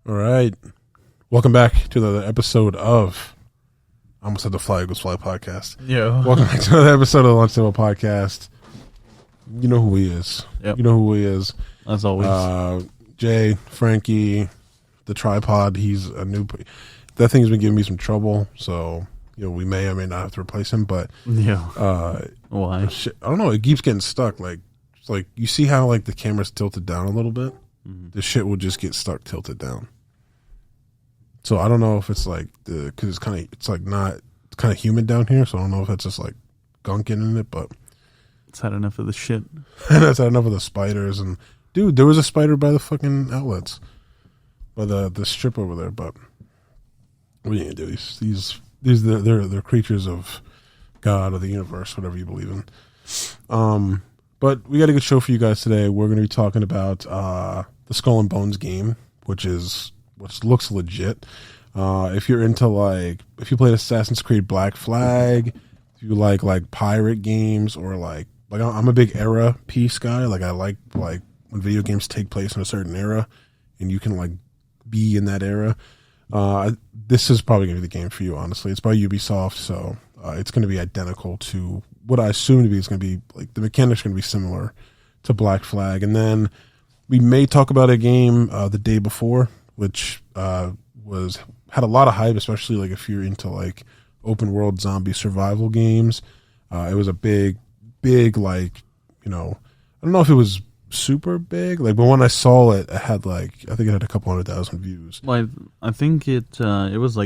All right. Welcome back to another episode of, I almost said the Fly Eagles Fly podcast. Yeah. Welcome back to another episode of the TheLnchtablePodcast. You know who he is. Yep. You know who he is. As always. Jay, Frankie, the tripod. He's a new. That thing's been giving me some trouble, so we may or may not have to replace him. But why? Shit, I don't know. It keeps getting stuck. It's like you see how the camera's tilted down a little bit. Mm-hmm. The shit will just get stuck tilted down. So I don't know if it's because it's kind of humid down here. So I don't know if it's just gunk in it, but it's had enough of the shit. It's had enough of the spiders. And dude, there was a spider by the fucking outlets, by the strip over there. But what are you gonna do? They're creatures of God or the universe, whatever you believe in. But we got a good show for you guys today. We're going to be talking about the Skull and Bones game, which looks legit. If you're into if you played Assassin's Creed Black Flag, if you like pirate games, or I'm a big era piece guy. I like when video games take place in a certain era, and you can be in that era. This is probably going to be the game for you. Honestly, it's by Ubisoft, so it's going to be identical to what I assume to be. It's going to be the mechanics are going to be similar to Black Flag, and then we may talk about a game the day before, which had a lot of hype, especially if you're into open world zombie survival games. It was a big I don't know if it was super big, but when I saw it, it had I think it had a couple 100,000 views. Well, I think it was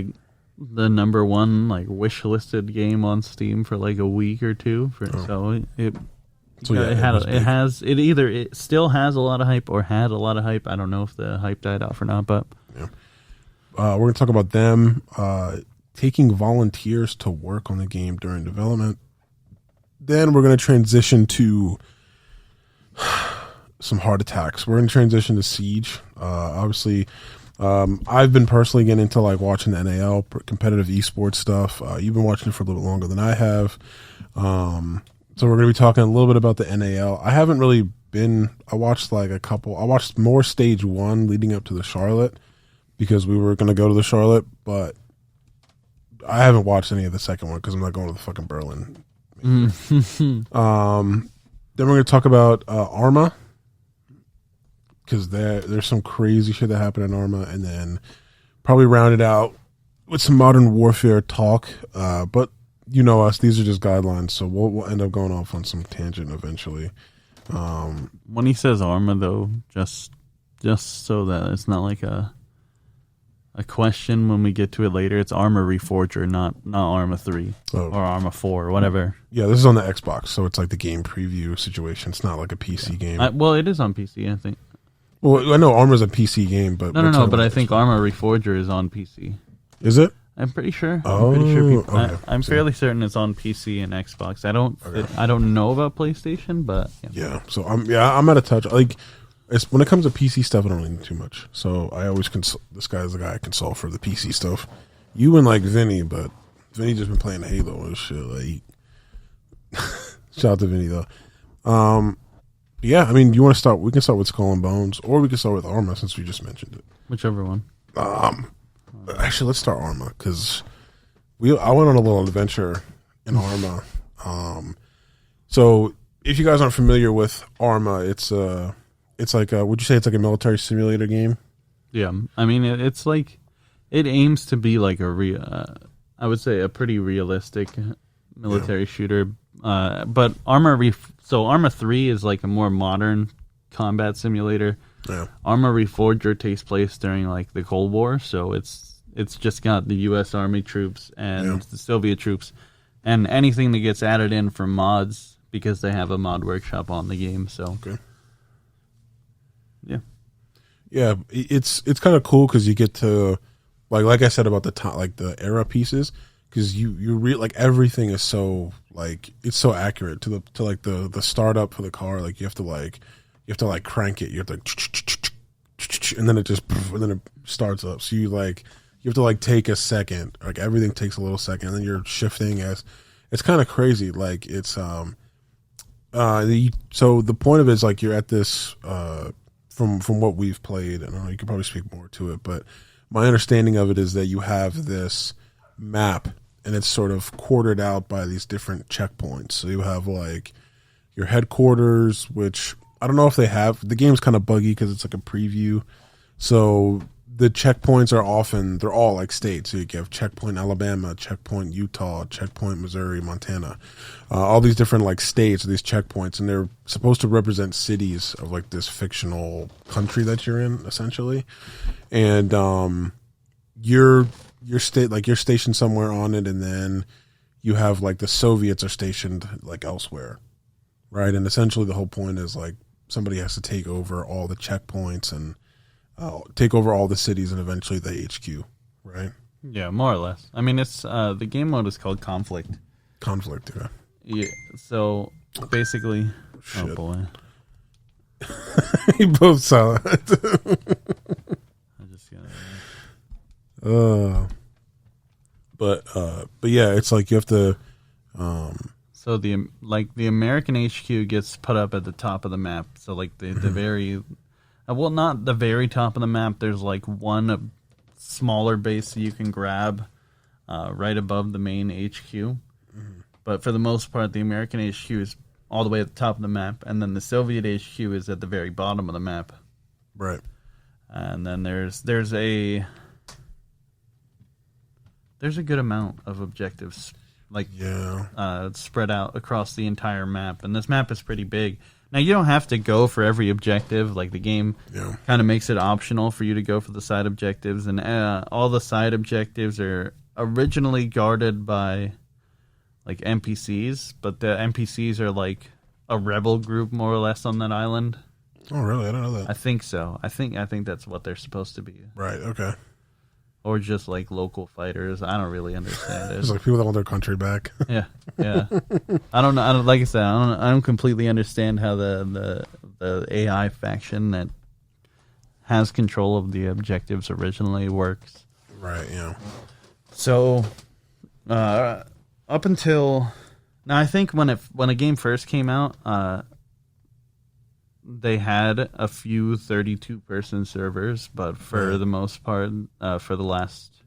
the number one wish listed game on Steam for a week or two. It still has a lot of hype, or had a lot of hype. I don't know if the hype died off or not, but yeah. We're going to talk about them taking volunteers to work on the game during development. Then we're going to transition to some heart attacks. We're going to transition to Siege. Obviously, I've been personally getting into watching the NAL competitive esports stuff. You've been watching it for a little bit longer than I have. So we're going to be talking a little bit about the NAL. I haven't really been. I watched I watched more stage 1 leading up to the Charlotte, because we were going to go to the Charlotte, but I haven't watched any of the second one because I'm not going to the fucking Berlin. Then we're going to talk about Arma, because there's some crazy shit that happened in Arma, and then probably round it out with some Modern Warfare talk. But you know us; these are just guidelines, so we'll end up going off on some tangent eventually. When he says Arma, though, just so that it's not a question when we get to it later, it's Arma Reforger, not Arma 3 or Arma 4 or whatever. Yeah, this is on the Xbox, so it's the game preview situation. It's not a PC game. Well, it is on PC, I think. Well, I know Arma's a PC game, but no, but I think Arma Reforger is on PC. Is it? I'm pretty sure. Okay. I'm fairly certain it's on PC and Xbox. I don't know about PlayStation, but yeah. So I'm out of touch. When it comes to PC stuff, I don't really know too much. So I always consult. This guy's the guy I consult for the PC stuff. You and Vinny, but Vinny just been playing Halo and shit. Shout out to Vinny though. Yeah, I mean, you want to start? We can start with Skull and Bones, or we can start with Arma since we just mentioned it. Whichever one. Actually, let's start Arma, because I went on a little adventure in Arma. So if you guys aren't familiar with Arma, it's would you say it's a military simulator game? Yeah, I mean it's it aims to be I would say a pretty realistic military shooter. But Arma 3 is a more modern combat simulator. Yeah. Arma Reforger takes place during the Cold War, so it's just got the U.S. Army troops and the Soviet troops, and anything that gets added in from mods, because they have a mod workshop on the game. So okay. Yeah, it's kind of cool because you get to like I said about the era pieces, because you everything is so it's so accurate to the startup for the car. You have to crank it. You have to and then it starts up. So you have to take a second. Everything takes a little second, and then you're shifting it's kind of crazy. So the point of it is you're at this from what we've played, and I don't know, you could probably speak more to it, but my understanding of it is that you have this map, and it's sort of quartered out by these different checkpoints. So you have like your headquarters, which I don't know if they have. The game's kind of buggy because it's like a preview. So the checkpoints they're all like states. So you have checkpoint Alabama, checkpoint Utah, checkpoint Missouri, Montana. All these different like states, these checkpoints, and they're supposed to represent cities of like this fictional country that you're in, essentially. And you're stationed somewhere on it, and then you have like the Soviets are stationed like elsewhere, right? And essentially the whole point is like somebody has to take over all the checkpoints and take over all the cities and eventually the HQ, right? Yeah, more or less. I mean, it's the game mode is called Conflict. Conflict, yeah. Yeah. So basically, Shit. Oh boy, You both saw it. I just got. But yeah, it's like you have to. So the American HQ gets put up at the top of the map. So like the very, well, not the very top of the map. There's like one smaller base that you can grab right above the main HQ. Mm-hmm. But for the most part, the American HQ is all the way at the top of the map, and then the Soviet HQ is at the very bottom of the map. Right. And then there's a good amount of objectives, like spread out across the entire map. And this map is pretty big. Now, you don't have to go for every objective. Like, the game kind of makes it optional for you to go for the side objectives. And all the side objectives are originally guarded by, like, NPCs. But the NPCs are, like, a rebel group, more or less, on that island. Oh, really? I don't know that. I think so. I think that's what they're supposed to be. Right, okay. Or just like local fighters. I don't really understand it. It's like people that want their country back. Yeah. I don't know. Like I said, I don't completely understand how the AI faction that has control of the objectives originally works. Right. Yeah. So, up until now, I think when a game first came out, they had a few 32-person servers, but for the most part, for the last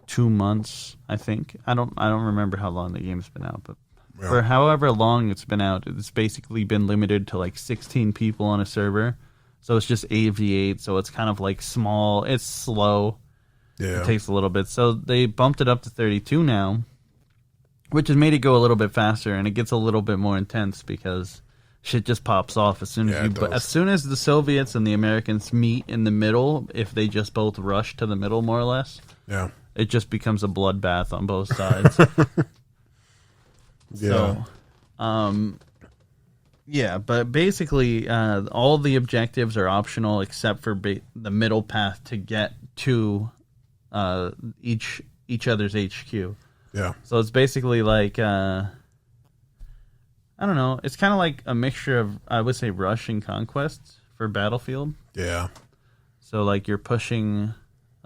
2 months, I think, I don't remember how long the game's been out, but for however long it's been out, it's basically been limited to like 16 people on a server. So it's just 8v8, so it's kind of like small. It's slow. Yeah, it takes a little bit. So they bumped it up to 32 now, which has made it go a little bit faster, and it gets a little bit more intense because shit just pops off as soon as as soon as the Soviets and the Americans meet in the middle. If they just both rush to the middle, more or less, it just becomes a bloodbath on both sides. But basically, all the objectives are optional except for the middle path to get to each other's HQ. Yeah. So it's basically like. I don't know. It's kind of like a mixture of, I would say, Rush and Conquest for Battlefield. Yeah. So, like, you're pushing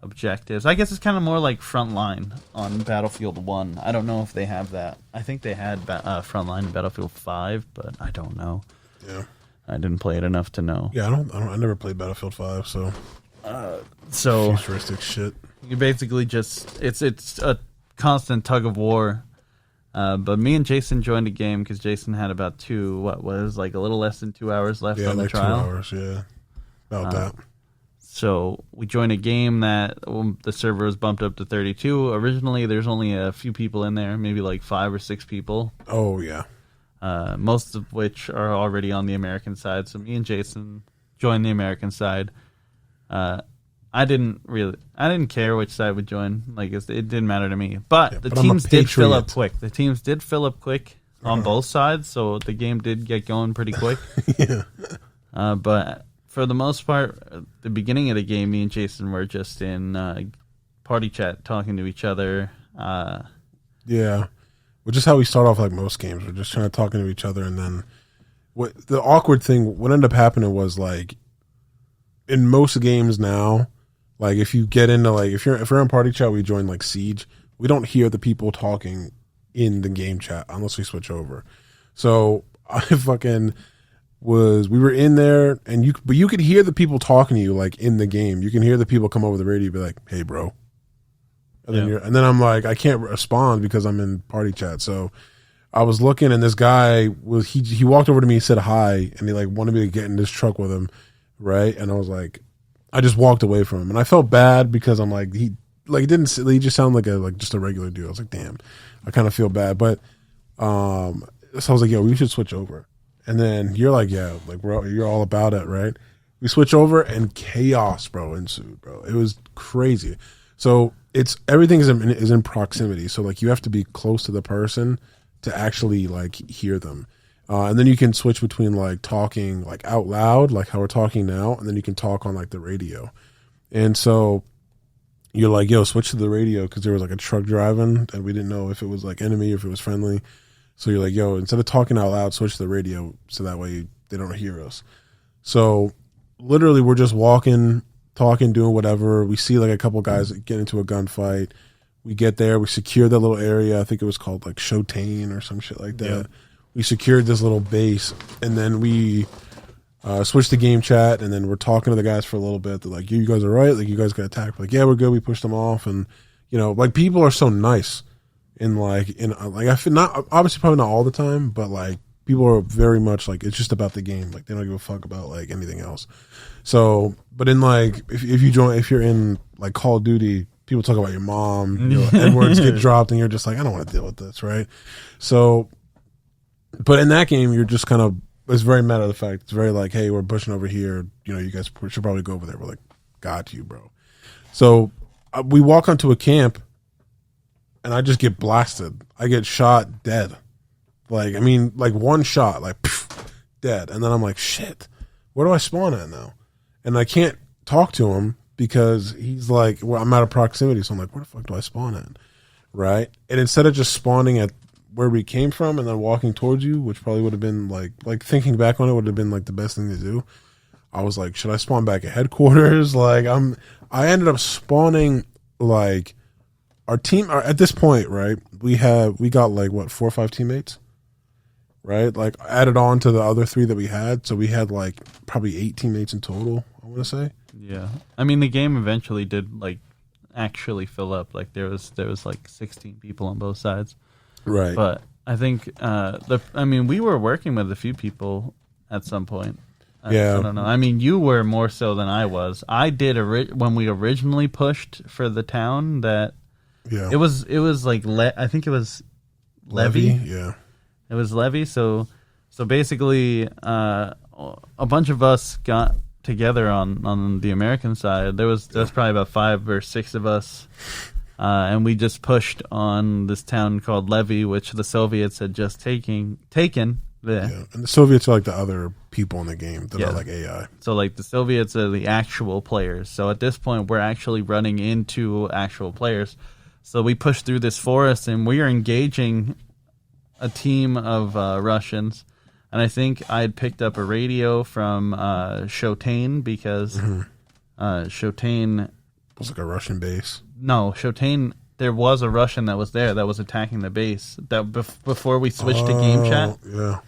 objectives. I guess it's kind of more like Frontline on Battlefield 1. I don't know if they have that. I think they had Frontline in Battlefield 5, but I don't know. Yeah. I didn't play it enough to know. Yeah, I never played Battlefield 5, so. Futuristic shit. You basically just, it's a constant tug of war. But me and Jason joined a game because Jason had about a little less than 2 hours left on the trial. 2 hours, yeah. About that. So we joined a game that the server was bumped up to 32. Originally, there's only a few people in there, maybe like 5 or 6 people. Oh, yeah. Most of which are already on the American side. So me and Jason joined the American side. I didn't care which side would join. Like, it didn't matter to me. But the teams did fill up quick. The teams did fill up quick on both sides, so the game did get going pretty quick. But for the most part, the beginning of the game, me and Jason were just in party chat, talking to each other. Yeah, which is how we start off like most games. We're just trying to talking to each other, and then the awkward thing, what ended up happening was like, in most games now, like if you get into like if we're in party chat, we join like Siege. We don't hear the people talking in the game chat unless we switch over. So was we were in there, and you could hear the people talking to you like in the game. You can hear the people come over the radio and be like, "Hey, bro," and then I'm like, I can't respond because I'm in party chat. So I was looking, and this guy he walked over to me, he said hi, and he like wanted me to get in this truck with him, right? And I was like, I just walked away from him, and I felt bad because I'm like he just sounded like just a regular dude. I was like, damn, I kind of feel bad, but so I was like, yo, we should switch over. And then you're like, yeah, like bro, you're all about it, right? We switch over, and chaos, bro, ensued, bro. It was crazy. So everything is in proximity. So like you have to be close to the person to actually like hear them. And then you can switch between like talking like out loud, like how we're talking now, and then you can talk on like the radio. And so you're like, yo, switch to the radio because there was like a truck driving and we didn't know if it was like enemy or if it was friendly. So you're like, yo, instead of talking out loud, switch to the radio so that way they don't hear us. So literally we're just walking, talking, doing whatever. We see like a couple guys get into a gunfight. We get there, we secure that little area. I think it was called like Shotane or some shit like that. Yeah. We secured this little base, and then we switched to game chat, and then we're talking to the guys for a little bit. They're like, you guys are right? Like, you guys got attacked? We're like, yeah, we're good. We pushed them off, and, like, people are so nice. I feel not, obviously probably not all the time, but, like, people are very much, like, it's just about the game. Like, they don't give a fuck about, like, anything else. So, but in, like, if you're in, like, Call of Duty, people talk about your mom, N-words get dropped, and you're just like, I don't want to deal with this, right? So, but in that game, you're just kind of, it's very matter of fact. It's very like, hey, we're pushing over here. You guys should probably go over there. We're like, got you, bro. So we walk onto a camp, and I just get blasted. I get shot dead. Like, I mean, like one shot, like, poof, dead. And then I'm like, shit, where do I spawn at now? And I can't talk to him because he's like, well, I'm out of proximity. So I'm like, where the fuck do I spawn at? Right? And instead of just spawning at where we came from and then walking towards you, which probably would have been like thinking back on it would have been like the best thing to do. I was like, should I spawn back at headquarters? Like I ended up spawning like our team at this point, right? We got like what, 4 or 5 teammates, right? Like added on to the other 3 that we had. So we had like probably 8 teammates in total, I want to say. Yeah. I mean, the game eventually did like actually fill up. Like there was like 16 people on both sides. Right. But I think we were working with a few people at some point. Yeah. I don't know. I mean, you were more so than I was. I did when we originally pushed for the town that it was like I think it was Levy. Yeah. It was Levy. So basically a bunch of us got together on the American side. There's probably about 5 or 6 of us. And we just pushed on this town called Levy, which the Soviets had just taken. Yeah, and the Soviets are like the other people in the game that are like AI. So like the Soviets are the actual players. So at this point, we're actually running into actual players. So we pushed through this forest, and we are engaging a team of Russians. And I think I had picked up a radio from Shotane because Shotane was like a Russian base. No, Shotane, there was a Russian that was there that was attacking the base that before we switched to game chat. Yeah.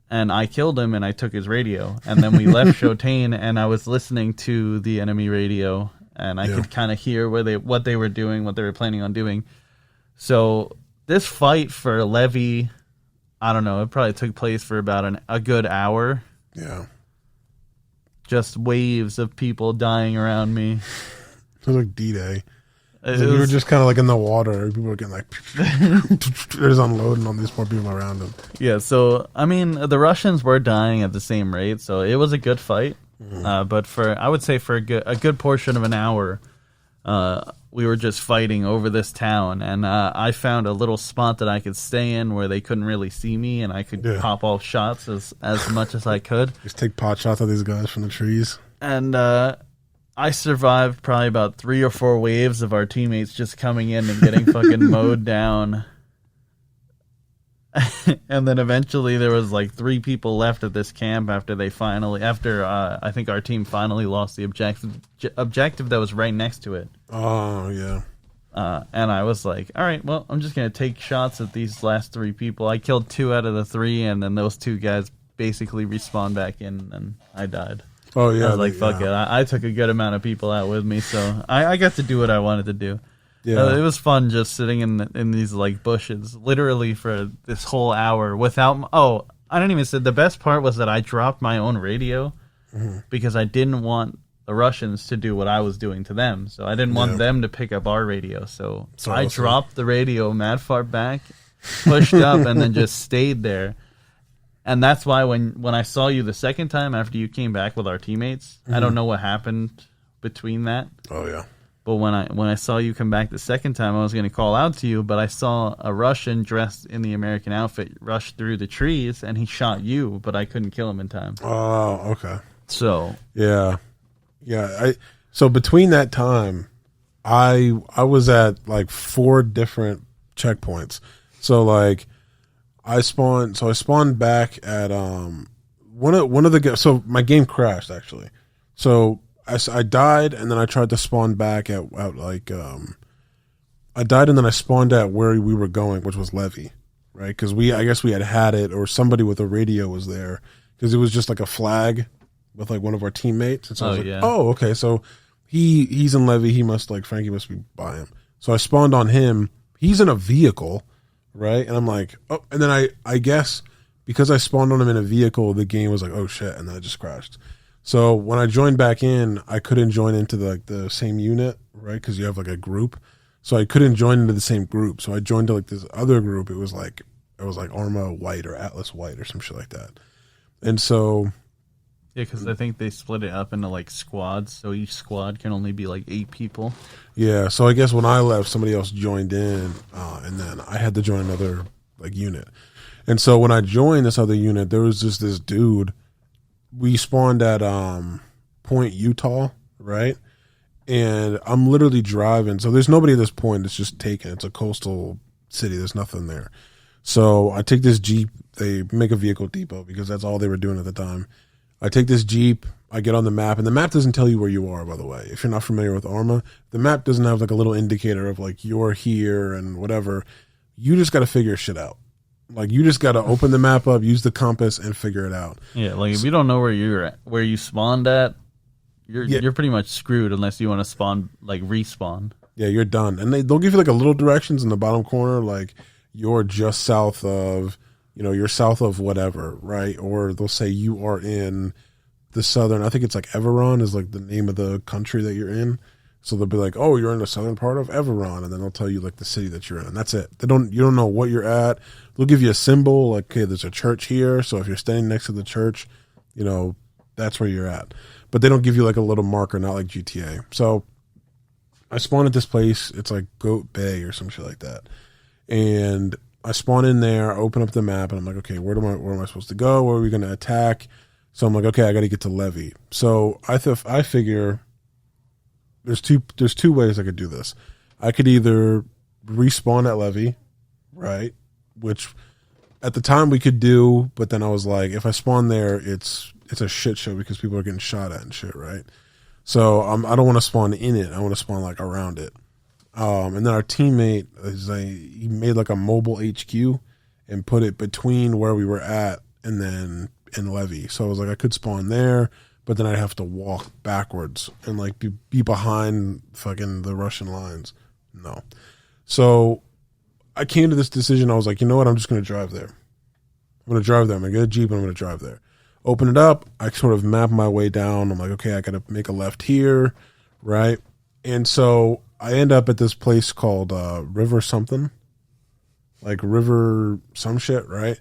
And I killed him and I took his radio. And then we left Shotane and I was listening to the enemy radio and I could kind of hear what they were doing, what they were planning on doing. So this fight for Levy, I don't know, it probably took place for about a good hour. Yeah. Just waves of people dying around me. It was like D-Day. We were just kind of like in the water. People were getting like, they're just unloading on these poor people around them. Yeah, so, I mean, the Russians were dying at the same rate, so it was a good fight. But I would say for a good portion of an hour, we were just fighting over this town. And I found a little spot that I could stay in where they couldn't really see me, and I could pop off shots as much as I could. Just take pot shots at these guys from the trees. And I survived probably about 3 or 4 waves of our teammates just coming in and getting fucking mowed down. And then eventually there was like 3 people left at this camp after I think our team finally lost the objective that was right next to it. Oh, yeah. And I was like, all right, well, I'm just going to take shots at these last 3 people. I killed 2 out of the 3, and then those 2 guys basically respawned back in, and I died. Oh yeah, I was like, fuck it. I took a good amount of people out with me, so I got to do what I wanted to do. Yeah, It was fun just sitting in these like bushes, literally for this whole hour without. Oh, I didn't even say the best part was that I dropped my own radio because I didn't want the Russians to do what I was doing to them. So I didn't want them to pick up our radio. So I dropped the radio mad far back, pushed up, and then just stayed there. And that's why when I saw you the second time after you came back with our teammates, I don't know what happened between that. Oh yeah. But when I saw you come back the second time, I was going to call out to you, but I saw a Russian dressed in the American outfit rush through the trees, and he shot you, but I couldn't kill him in time. Oh, okay. So yeah. So between that time, I was at like 4 different checkpoints. So like I spawned back at one of the so my game crashed actually. So I died, and then I tried to spawn back at like I died, and then I spawned at where we were going, which was Levy, right? Because I guess we had it, or somebody with a radio was there, because it was just like a flag with like one of our teammates. And so I was like, oh, okay, so he's in Levy. Frankie must be by him. So I spawned on him. He's in a vehicle, right? And I'm like, oh, and then I guess because I spawned on him in a vehicle, the game was like, oh shit, and then it just crashed. So when I joined back in, I couldn't join into the same unit, right? Because you have like a group. So I couldn't join into the same group. So I joined to like this other group. It was like Arma White or Atlas White or some shit like that. And so yeah, because I think they split it up into like squads. So each squad can only be like 8 people. Yeah. So I guess when I left, somebody else joined in, and then I had to join another like unit. And so when I joined this other unit, there was just this dude. We spawned at Point Utah, right? And I'm literally driving. So there's nobody at this point. It's just taken. It's a coastal city. There's nothing there. So I take this Jeep. They make a vehicle depot because that's all they were doing at the time. I take this Jeep. I get on the map. And the map doesn't tell you where you are, by the way. If you're not familiar with Arma, the map doesn't have like a little indicator of like you're here and whatever. You just got to figure shit out. Like you just got to open the map up, use the compass, and figure it out. Yeah, like if you don't know where you're at, where you spawned at, you're pretty much screwed unless you want to spawn like respawn. Yeah, you're done. And they'll give you like a little directions in the bottom corner, like you're just south of, you're south of whatever, right? Or they'll say you are in the southern. I think it's like Everon is like the name of the country that you're in. So they'll be like, oh, you're in the southern part of Everon, and then they'll tell you like the city that you're in, and that's it. You don't know what you're at. They'll give you a symbol, like, okay, there's a church here, so if you're standing next to the church, that's where you're at. But they don't give you like a little marker, not like GTA. So I spawn at this place. It's like Goat Bay or some shit like that, and I spawn in there, open up the map, and I'm like, okay, where am I supposed to go? Where are we going to attack? So I'm like, okay, I got to get to Levy. So I figure. There's two ways I could do this. I could either respawn at Levy, right? Which at the time we could do, but then I was like, if I spawn there, it's a shit show because people are getting shot at and shit, right? So I don't want to spawn in it. I want to spawn like around it. And then our teammate he made like a mobile HQ and put it between where we were at and then in Levy. So I was like, I could spawn there, but then I'd have to walk backwards and like be behind fucking the Russian lines. No. So I came to this decision. I was like, you know what? I'm just going to drive there. I'm going to drive there. I'm going to get a Jeep and I'm going to drive there. Open it up. I sort of map my way down. I'm like, okay, I got to make a left here. Right. And so I end up at this place called River something. Like River some shit. Right.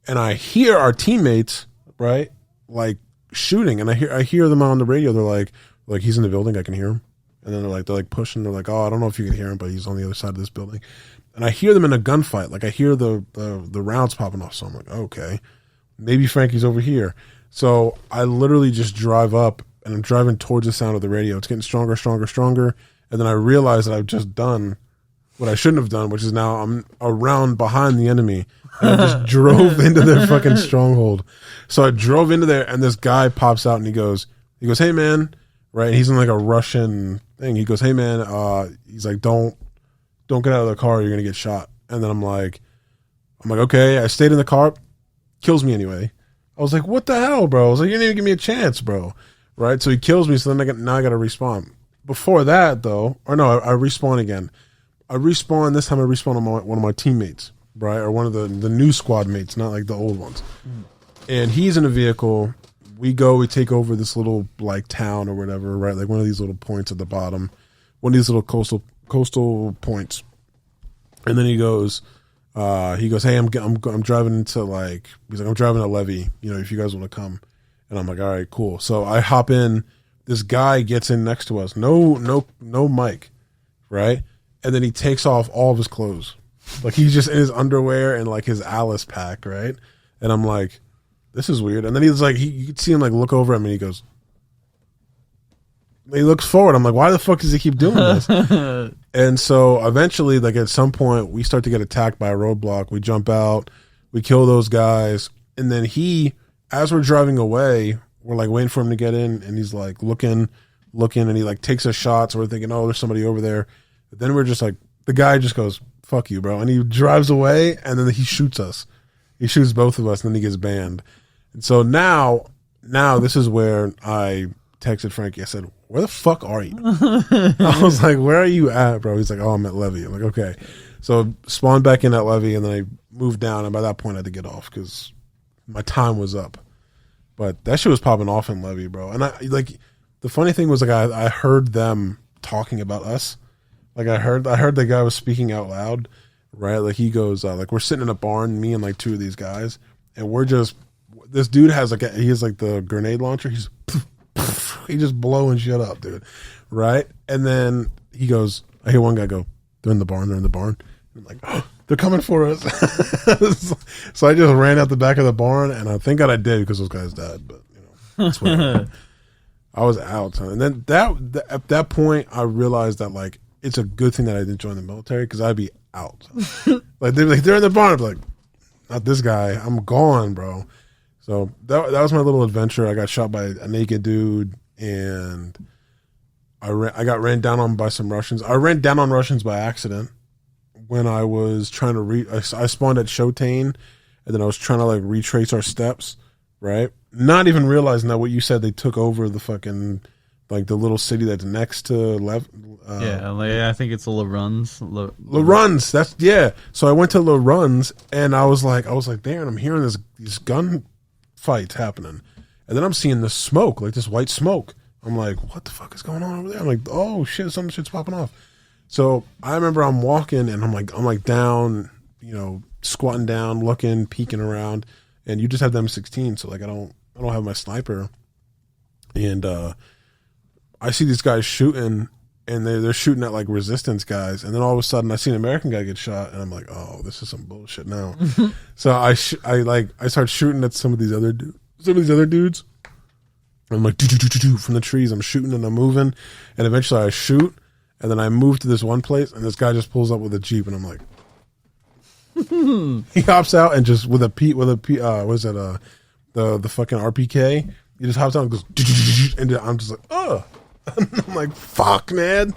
And I hear our teammates, right, like shooting, and I hear them on the radio. They're like he's in the building. I can hear him. And then they're like pushing. They're like, oh, I don't know if you can hear him, but he's on the other side of this building. And I hear them in a gunfight. Like I hear the rounds popping off. So I'm like, okay, maybe Frankie's over here. So I literally just drive up, and I'm driving towards the sound of the radio. It's getting stronger, stronger, stronger. And then I realize that I've just done what I shouldn't have done, which is now I'm around behind the enemy. And I just drove into their fucking stronghold. So I drove into there, and this guy pops out, and he goes, hey man, right? And he's in like a Russian thing. He goes, hey man, he's like, don't get out of the car, you're gonna get shot. And then I'm like, okay. I stayed in the car, kills me anyway. I was like, what the hell, bro? I was like, you didn't even give me a chance, bro. Right? So he kills me, so then now I got to respawn. Before that, though, or no, I respawn again. This time I respawn on one of my teammates, right? Or one of the new squad mates, not like the old ones. And he's in a vehicle. We take over this little like town or whatever, right? Like one of these little points at the bottom, one of these little coastal points. And then he goes, hey, I'm driving into like, he's like, I'm driving to Levy, if you guys want to come. And I'm like, all right, cool. So I hop in, this guy gets in next to us, no mic, right? And then he takes off all of his clothes. Like he's just in his underwear and like his Alice pack, right? And I'm like, this is weird. And then he's like, you could see him like look over at me and he looks forward. I'm like, why the fuck does he keep doing this? And so eventually, like at some point, we start to get attacked by a roadblock. We jump out, we kill those guys. And then as we're driving away, we're like waiting for him to get in. And he's like looking, and he like takes a shot. So we're thinking, oh, there's somebody over there. But then we're just like, the guy just goes, fuck you, bro. And he drives away and then he shoots us. He shoots both of us and then he gets banned. And so now this is where I texted Frankie. I said, where the fuck are you? I was like, where are you at, bro? He's like, oh, I'm at Levy. I'm like, okay. So spawned back in at Levy and then I moved down. And by that point I had to get off because my time was up. But that shit was popping off in Levy, bro. And the funny thing was like I heard them talking about us. Like I heard the guy was speaking out loud, right? Like he goes, like we're sitting in a barn, me and like two of these guys, and we're just, this dude has like he has like the grenade launcher. He's just blowing shit up, dude, right? And then he goes, I hear one guy go, they're in the barn. I'm like, oh, they're coming for us. So I just ran out the back of the barn, and I thank God I did because those guys died. But that's what I was out. And then at that point, I realized that like it's a good thing that I didn't join the military because I'd be out. Like they'd be like, they're in the barn. I'd be like, not this guy. I'm gone, bro. So that was my little adventure. I got shot by a naked dude, and I got ran down on by some Russians. I ran down on Russians by accident when I was trying to I spawned at Shotane, and then I was trying to like retrace our steps, right? Not even realizing that what you said, they took over the fucking like the little city that's next to I think it's LaRuns. LaRuns, that's yeah. So I went to LaRuns, and I was like, damn, I'm hearing these gun fights happening, and then I'm seeing this smoke, like this white smoke. I'm like, what the fuck is going on over there? I'm like, oh shit, some shit's popping off. So I remember I'm walking, and I'm like down, squatting down, looking, peeking around, and you just have the M16, so like I don't have my sniper, and I see these guys shooting, and they're shooting at like resistance guys, and then all of a sudden I see an American guy get shot, and I'm like, oh, this is some bullshit now. So I start shooting at some of these other dudes. I'm like from the trees. I'm shooting and I'm moving, and eventually I shoot, and then I move to this one place, and this guy just pulls up with a Jeep, and I'm like, he hops out and just with a the fucking RPK, he just hops out and goes, and I'm just like, oh. I'm like, fuck, man,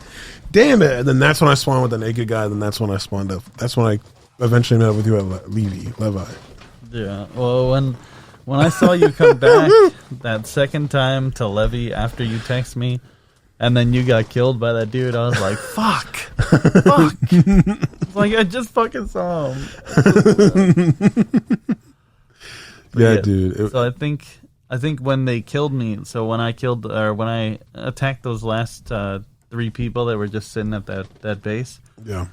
damn it. And then that's when I spawned with the naked guy. Then that's when I spawned up. That's when I eventually met up with you at Levi. Yeah. Well, when I saw you come back that second time to Levy after you text me, and then you got killed by that dude, I was like, fuck. It's like I just fucking saw him. Yeah, dude. So I think when they killed me, so when I attacked those last 3 people that were just sitting at that base, yeah,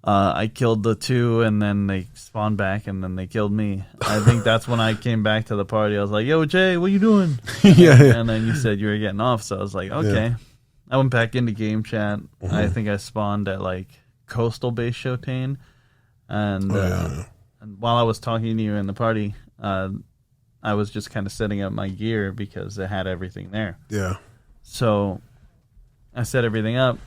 I killed the 2, and then they spawned back, and then they killed me. I think that's when I came back to the party. I was like, yo, Jay, what you doing? yeah. And then you said you were getting off, so I was like, okay. Yeah. I went back into game chat. Mm-hmm. I think I spawned at like coastal base Shotane, and and while I was talking to you in the party, I was just kind of setting up my gear because it had everything there. Yeah. So I set everything up.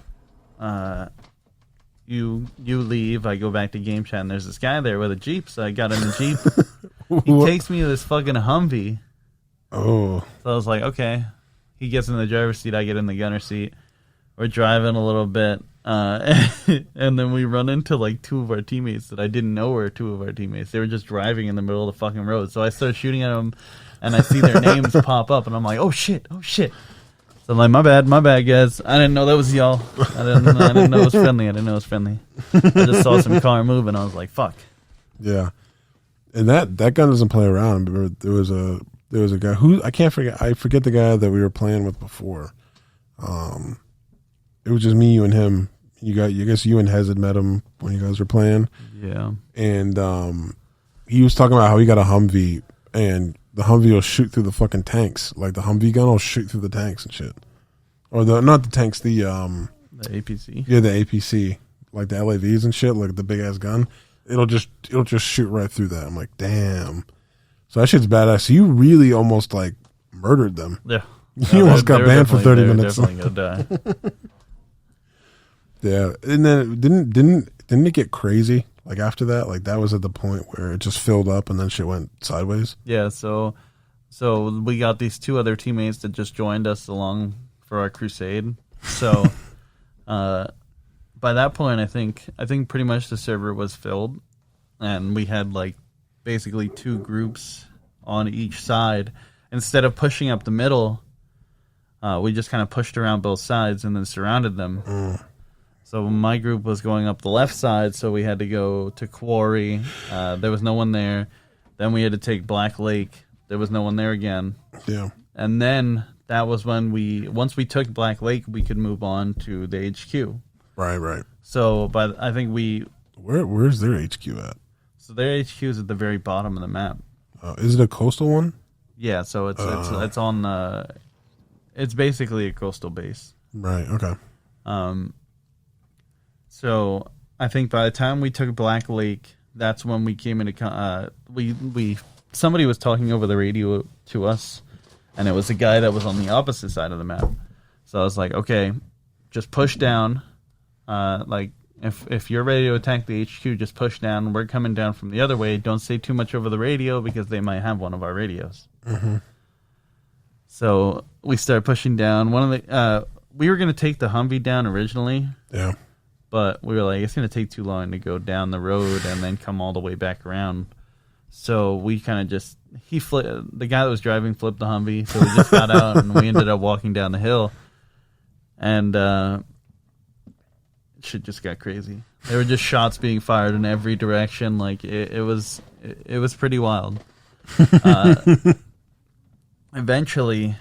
You leave. I go back to game chat, and there's this guy there with a Jeep. So I got in the Jeep. He takes me to this fucking Humvee. Oh. So I was like, okay. He gets in the driver's seat. I get in the gunner seat. We're driving a little bit, And then we run into like two of our teammates that I didn't know were two of our teammates. They were just driving in the middle of the fucking road. So I start shooting at them, and I see their names pop up, and I'm like, oh shit. So I'm like, my bad, guys. I didn't know that was y'all. I didn't know it was friendly. I just saw some car move, and I was like, fuck. Yeah. And that gun doesn't play around. But there was a guy who I forget the guy that we were playing with before. It was just me, you, and him. I guess you and Hez had met him when you guys were playing. Yeah. And he was talking about how he got a Humvee, and the Humvee will shoot through the fucking tanks. Like the Humvee gun will shoot through the tanks and shit. Or not the tanks, the APC. Yeah, the APC, like the LAVs and shit, like the big ass gun. It'll just shoot right through that. I'm like, damn. So that shit's badass. So you really almost like murdered them. Yeah. You almost got banned for 30 minutes. Definitely gonna die. Yeah, and then didn't it get crazy? Like after that, like that was at the point where it just filled up and then shit went sideways. Yeah, so we got these two other teammates that just joined us along for our crusade. So by that point, I think pretty much the server was filled, and we had like basically two groups on each side. Instead of pushing up the middle, we just kind of pushed around both sides and then surrounded them. So my group was going up the left side, so we had to go to Quarry. There was no one there. Then we had to take Black Lake. There was no one there again. Yeah. And then that was when once we took Black Lake, we could move on to the HQ. Right. So, but I think where's their HQ at? So their HQ is at the very bottom of the map. Is it a coastal one? Yeah, so it's on the. It's basically a coastal base. Right. Okay. So I think by the time we took Black Lake, that's when we came into somebody was talking over the radio to us, and it was a guy that was on the opposite side of the map. So I was like, okay, just push down. Like if you're ready to attack the HQ, just push down. We're coming down from the other way. Don't say too much over the radio because they might have one of our radios. Mm-hmm. So we started pushing down. We were going to take the Humvee down originally. Yeah. But we were like, it's going to take too long to go down the road and then come all the way back around. So we kind of just, the guy that was driving flipped the Humvee. So we just got out and we ended up walking down the hill. And shit just got crazy. There were just shots being fired in every direction. Like it was pretty wild. Eventually,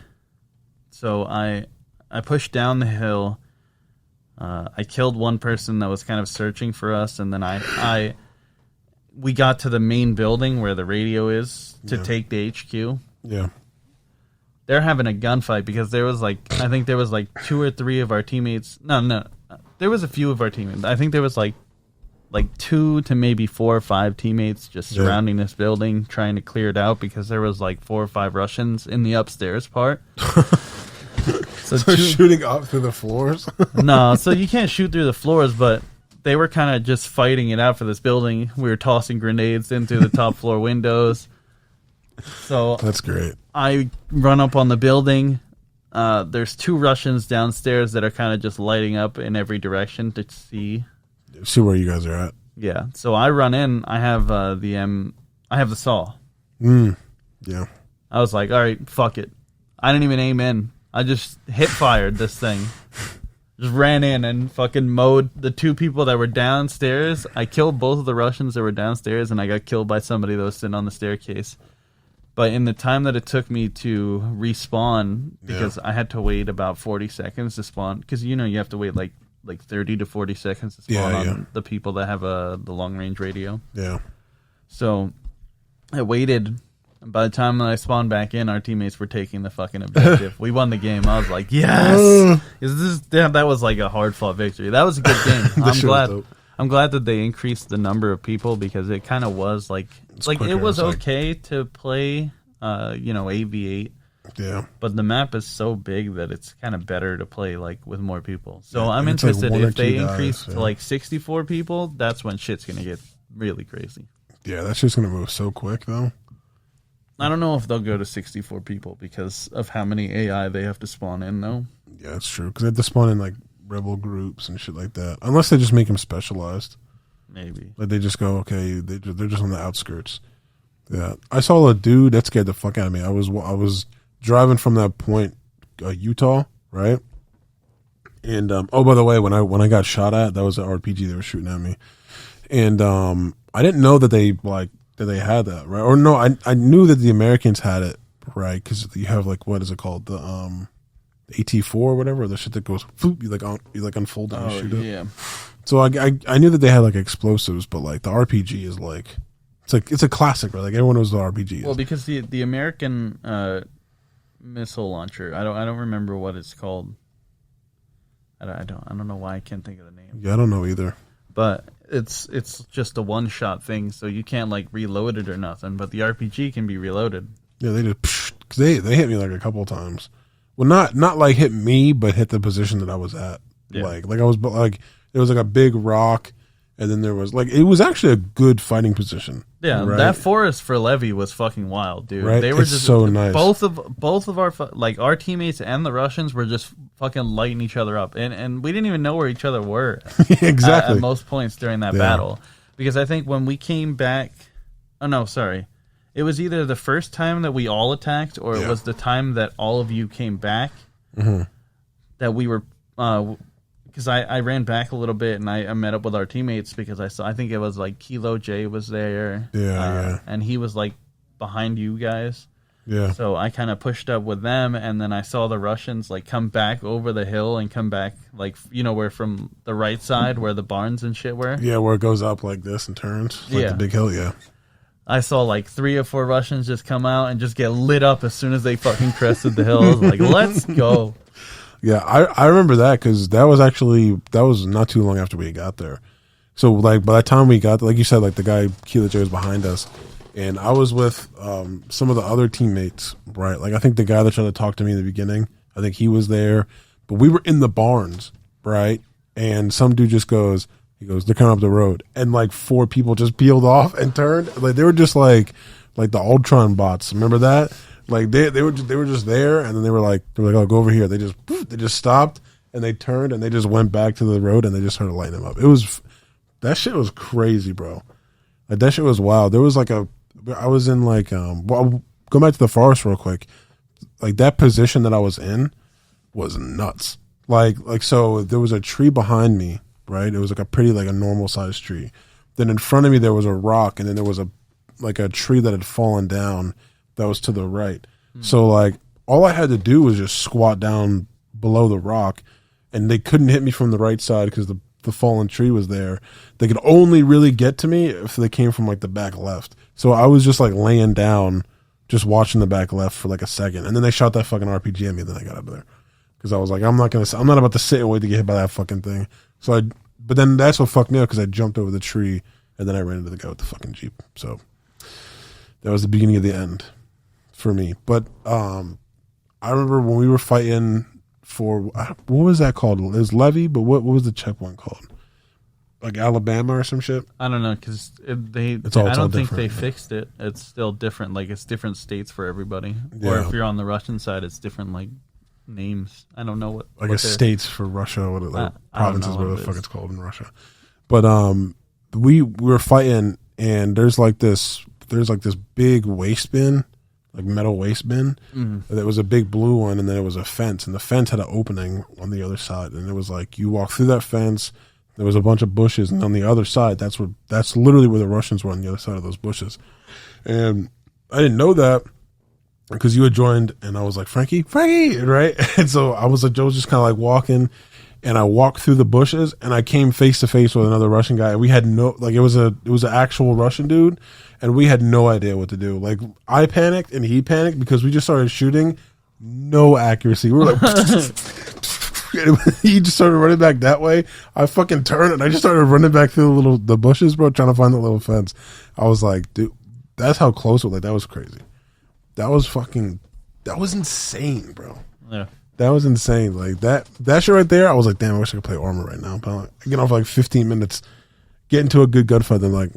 so I pushed down the hill. I killed one person that was kind of searching for us, and then we got to the main building where the radio is to take the HQ. Yeah. They're having a gunfight because I think there was two or three of our teammates. No. There was a few of our teammates. I think there was like 2 to maybe 4 or 5 teammates just surrounding this building, trying to clear it out because there was like 4 or 5 Russians in the upstairs part. So shooting up through the floors? No, so you can't shoot through the floors, but they were kind of just fighting it out for this building. We were tossing grenades into the top floor windows. So that's great. I run up on the building. There's 2 Russians downstairs that are kind of just lighting up in every direction to see where you guys are at. Yeah. So I run in. I have I have the saw. Yeah. I was like, all right, fuck it. I didn't even aim in. I just hip fired this thing. Just ran in and fucking mowed the 2 people that were downstairs. I killed both of the Russians that were downstairs, and I got killed by somebody that was sitting on the staircase. But in the time that it took me to respawn, because I had to wait about 40 seconds to spawn, because you have to wait like 30 to 40 seconds to spawn on the people that have the long range radio. Yeah. So I waited. And by the time I spawned back in, our teammates were taking the fucking objective. We won the game. I was like, yes! That was like a hard-fought victory. That was a good game. I'm glad that they increased the number of people because it kind of was like it was okay to play, AV8. Yeah. But the map is so big that it's kind of better to play like with more people. So I'm interested if they increase to like 64 people, that's when shit's going to get really crazy. Yeah, that's just going to move so quick though. I don't know if they'll go to 64 people because of how many AI they have to spawn in, though. Yeah, that's true. Because they have to spawn in like rebel groups and shit like that. Unless they just make them specialized. Maybe. Like they just go, okay, they're just on the outskirts. Yeah, I saw a dude that scared the fuck out of me. I was driving from that point, Utah, right? And oh, by the way, when I got shot at, that was an RPG they were shooting at me, and I didn't know that they had that, right? Or no, I knew that the Americans had it, right? Because you have like, what is it called, the AT4 or whatever, the shit that goes, you like unfold it and shoot it. Yeah. So I knew that they had like explosives, but like the RPG is like it's a classic, right? Like everyone knows the RPG is. Well, because the American missile launcher, I don't remember what it's called. I don't know why I can't think of the name. Yeah, I don't know either. But it's just a one shot thing, so you can't like reload it or nothing. But the RPG can be reloaded. Yeah, they just because they hit me like a couple of times. Well, not like hit me, but hit the position that I was at. Yeah. Like I was like there was like a big rock, and then there was like it was actually a good fighting position. Yeah, right? That forest for Levy was fucking wild, dude. Right? They were it's just so nice. Both of our like our teammates and the Russians were just fucking lighting each other up, and we didn't even know where each other were. Exactly. At most points during that battle, because I think when we came back, oh no, sorry, it was either the first time that we all attacked, or it was the time that all of you came back. Mm-hmm. That we were. Because I ran back a little bit and I met up with our teammates because I think it was like Kilo J was there. Yeah. And he was like behind you guys. Yeah. So I kind of pushed up with them, and then I saw the Russians like come back over the hill and come back like, where from the right side where the barns and shit were. Yeah, where it goes up like this and turns. Like the big hill, yeah. I saw like 3 or 4 Russians just come out and just get lit up as soon as they fucking crested the hill. I was like, let's go. Yeah, I remember that because that was not too long after we got there. So like by the time we got there, like you said, like the guy Kilo J was behind us, and I was with some of the other teammates, right? Like I think the guy that tried to talk to me in the beginning, I think he was there, but we were in the barns, right? And some dude just goes, they're coming up the road, and like 4 people just peeled off and turned, like they were just like the Ultron bots. Remember that? Like they were just there, and then they were like, oh, go over here. They just stopped and they turned and they just went back to the road and they just started lighting them up. That shit was crazy, bro. Like that shit was wild. There was like I was in like well, go back to the forest real quick. Like that position that I was in was nuts. Like so there was a tree behind me, right? It was like a pretty like a normal sized tree. Then in front of me there was a rock, and then there was a tree that had fallen down. That was to the right. So like all I had to do was just squat down below the rock, and they couldn't hit me from the right side because the fallen tree was there. They could only really get to me if they came from like the back left. So I was just like laying down, just watching the back left for like a second, and then they shot that fucking RPG at me. And then I got up there because I was like, I'm not about to sit and wait to get hit by that fucking thing. But then that's what fucked me up because I jumped over the tree and then I ran into the guy with the fucking Jeep. So that was the beginning of the end for me. But I remember when we were fighting for what was that called? It was Levy, but what was the checkpoint called? Like Alabama or some shit? I don't know because I don't think they fixed it. It's still different. Like it's different states for everybody. Yeah. Or if you're on the Russian side, it's different like names. I don't know what. I guess states for Russia, provinces, whatever the fuck it's called in Russia. But we were fighting, and there's like this big waste bin. Like metal waste bin. Mm-hmm. There was a big blue one, and then it was a fence, and the fence had an opening on the other side, and it was like you walk through that fence. There was a bunch of bushes, and on the other side, that's literally where the Russians were, on the other side of those bushes. And I didn't know that because you had joined, and I was like, Frankie, right? And so I was just kind of like walking, and I walked through the bushes, and I came face to face with another Russian guy. We had it was an actual Russian dude. And we had no idea what to do. Like, I panicked and he panicked because we just started shooting. No accuracy. We were like, he just started running back that way. I fucking turned and I just started running back through the bushes, bro, trying to find the little fence. I was like, dude, that's how close it was. Like, that was crazy. That was insane, bro. Yeah. That was insane. Like, that shit right there, I was like, damn, I wish I could play Armor right now. But I get off like 15 minutes, get into a good gunfight, then like,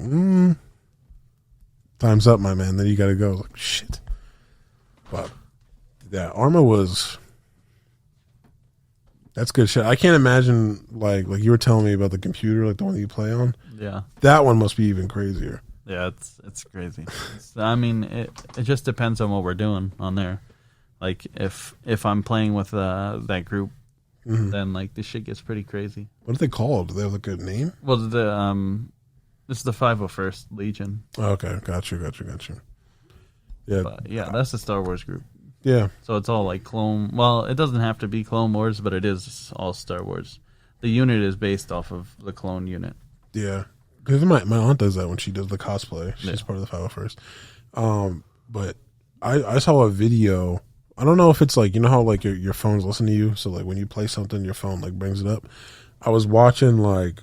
time's up, my man. Then you got to go. Like, shit. But yeah, Arma was. That's good shit. I can't imagine like you were telling me about the computer, like the one that you play on. Yeah. That one must be even crazier. Yeah, it's crazy. It just depends on what we're doing on there. Like if I'm playing with that group, then like this shit gets pretty crazy. What are they called? Do they have a good name? Well, this is the 501st Legion. Oh, okay, got you. Yeah, but yeah, that's the Star Wars group. Yeah. So it's all like Clone. Well, it doesn't have to be Clone Wars, but it is all Star Wars. The unit is based off of the clone unit. Yeah. Because my aunt does that when she does the cosplay. She's part of the 501st. But I saw a video. I don't know if it's like, you know how like your phones listen to you? So like when you play something, your phone like brings it up. I was watching like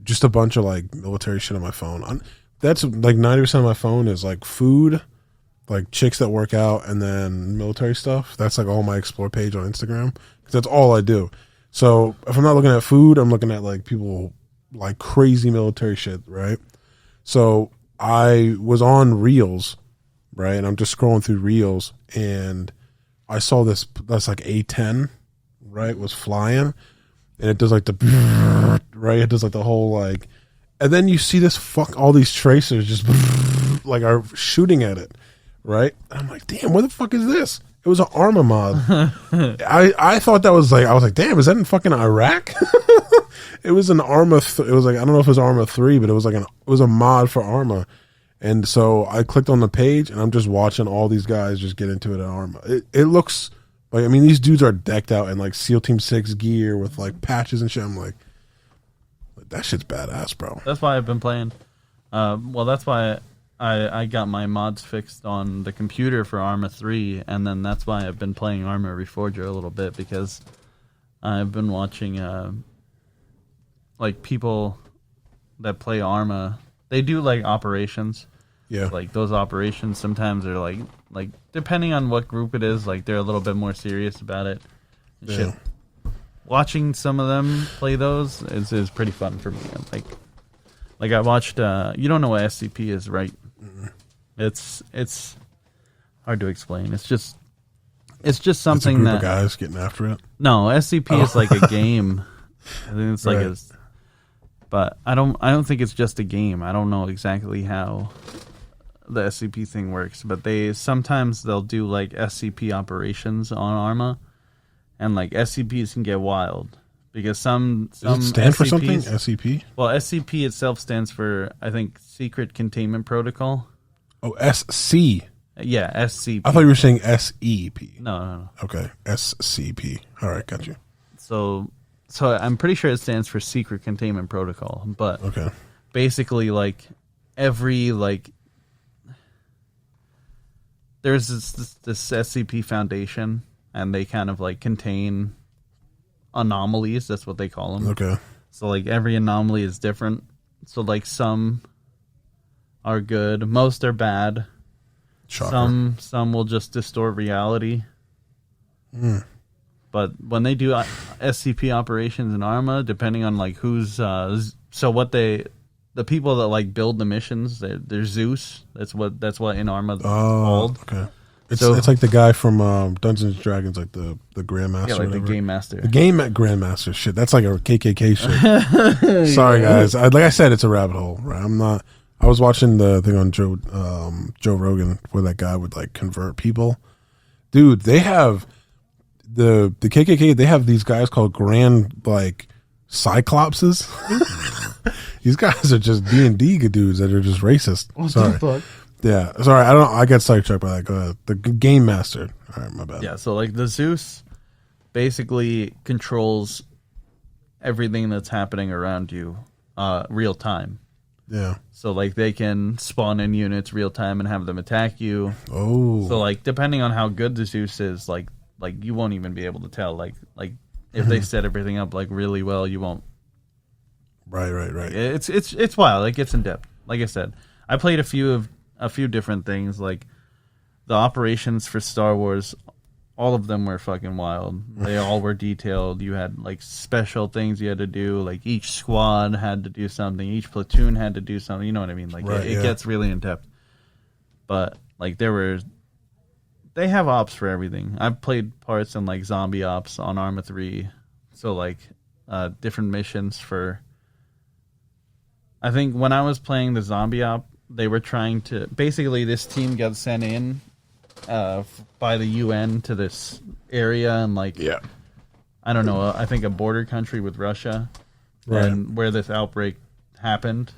just a bunch of like military shit on my phone. That's like 90% of my phone is like food, like chicks that work out, and then military stuff. That's like all my explore page on Instagram. Because that's all I do. So if I'm not looking at food, I'm looking at like people like crazy military shit, right? So I was on Reels, right? And I'm just scrolling through Reels, and I saw this, that's like A10, right? Was flying, and it does like the, right? It does like the whole like, and then you see this all these tracers just like are shooting at it, right? And I'm like, damn, what the fuck is this? It was an Arma mod. I thought that was like, I was like, damn, is that in fucking Iraq? It was an Arma. It was like, I don't know if it was Arma 3, but it was like it was a mod for Arma. And so I clicked on the page, and I'm just watching all these guys just get into it at Arma. It looks like, I mean, these dudes are decked out in like SEAL Team 6 gear with like patches and shit. I'm like, that shit's badass, bro. That's why I've been playing. Well, that's why I got my mods fixed on the computer for Arma 3, and then that's why I've been playing Arma Reforger a little bit, because I've been watching like people that play Arma. They do like operations. Yeah. Like those operations sometimes are like depending on what group it is, like they're a little bit more serious about it. Yeah. Shit. Watching some of them play those is pretty fun for me. Like I watched you don't know what SCP is, right? Mm-hmm. It's hard to explain. It's just something it's a group that of guys getting after it. No, SCP is like a game. I think it's like right. But I don't think it's just a game. I don't know exactly how the SCP thing works, but they'll do like SCP operations on Arma, and like SCPs can get wild because some Does it stand SCPs, for something? SCP? Well, SCP itself stands for, I think, Secret Containment Protocol. Oh, SC. Yeah, SCP. I thought you were saying SEP. No. Okay, SCP. All right, got you. So I'm pretty sure it stands for Secret Containment Protocol, but okay, basically like every like there's this SCP Foundation, and they kind of like contain anomalies. That's what they call them. okay. So like every anomaly is different. So like some are good, most are bad. Shocker. Some will just distort reality. But when they do SCP operations in Arma, depending on like who's the people that like build the missions, they're Zeus. That's what in Arma called. Okay. It's like the guy from Dungeons and Dragons, like the Grandmaster. Yeah, like whatever. the Game Master. The Game Grandmaster shit. That's like a KKK shit. Sorry guys. Like I said, it's a rabbit hole. Right? I was watching the thing on Joe Rogan where that guy would like convert people. Dude, they have the KKK. They have these guys called Grand like Cyclopses. These guys are just D&D dudes that are just racist. What Sorry. the fuck? Yeah, sorry. I got sidetracked by that. Go ahead. The Game Master. All right, my bad. Yeah, so like the Zeus basically controls everything that's happening around you, real time. Yeah. So like they can spawn in units real time and have them attack you. Oh. So like depending on how good the Zeus is, like you won't even be able to tell. Like if they set everything up like really well, you won't. Right. It's wild. It gets in depth. Like I said, I played a few different things. Like the operations for Star Wars, all of them were fucking wild. They all were detailed. You had like special things you had to do. Like each squad had to do something. Each platoon had to do something. You know what I mean? Like it gets really in depth. But like they have ops for everything. I've played parts in like zombie ops on Arma 3. So like different missions for. I think when I was playing the zombie op, they were trying to basically this team got sent in by the UN to this area and like I don't know, I think a border country with Russia, and where this outbreak happened,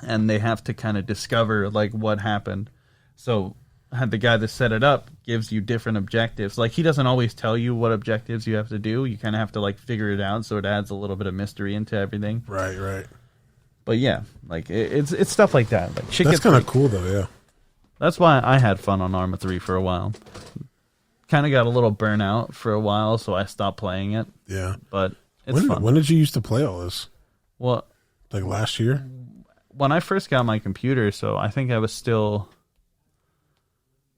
and they have to kind of discover like what happened. So the guy that set it up gives you different objectives. Like he doesn't always tell you what objectives you have to do. You kind of have to like figure it out. So it adds a little bit of mystery into everything. Right. But yeah, like it's stuff like that. Like that's kind of cool though. Yeah. That's why I had fun on Arma 3 for a while. Kind of got a little burnout for a while, so I stopped playing it. Yeah. But it's fun. When did you used to play all this? Well, like last year? When I first got my computer, so I think I was still...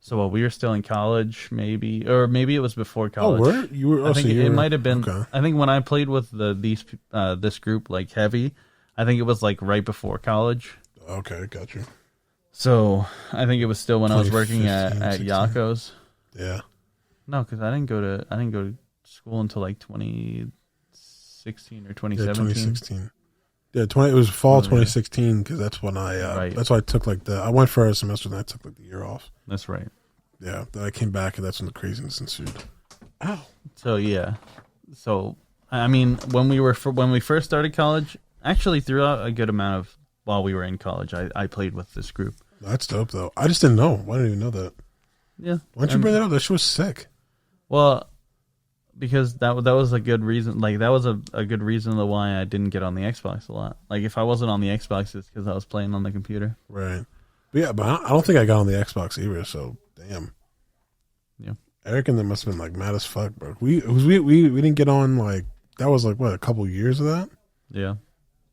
So we were still in college, maybe, or maybe it was before college. Oh, were you were? I think it might have been. Okay. I think when I played with this group like heavy, I think it was like right before college. Okay, got you. So I think it was still when I was working at Yako's. Yeah. No, because I didn't go to school until like 2016 or 2017. Yeah, 2016. Yeah, it was fall 2016 because that's when that's why I took I went for a semester and I took like the year off. That's right. Yeah, then I came back and that's when the craziness ensued. Ow. So yeah, I mean when we first started college, actually throughout a good amount of while we were in college, I played with this group. That's dope though. I just didn't know. I didn't even know that. Yeah. Why don't you bring that up? That shit was sick. Well, because that was a good reason. Like that was a good reason why I didn't get on the Xbox a lot. Like if I wasn't on the Xbox, it's because I was playing on the computer. Right. But yeah, but I don't think I got on the Xbox either. So damn. Yeah. Eric and them must have been like mad as fuck, bro. We didn't get on like that was like what a couple years of that. Yeah.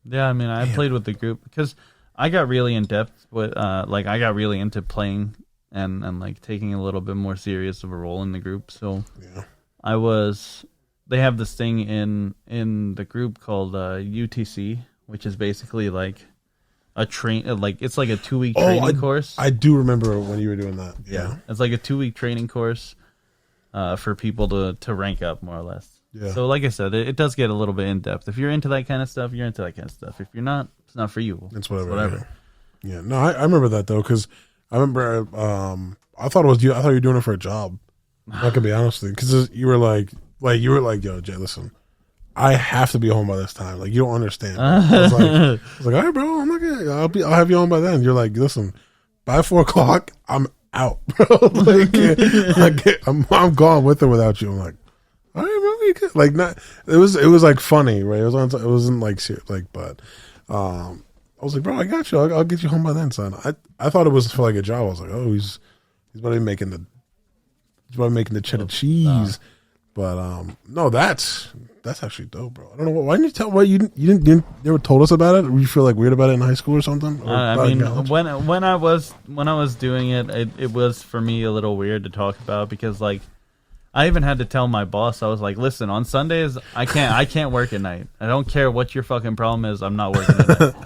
Yeah. I mean, I played with the group because I got really in depth with I got really into playing and like taking a little bit more serious of a role in the group. So yeah. They have this thing in the group called UTC, which is basically like a it's like a 2-week training course. I do remember when you were doing that. Yeah. It's like a 2-week training course for people to rank up more or less. Yeah. So like I said, it does get a little bit in depth. If you're into that kind of stuff, you're into that kind of stuff. If you're not, it's not for you. It's whatever. Yeah. No, I remember that though, because I remember I thought it was you. I thought you were doing it for a job. I can be honest with you, because you were like, yo, Jay, listen, I have to be home by this time. Like, you don't understand. I was like, all right, bro, I'm not gonna. I'll have you home by then. You're like, listen, by 4:00, I'm out, bro. I'm gone with or without you. I'm like, all right, bro, you good. Like, not. It was like funny, right? It wasn't like serious, but. I was like, bro, I got you. I'll get you home by then, son. I thought it was for like a job. I was like, oh, he's about to be making the cheddar cheese. But no, that's actually dope, bro. I don't know why didn't you tell? Why you never told us about it? Or you feel like weird about it in high school or something? Or I mean, when I was doing it was for me a little weird to talk about because like I even had to tell my boss. I was like, listen, on Sundays I can't work at night. I don't care what your fucking problem is. I'm not working at night.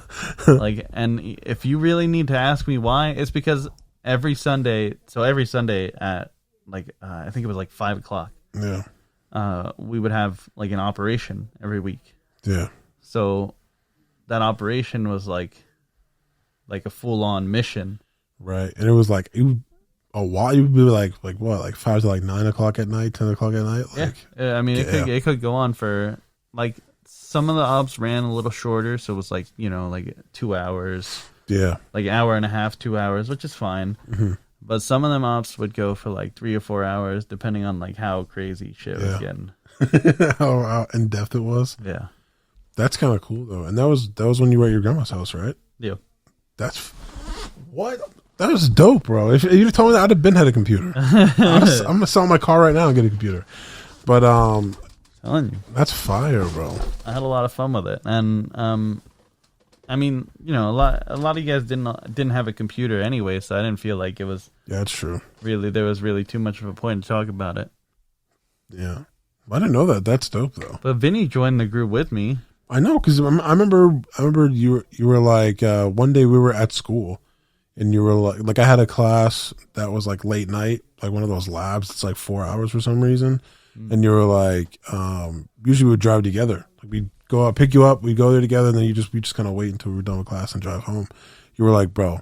Like, and if you really need to ask me why, it's because every Sunday at like I think it was like 5:00. Yeah. We would have like an operation every week. Yeah. So that operation was like a full on mission. Right. And it was like a while. You'd be like what, like 5 to like 9 o'clock at night, 10 o'clock at night. Like, yeah. I mean, it could go on for like some of the ops ran a little shorter, so it was like like 2 hours. Yeah. Like hour and a half, 2 hours, which is fine. Mm-hmm. But some of them ops would go for like 3 or 4 hours, depending on like how crazy shit was getting. how in depth it was. Yeah. That's kind of cool though, and that was when you were at your grandma's house, right? Yeah. That's what. That was dope, bro. If you told me that, I'd have been had a computer. I'm gonna sell my car right now and get a computer. But telling you, that's fire, bro. I had a lot of fun with it, and I mean, a lot of you guys didn't have a computer anyway, so I didn't feel like it was. Yeah, that's true. Really, there was really too much of a point to talk about it. Yeah, I didn't know that. That's dope, though. But Vinny joined the group with me. I know, because I remember you were like one day we were at school. And you were I had a class that was like late night, like one of those labs. It's like 4 hours for some reason. and you were like, usually we would drive together. Like we'd go out, pick you up, we'd go there together, and then we just kind of wait until we were done with class and drive home. You were like, bro,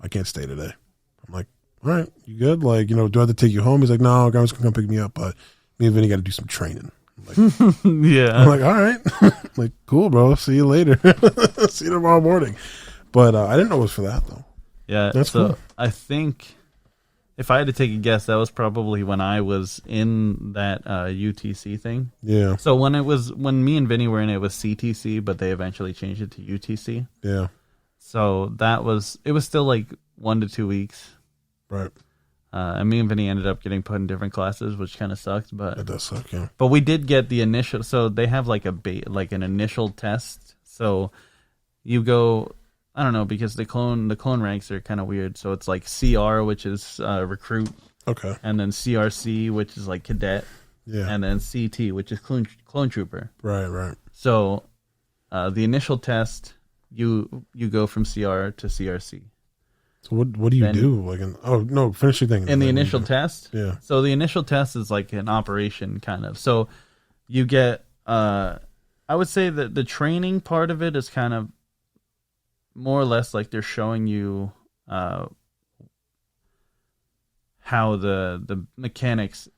I can't stay today. I'm like, all right, you good? Like, do I have to take you home? He's like, no, grandma's gonna come pick me up, but me and Vinny got to do some training. I'm like, yeah. I'm like, all right. I'm like, cool, bro. See you later. See you tomorrow morning. But I didn't know it was for that, though. Yeah, that's cool. I think if I had to take a guess, that was probably when I was in that UTC thing. Yeah. So when me and Vinny were in it was CTC, but they eventually changed it to UTC. Yeah. So it was still like 1 to 2 weeks. Right. And me and Vinny ended up getting put in different classes, which kind of sucked. But that does suck, yeah. But we did get the initial. So they have like an initial test. So you go. I don't know, because the clone ranks are kind of weird. So it's like CR, which is recruit. Okay. And then CRC, which is like cadet. Yeah. And then CT, which is clone trooper. Right. So the initial test, you go from CR to CRC. So what do you do? Like, finish your thing. In the initial test? Yeah. So the initial test is like an operation kind of. So you get, I would say that the training part of it is kind of more or less like they're showing you how the mechanics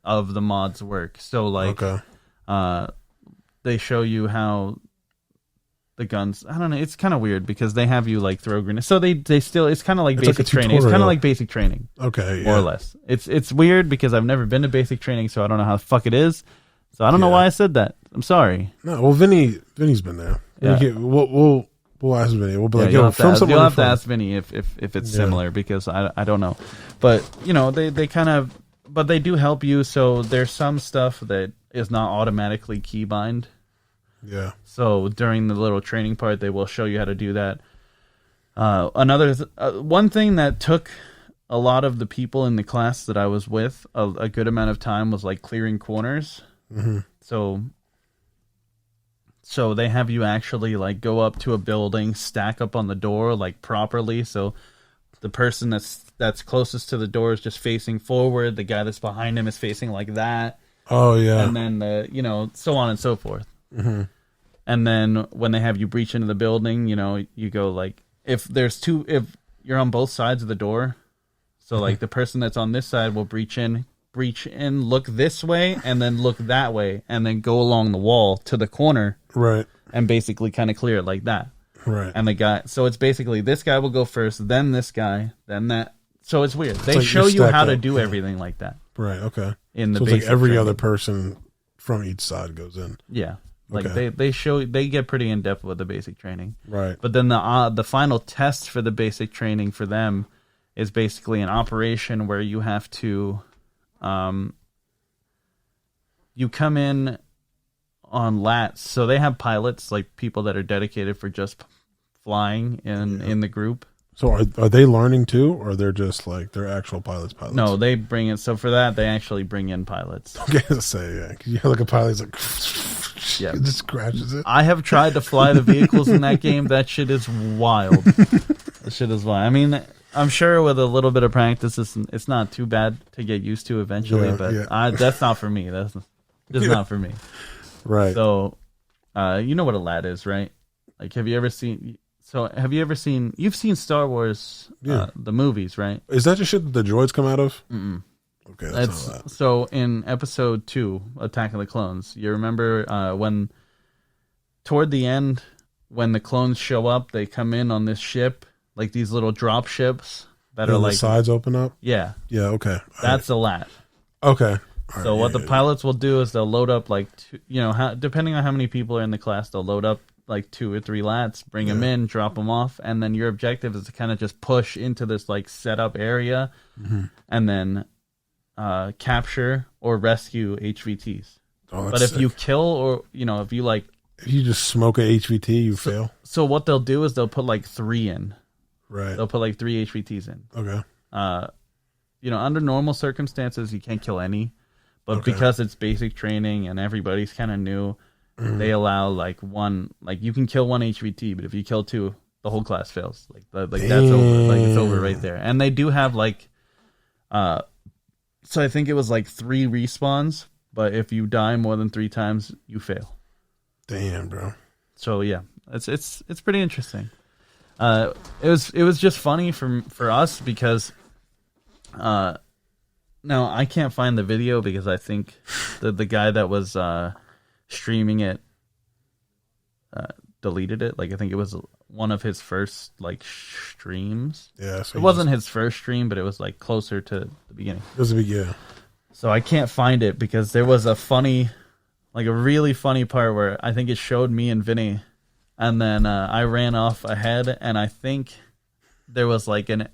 of the mods work. So like, they show you how the guns. I don't know. It's kind of weird because they have you like throw grenades. So they still. It's kind of like basic training. It's kind of like basic training. Okay. More or less. It's weird because I've never been to basic training, so I don't know how the fuck it is. So I don't know why I said that. I'm sorry. No. Well, Vinny's been there. Yeah. We'll ask Vinny. We'll be like, you'll have to ask Vinny if it's similar because I don't know. But they kind of, but they do help you. So there's some stuff that is not automatically keybind. Yeah. So during the little training part, they will show you how to do that. One thing that took a lot of the people in the class that I was with a good amount of time was like clearing corners. Mm-hmm. So they have you actually like go up to a building, stack up on the door like properly. So the person that's closest to the door is just facing forward. The guy that's behind him is facing like that. Oh yeah. And then so on and so forth. Mm-hmm. And then when they have you breach into the building, you go like if you're on both sides of the door. So like the person that's on this side will breach in, look this way, and then look that way, and then go along the wall to the corner. Right. And basically kind of clear it like that. Right. And the guy, so it's basically this guy will go first, then this guy, then that. So it's weird. They like show you how to do everything like that. Right. Okay. In the so it's basic like every training. other person from each side goes in. Yeah. Like Okay. they get pretty in depth with the basic training. Right. But then the final test for the basic training for them is basically an operation where you have to, you come in on lats. So they have pilots, like people that are dedicated for just flying in the group. So are they learning too, or they're just like they're actual pilots? No, they bring in. So for that, they actually bring in pilots. Okay, let's say yeah. You have like a pilot's like Yeah, it just crashes it. I have tried to fly the vehicles in that game. That shit is wild. That shit is wild. I mean, I'm sure with a little bit of practice, it's not too bad to get used to eventually. That's not for me. That's not for me. Right. So, you know what a lat is, right? Like, have you ever seen? So, you've seen Star Wars, the movies, right? Is that just shit that the droids come out of? Mm-mm. Okay, that's not that. So in episode 2, Attack of the Clones, you remember when toward the end, when the clones show up, they come in on this ship, like these little drop ships that are like the sides open up. Yeah. Yeah. Okay. That's a lat. Okay. So what the pilots will do is they'll load up like depending on how many people are in the class, they'll load up like 2 or 3 lats, bring them in, drop them off, and then your objective is to kind of just push into this like setup area, and then capture or rescue HVTs. Oh, but if sick. you kill or if you just smoke a HVT, you fail. So what they'll do is they'll put like 3 in. Right. They'll put like 3 HVTs in. Okay. Under normal circumstances you can't kill any, but because it's basic training and everybody's kind of new, they allow like one, like you can kill 1 HVT, but if you kill 2, the whole class fails. Like that's over. Like it's over right there. And they do have like, so I think it was like 3 respawns but if you die more than 3 times, you fail. Damn, bro. So yeah, it's pretty interesting. It was just funny for us because now I can't find the video because I think the guy that was streaming it deleted it. Like I think it was one of his first like streams. Yeah, so it wasn't his first stream, but it was like closer to the beginning. It was a big, yeah. So I can't find it because there was a really funny part where I think it showed me and Vinny, and then I ran off ahead, and I think there was like it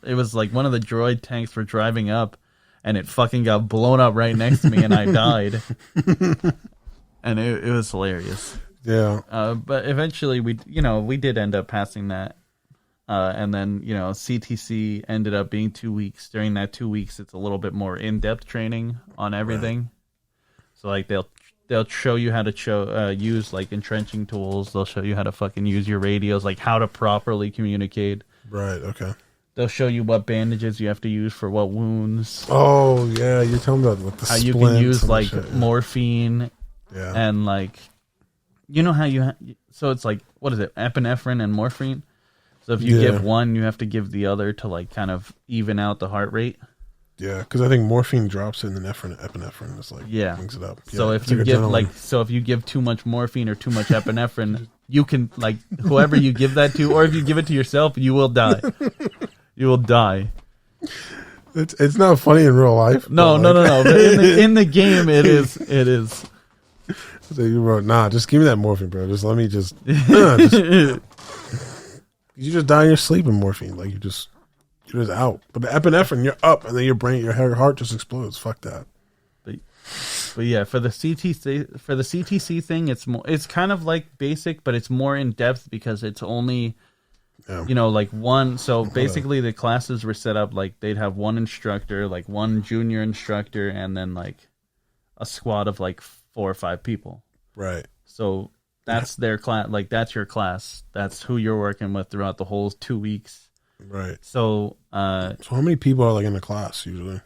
was like one of the droid tanks were driving up, and it fucking got blown up right next to me, and I died, and it was hilarious. Yeah. But eventually we did end up passing that. And then, CTC ended up being 2 weeks. During that 2 weeks, it's a little bit more in-depth training on everything. Right. So, like, they'll show you how to use, like, entrenching tools. They'll show you how to fucking use your radios, like, how to properly communicate. Right, okay. They'll show you what bandages you have to use for what wounds. Oh, yeah, you're telling me about with the how you can use, like, shit, morphine. Yeah. And, like, you know how so it's, like, what is it, epinephrine and morphine? So if you give one, you have to give the other to like kind of even out the heart rate. Yeah, because I think morphine drops in the epinephrine is like brings it up. Yeah, so if you give too much morphine or too much epinephrine, you can like whoever you give that to, or if you give it to yourself, you will die. You will die. It's not funny in real life. No. But in the game, it is. So you wrote, just give me that morphine, bro. Just let me you just die in your sleep in morphine. Like you're just out. But the epinephrine, you're up, and then your heart just explodes. Fuck that. But yeah, for the CTC thing, it's kind of like basic, but it's more in depth because it's only, like one. So basically, the classes were set up like they'd have one instructor, like one junior instructor, and then like a squad of like 4 or 5 people. Right. So that's their class. Like that's your class. That's who you're working with throughout the whole 2 weeks. Right. So, so how many people are like in the class usually?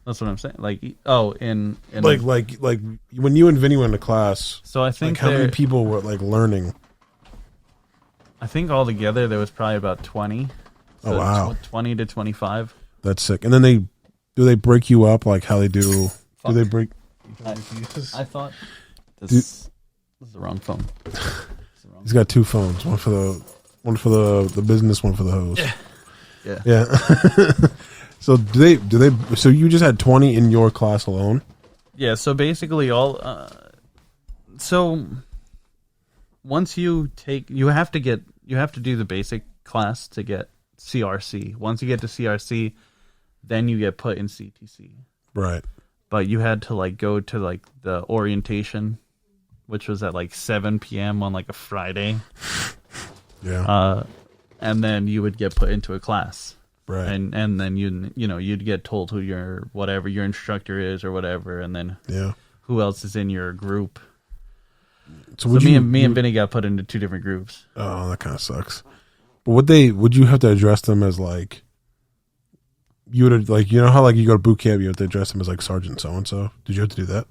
That's what I'm saying. Like, in like when you and Vinny went to class. So I think how many people were like learning? I think altogether there was probably about 20. So oh wow, 20 to 25. That's sick. And then do they break you up like how they do? Fuck. Do they break? I thought this is the wrong phone. He's got 2 phones. One for the business, one for the host. Yeah. So do they? So you just had 20 in your class alone? Yeah. So basically, so once you have to do the basic class to get CRC. Once you get to CRC, then you get put in CTC. Right. But you had to like go to like the orientation, which was at like 7 p.m. on like a Friday. Yeah. And then you would get put into a class. Right. And then you'd get told who your instructor is or whatever, and then who else is in your group. So me and Vinny got put into 2 different groups. Oh, that kind of sucks. But would you have to address them as like, you would like, how like you go to boot camp, you have to address them as like Sergeant so and so. Did you have to do that,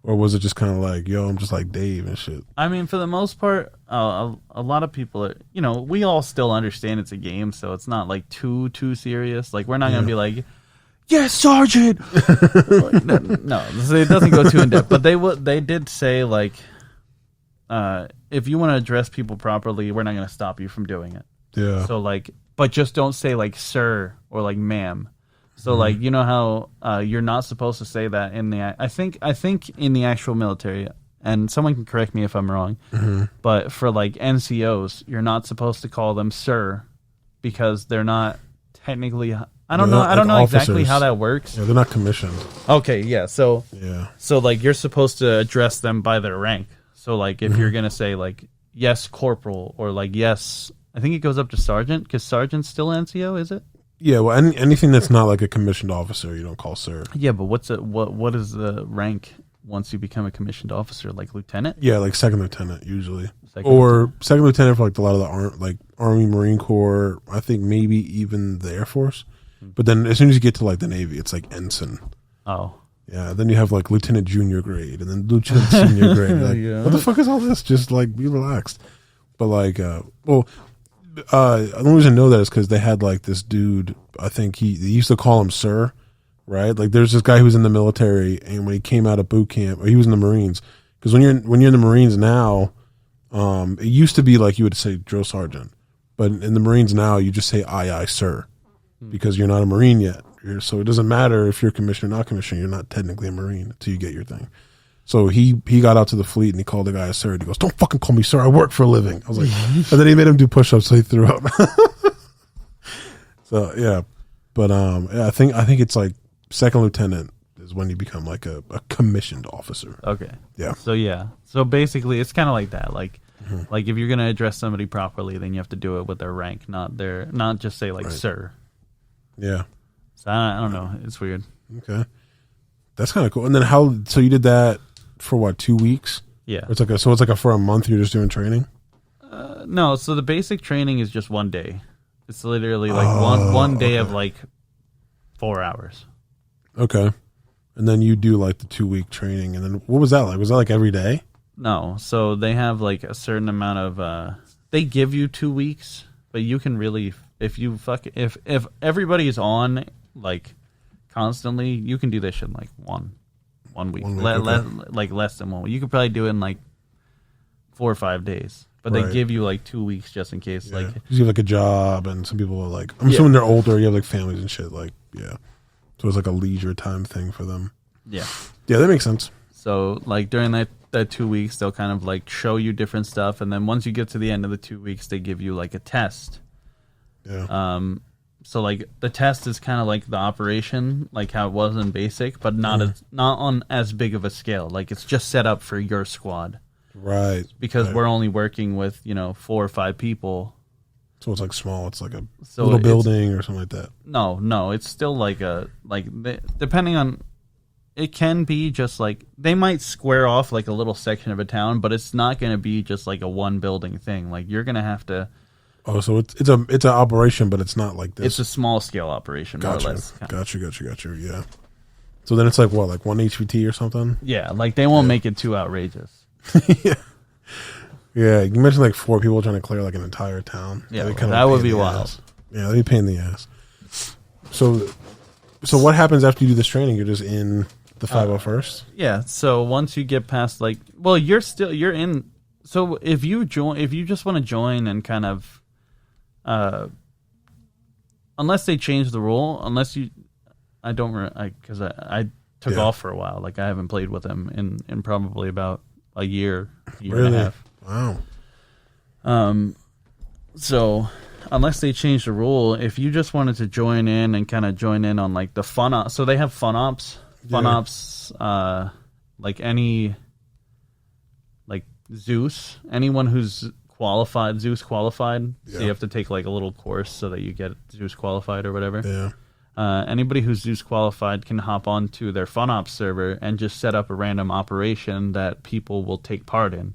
or was it just kind of like, yo, I'm just like Dave and shit? I mean, for the most part, a lot of people are, we all still understand it's a game, so it's not like too serious. Like we're not gonna be like, yes, Sergeant. Like, no, it doesn't go too in depth. But they did say like, if you want to address people properly, we're not gonna stop you from doing it. Yeah. So like, but just don't say like sir or like ma'am. So like, you know how you're not supposed to say that in the I think in the actual military, and someone can correct me if I'm wrong, but for like NCOs, you're not supposed to call them sir because they're not technically. I don't know exactly how that works. Yeah, they're not commissioned. Okay, yeah. So so like you're supposed to address them by their rank. So like if you're gonna say like yes corporal or like yes, I think it goes up to sergeant because sergeant's still NCO, is it? Yeah, well, anything that's not like a commissioned officer, you don't call sir. Yeah, but what is the rank once you become a commissioned officer? Like lieutenant? Yeah, like second lieutenant usually, second lieutenant for like a lot of the Army, Marine Corps. I think maybe even the Air Force. But then as soon as you get to like the Navy, it's like ensign. Oh, Yeah, then you have like lieutenant junior grade and then lieutenant senior grade. Like, Yeah. what the fuck is all this? Just like be relaxed. But like, the only reason I know that is because they had like this dude. I think they used to call him Sir, right? Like, there's this guy who was in the military, and when he came out of boot camp, or he was in the Marines. Because when you're in the Marines now, it used to be like you would say drill sergeant, but in the Marines now you just say aye sir, because you're not a Marine yet. So it doesn't matter if you're commissioned or not commissioned. You're not technically a Marine until you get your thing. So he got out to the fleet and he called the guy a sir. And he goes, "Don't fucking call me sir. I work for a living." I was like, and then he made him do push-ups, so he threw up. So yeah, but yeah, I think it's like second lieutenant is when you become like a commissioned officer. Okay. Yeah. So basically, it's kind of like that. Like if you're gonna address somebody properly, then you have to do it with their rank, not just say like sir. Yeah. So I don't know. It's weird. Okay. That's kind of cool. And then so you did that for what, 2 weeks? Yeah. It's like for a month you're just doing training? No, so the basic training is just 1 day. It's literally like one day of like 4 hours. Okay. And then you do like the 2 week training. And then what was that like? Was that like every day? No. So they have like a certain amount of, they give you 2 weeks, but you can really, if everybody is on like constantly, you can do this shit in like one week. Like less than 1 week. You could probably do it in like 4 or 5 days. But they give you like 2 weeks just in case. Yeah. Like you have like a job, and some people are like, I'm assuming they're older, you have like families and shit. Like, yeah. So it's like a leisure time thing for them. Yeah. Yeah, that makes sense. So like during that 2 weeks, they'll kind of like show you different stuff. And then once you get to the end of the 2 weeks, they give you like a test. Yeah. So like the test is kind of like the operation, like how it was in basic, but not on as big of a scale. Like it's just set up for your squad. Right. Because we're only working with, 4 or 5 people. So it's like small. It's like a little building or something like that. No. It's still like depending on, it can be just like, they might square off like a little section of a town, but it's not going to be just like a one building thing. Like you're going to have to. Oh, so it's an operation, but it's not like this. It's a small scale operation, more or less. Gotcha. Yeah. So then it's like what, like 1 HVT or something? Yeah, like they won't make it too outrageous. Yeah, you mentioned like 4 people trying to clear like an entire town. Yeah, that would be wild. Yeah, that'd be a pain in the ass. So what happens after you do this training? You're just in the 501st? Yeah, so once you get past like, well, you're in. So if you just want to join and kind of, unless they change the rule, because I took off for a while. Like I haven't played with them in probably about a year really? And a half. Wow. So unless they change the rule, if you just wanted to join in and kind of join in on like the fun ops, so they have fun ops, like any, like Zeus, anyone who's Zeus qualified. So you have to take like a little course so that you get Zeus qualified or whatever. Yeah. Anybody who's Zeus qualified can hop onto their FunOps server and just set up a random operation that people will take part in.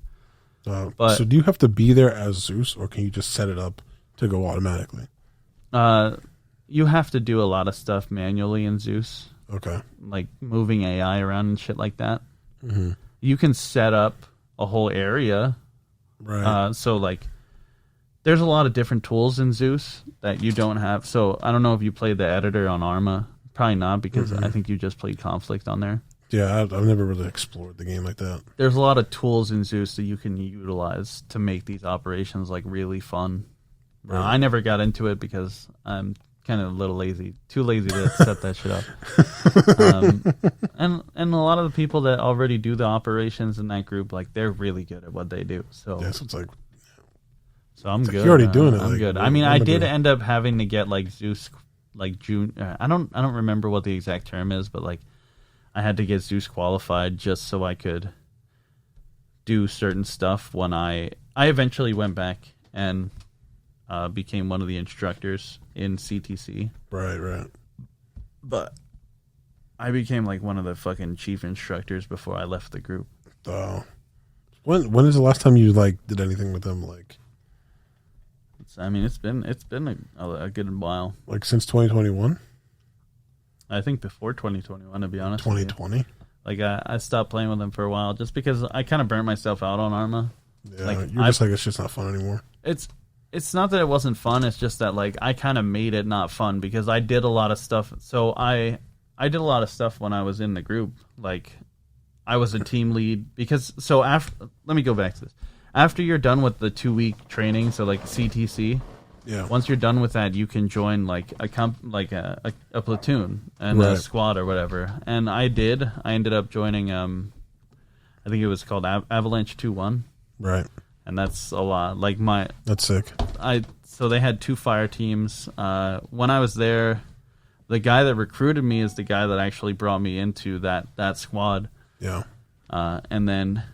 So do you have to be there as Zeus, or can you just set it up to go automatically? You have to do a lot of stuff manually in Zeus. Okay. Like moving AI around and shit like that. Mm-hmm. You can set up a whole area. Right. So like, there's a lot of different tools in Zeus that you don't have. So I don't know if you played the editor on Arma. Probably not, because I think you just played Conflict on there. Yeah, I've never really explored the game like that. There's a lot of tools in Zeus that you can utilize to make these operations like really fun. Right. I never got into it because I'm kind of a little lazy, too lazy to set that shit up. And a lot of the people that already do the operations in that group, like they're really good at what they do. So yeah, so it's like. So I'm good. You're already doing it. I'm like, good. I mean, I did end up having to get like Zeus, like June. I don't remember what the exact term is, but like I had to get Zeus qualified just so I could do certain stuff. When I eventually went back and became one of the instructors in CTC. Right. But I became like one of the fucking chief instructors before I left the group. Oh, when is the last time you like did anything with them? Like. I mean, it's been a good while. Like since 2021? I think before 2021, to be honest. 2020. Like I stopped playing with them for a while just because I kind of burnt myself out on Arma. Yeah, like, you're just like, it's just not fun anymore. It's not that it wasn't fun. It's just that like I kind of made it not fun because I did a lot of stuff. So I did a lot of stuff when I was in the group. Like I was a team lead because let me go back to this. After you're done with the 2-week training, so like CTC. Yeah. Once you're done with that, you can join like a platoon and a squad or whatever. And I did. I ended up joining. I think it was called Avalanche 2-1. Right. And that's a lot. Like That's sick. So they had 2 fire teams. When I was there, the guy that recruited me is the guy that actually brought me into that squad. Yeah. And then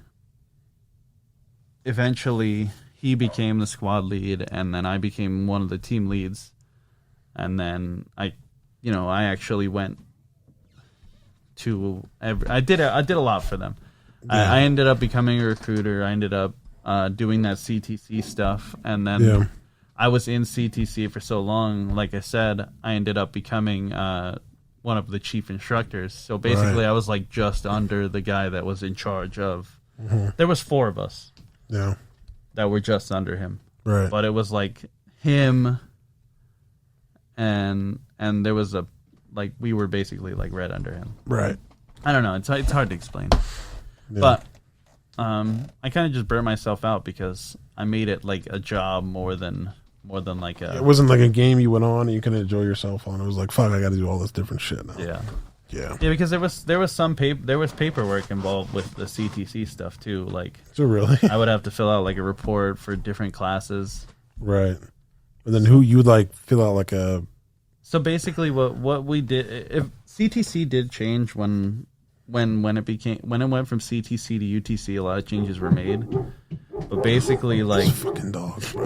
eventually he became the squad lead, and then I became one of the team leads. And then I actually went to I did a lot for them. Yeah. I ended up becoming a recruiter. I ended up doing that CTC stuff, and then I was in CTC for so long. Like I said, I ended up becoming one of the chief instructors. So basically, I was like just under the guy that was in charge of. Mm-hmm. There was 4 of us. Yeah. That were just under him. Right. But it was like him, and there was we were basically like right under him. Right. I don't know. It's hard to explain. Yeah. But I kind of just burnt myself out because I made it like a job more than like a. It wasn't like a game you went on and you can enjoy yourself on. It was like, fuck, I got to do all this different shit now. Yeah. Yeah. Yeah, because there was paperwork involved with the CTC stuff too. Like, so really, I would have to fill out like a report for different classes. Right. And then who you would like fill out like a. So basically, what we did, if CTC did change when it went from CTC to UTC, a lot of changes were made. But basically, like those fucking dogs, bro.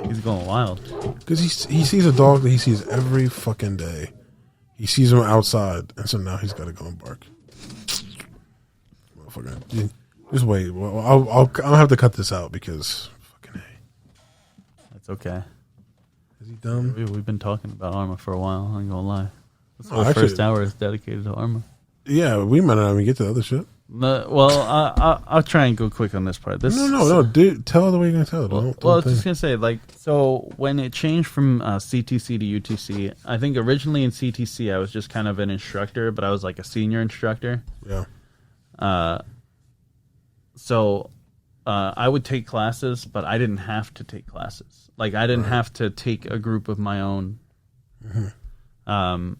He's going wild because he sees a dog that he sees every fucking day. He sees him outside, and so now he's got to go and bark. Motherfucker, just wait. Well, I'll have to cut this out because fucking hey. That's okay. Is he dumb? We've been talking about Arma for a while. I ain't gonna lie. This whole first hour is dedicated to Arma. Yeah, we might not even get to the other shit. I'll try and go quick on this part. No, dude, tell the way you're gonna tell it. Well, I was just gonna say, like, so when it changed from CTC to UTC, I think originally in CTC I was just kind of an instructor, but I was like a senior instructor. Yeah. So I would take classes, but I didn't have to take classes. Like, I didn't have to take a group of my own. Mm-hmm.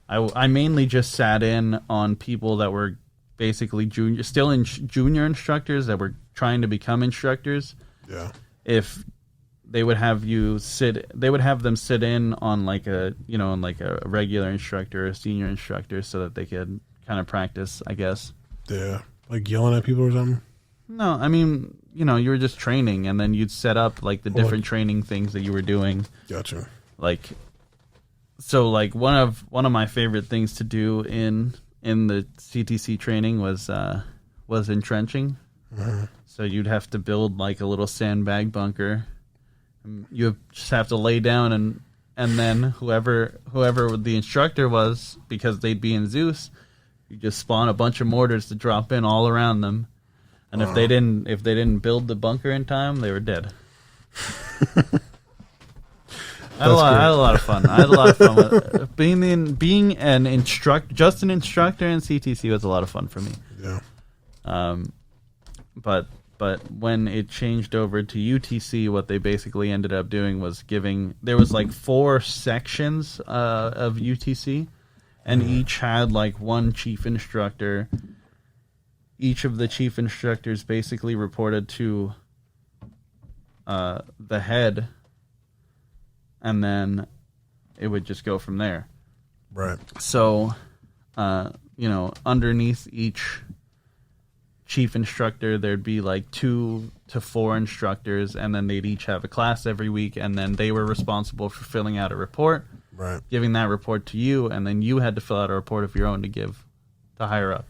I mainly just sat in on people that were basically junior instructors that were trying to become instructors. Yeah. If they would have them sit in on like a regular instructor or a senior instructor so that they could kind of practice, I guess. Yeah. Like yelling at people or something? No, I mean, you were just training, and then you'd set up like the different training things that you were doing. Gotcha. Like, so like one of my favorite things to do in the CTC training was entrenching. Mm-hmm. So you'd have to build like a little sandbag bunker. You just have to lay down, and then whoever the instructor was, because they'd be in Zeus, you just spawn a bunch of mortars to drop in all around them. And if they didn't build the bunker in time, they were dead. I had a lot of fun. I had a lot of fun with being an instructor. Just an instructor in CTC was a lot of fun for me. Yeah. But when it changed over to UTC, what they basically ended up doing was there was like 4 sections of UTC, and each had like one chief instructor. Each of the chief instructors basically reported to the head, and then it would just go from there. Right. So, underneath each chief instructor, there'd be like 2 to 4 instructors, and then they'd each have a class every week, and then they were responsible for filling out a report, right, giving that report to you, and then you had to fill out a report of your own to give to higher up.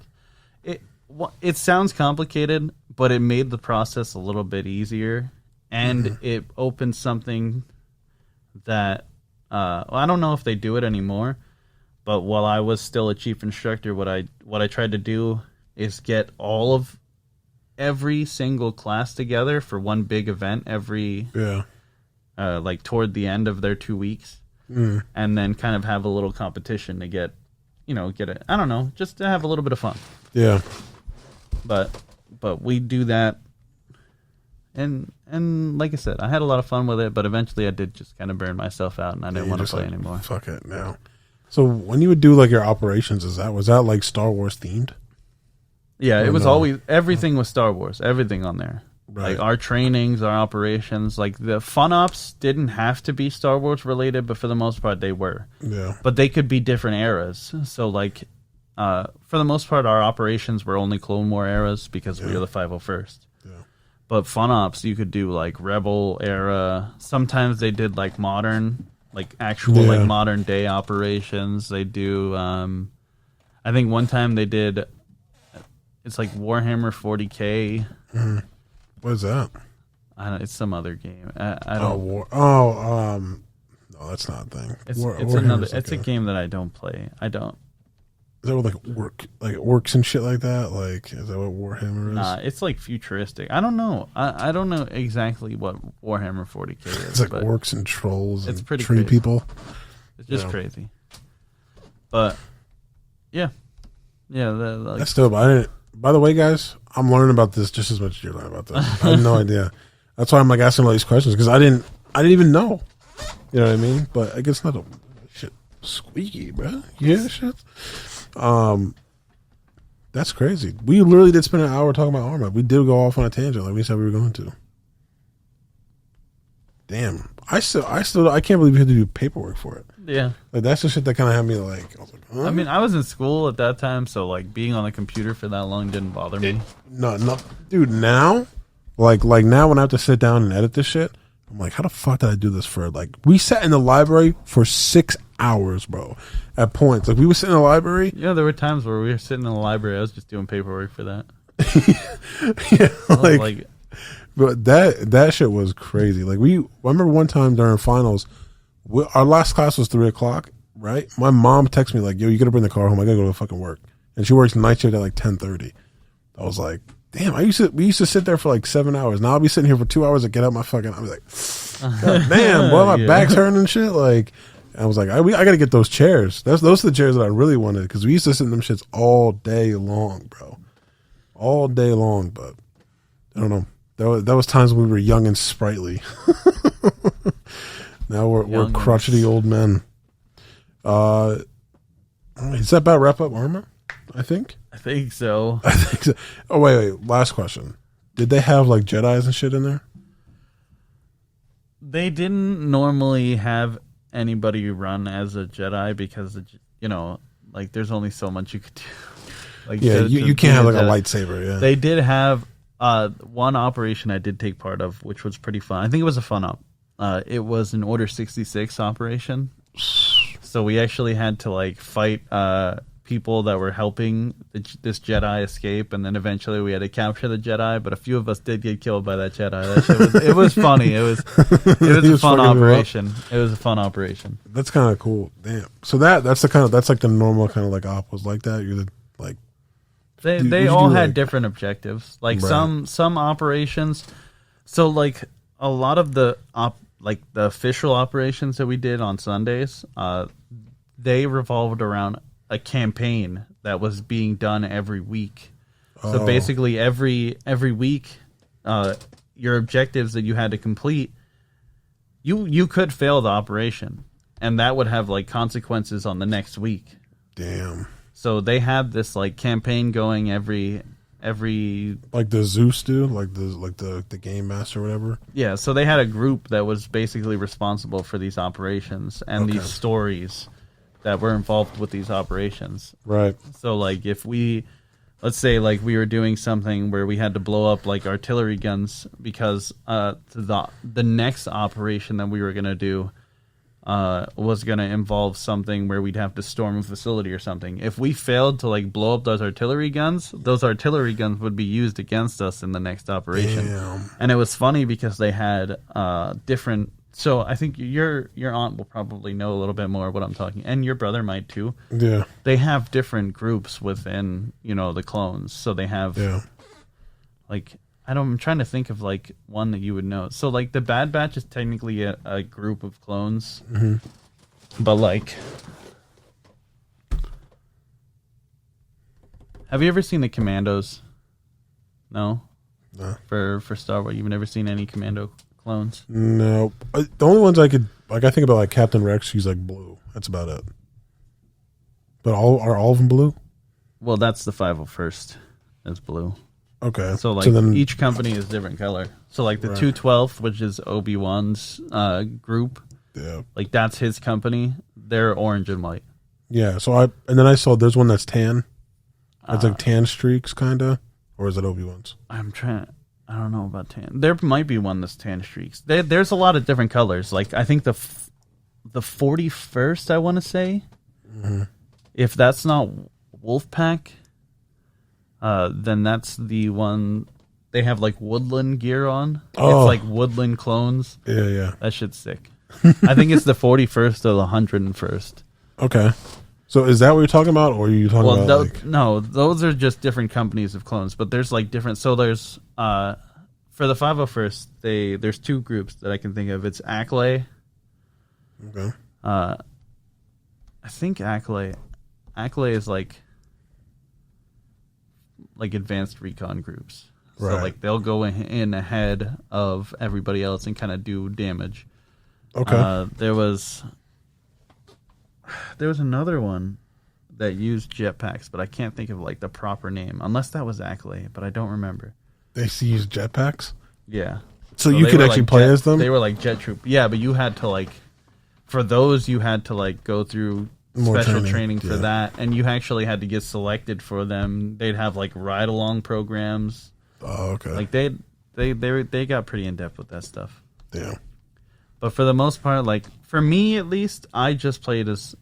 It sounds complicated, but it made the process a little bit easier, and it opened something that I don't know if they do it anymore, But while I was still a chief instructor, what I tried to do is get all of every single class together for one big event like toward the end of their 2 weeks, and then kind of have a little competition to get it. I don't know, just to have a little bit of fun. Yeah. But we do that, and like I said, I had a lot of fun with it. But eventually, I did just kind of burn myself out, and I didn't want to play anymore. Fuck it now. So when you would do like your operations, was that like Star Wars themed? Yeah, it was always everything was Star Wars. Everything on there. Right. Like our trainings, our operations, like the fun ops didn't have to be Star Wars related, but for the most part they were. Yeah. But they could be different eras. So like for the most part our operations were only Clone War eras because we were the 501st. Yeah. But fun ops you could do like Rebel era. Sometimes they did like modern, like actual like modern day operations. They do I think one time they did it's like Warhammer 40K. What is that? I don't. It's some other game. I don't. No, that's not a thing. It's another. It's a game that I don't play. I don't. Is that what like orcs and shit like that? Like, is that what Warhammer is? Nah, it's like futuristic. I don't know. I don't know exactly what Warhammer 40K is. It's like orcs and trolls. It's and pretty tree crazy. people. It's just crazy. But yeah. That's dope. By the way, guys, I'm learning about this just as much as you're learning about this. I had no idea. That's why I'm like asking all these questions because I didn't even know. You know what I mean? But I guess not a shit squeaky, bro. Yeah, shit. That's crazy. We literally did spend an hour talking about armor. We did go off on a tangent like we said we were going to. Damn, I can't believe we had to do paperwork for it. Yeah, like that's the shit that kind of had me like. I was like, huh? I mean, I was in school at that time, so like being on the computer for that long didn't bother me. No, dude. Now, like now when I have to sit down and edit this shit, I'm like, how the fuck did I do this for? Like, we sat in the library for 6 hours, bro. At points, like we were sitting in the library. Yeah, there were times where we were sitting in the library. I was just doing paperwork for that. Yeah, like but that shit was crazy. Like I remember one time during finals, our last class was 3:00, right? My mom texted me like, "Yo, you gotta bring the car home. I gotta go to fucking work." And she works night shift at like 10:30. I was like, "Damn!" We used to sit there for like 7 hours. Now I'll be sitting here for 2 hours to get out my fucking. I was like, God damn, boy, my back's hurting and shit. Like, I was like, I gotta get those chairs. Those are the chairs that I really wanted because we used to sit in them shits all day long, bro, all day long. But I don't know. That was times when we were young and sprightly. Now we're crotchety old men. Is that about wrap up armor? I think so. I think so. Oh wait. Last question. Did they have like Jedis and shit in there? They didn't normally have anybody run as a Jedi because like there's only so much you could do. Like you can't have like a lightsaber. Yeah. They did have one operation I did take part of, which was pretty fun. I think it was a fun op. It was an Order 66 operation. So we actually had to like fight people that were helping this Jedi escape, and then eventually we had to capture the Jedi. But a few of us did get killed by that Jedi. That shit it was funny. It was a fun operation. It was a fun operation. That's kind of cool. Damn. So that's like the normal kind of like op was like that. You're the like. They all had different objectives. Like some operations. So like a lot of the the official operations that we did on Sundays, they revolved around a campaign that was being done every week. Oh. So basically every week, your objectives that you had to complete, you could fail the operation, and that would have like consequences on the next week. Damn. So they had this like campaign going every like the Zeus do, like the game master or whatever. Yeah, so they had a group that was basically responsible for these operations and these stories that were involved with these operations. Right. So like if let's say like we were doing something where we had to blow up like artillery guns because the next operation that we were gonna do was going to involve something where we'd have to storm a facility or something. If we failed to like blow up those artillery guns would be used against us in the next operation. Damn. And it was funny because they had different So I think your aunt will probably know a little bit more what I'm talking, and your brother might too. Yeah. They have different groups within, the clones. So they have, like, I'm trying to think of like one that you would know. So like the Bad Batch is technically a group of clones, but like, have you ever seen the Commandos? No. For Star Wars, you've never seen any Commando clones? No. The only ones I think about like Captain Rex. She's like blue. That's about it. But are all of them blue? Well, that's the 501st. That's blue. Okay. So like each company is different color. So like the 212th, which is Obi-Wan's group. Yeah. Like that's his company. They're orange and white. Yeah. So then I saw there's one that's tan. It's like tan streaks, kind of. Or is it Obi-Wan's? I don't know about tan. There might be one that's tan streaks. There's a lot of different colors. Like I think the 41st, I want to say. If that's not Wolfpack, then that's the one. They have like woodland gear on. Oh. It's like woodland clones. Yeah. That shit's sick. I think it's the 41st or the 101st. Okay. So is that what you're talking about, or are you talking about? No, those are just different companies of clones. But there's like different. So there's for the 501st, there's two groups that I can think of. It's Acklay. Okay. I think Acklay is like advanced recon groups. Right. So like they'll go in ahead of everybody else and kind of do damage. Okay. There was another one that used jetpacks, but I can't think of like the proper name, unless that was Acklay, but I don't remember. They use jetpacks? Yeah. So you could actually play as them? They were like jet troop. Yeah, but you had to like, for those you had to like go through more special training for that, and you actually had to get selected for them. They'd have like ride along programs. Oh, okay. Like they got pretty in depth with that stuff. Yeah. But for the most part, like for me at least, I played as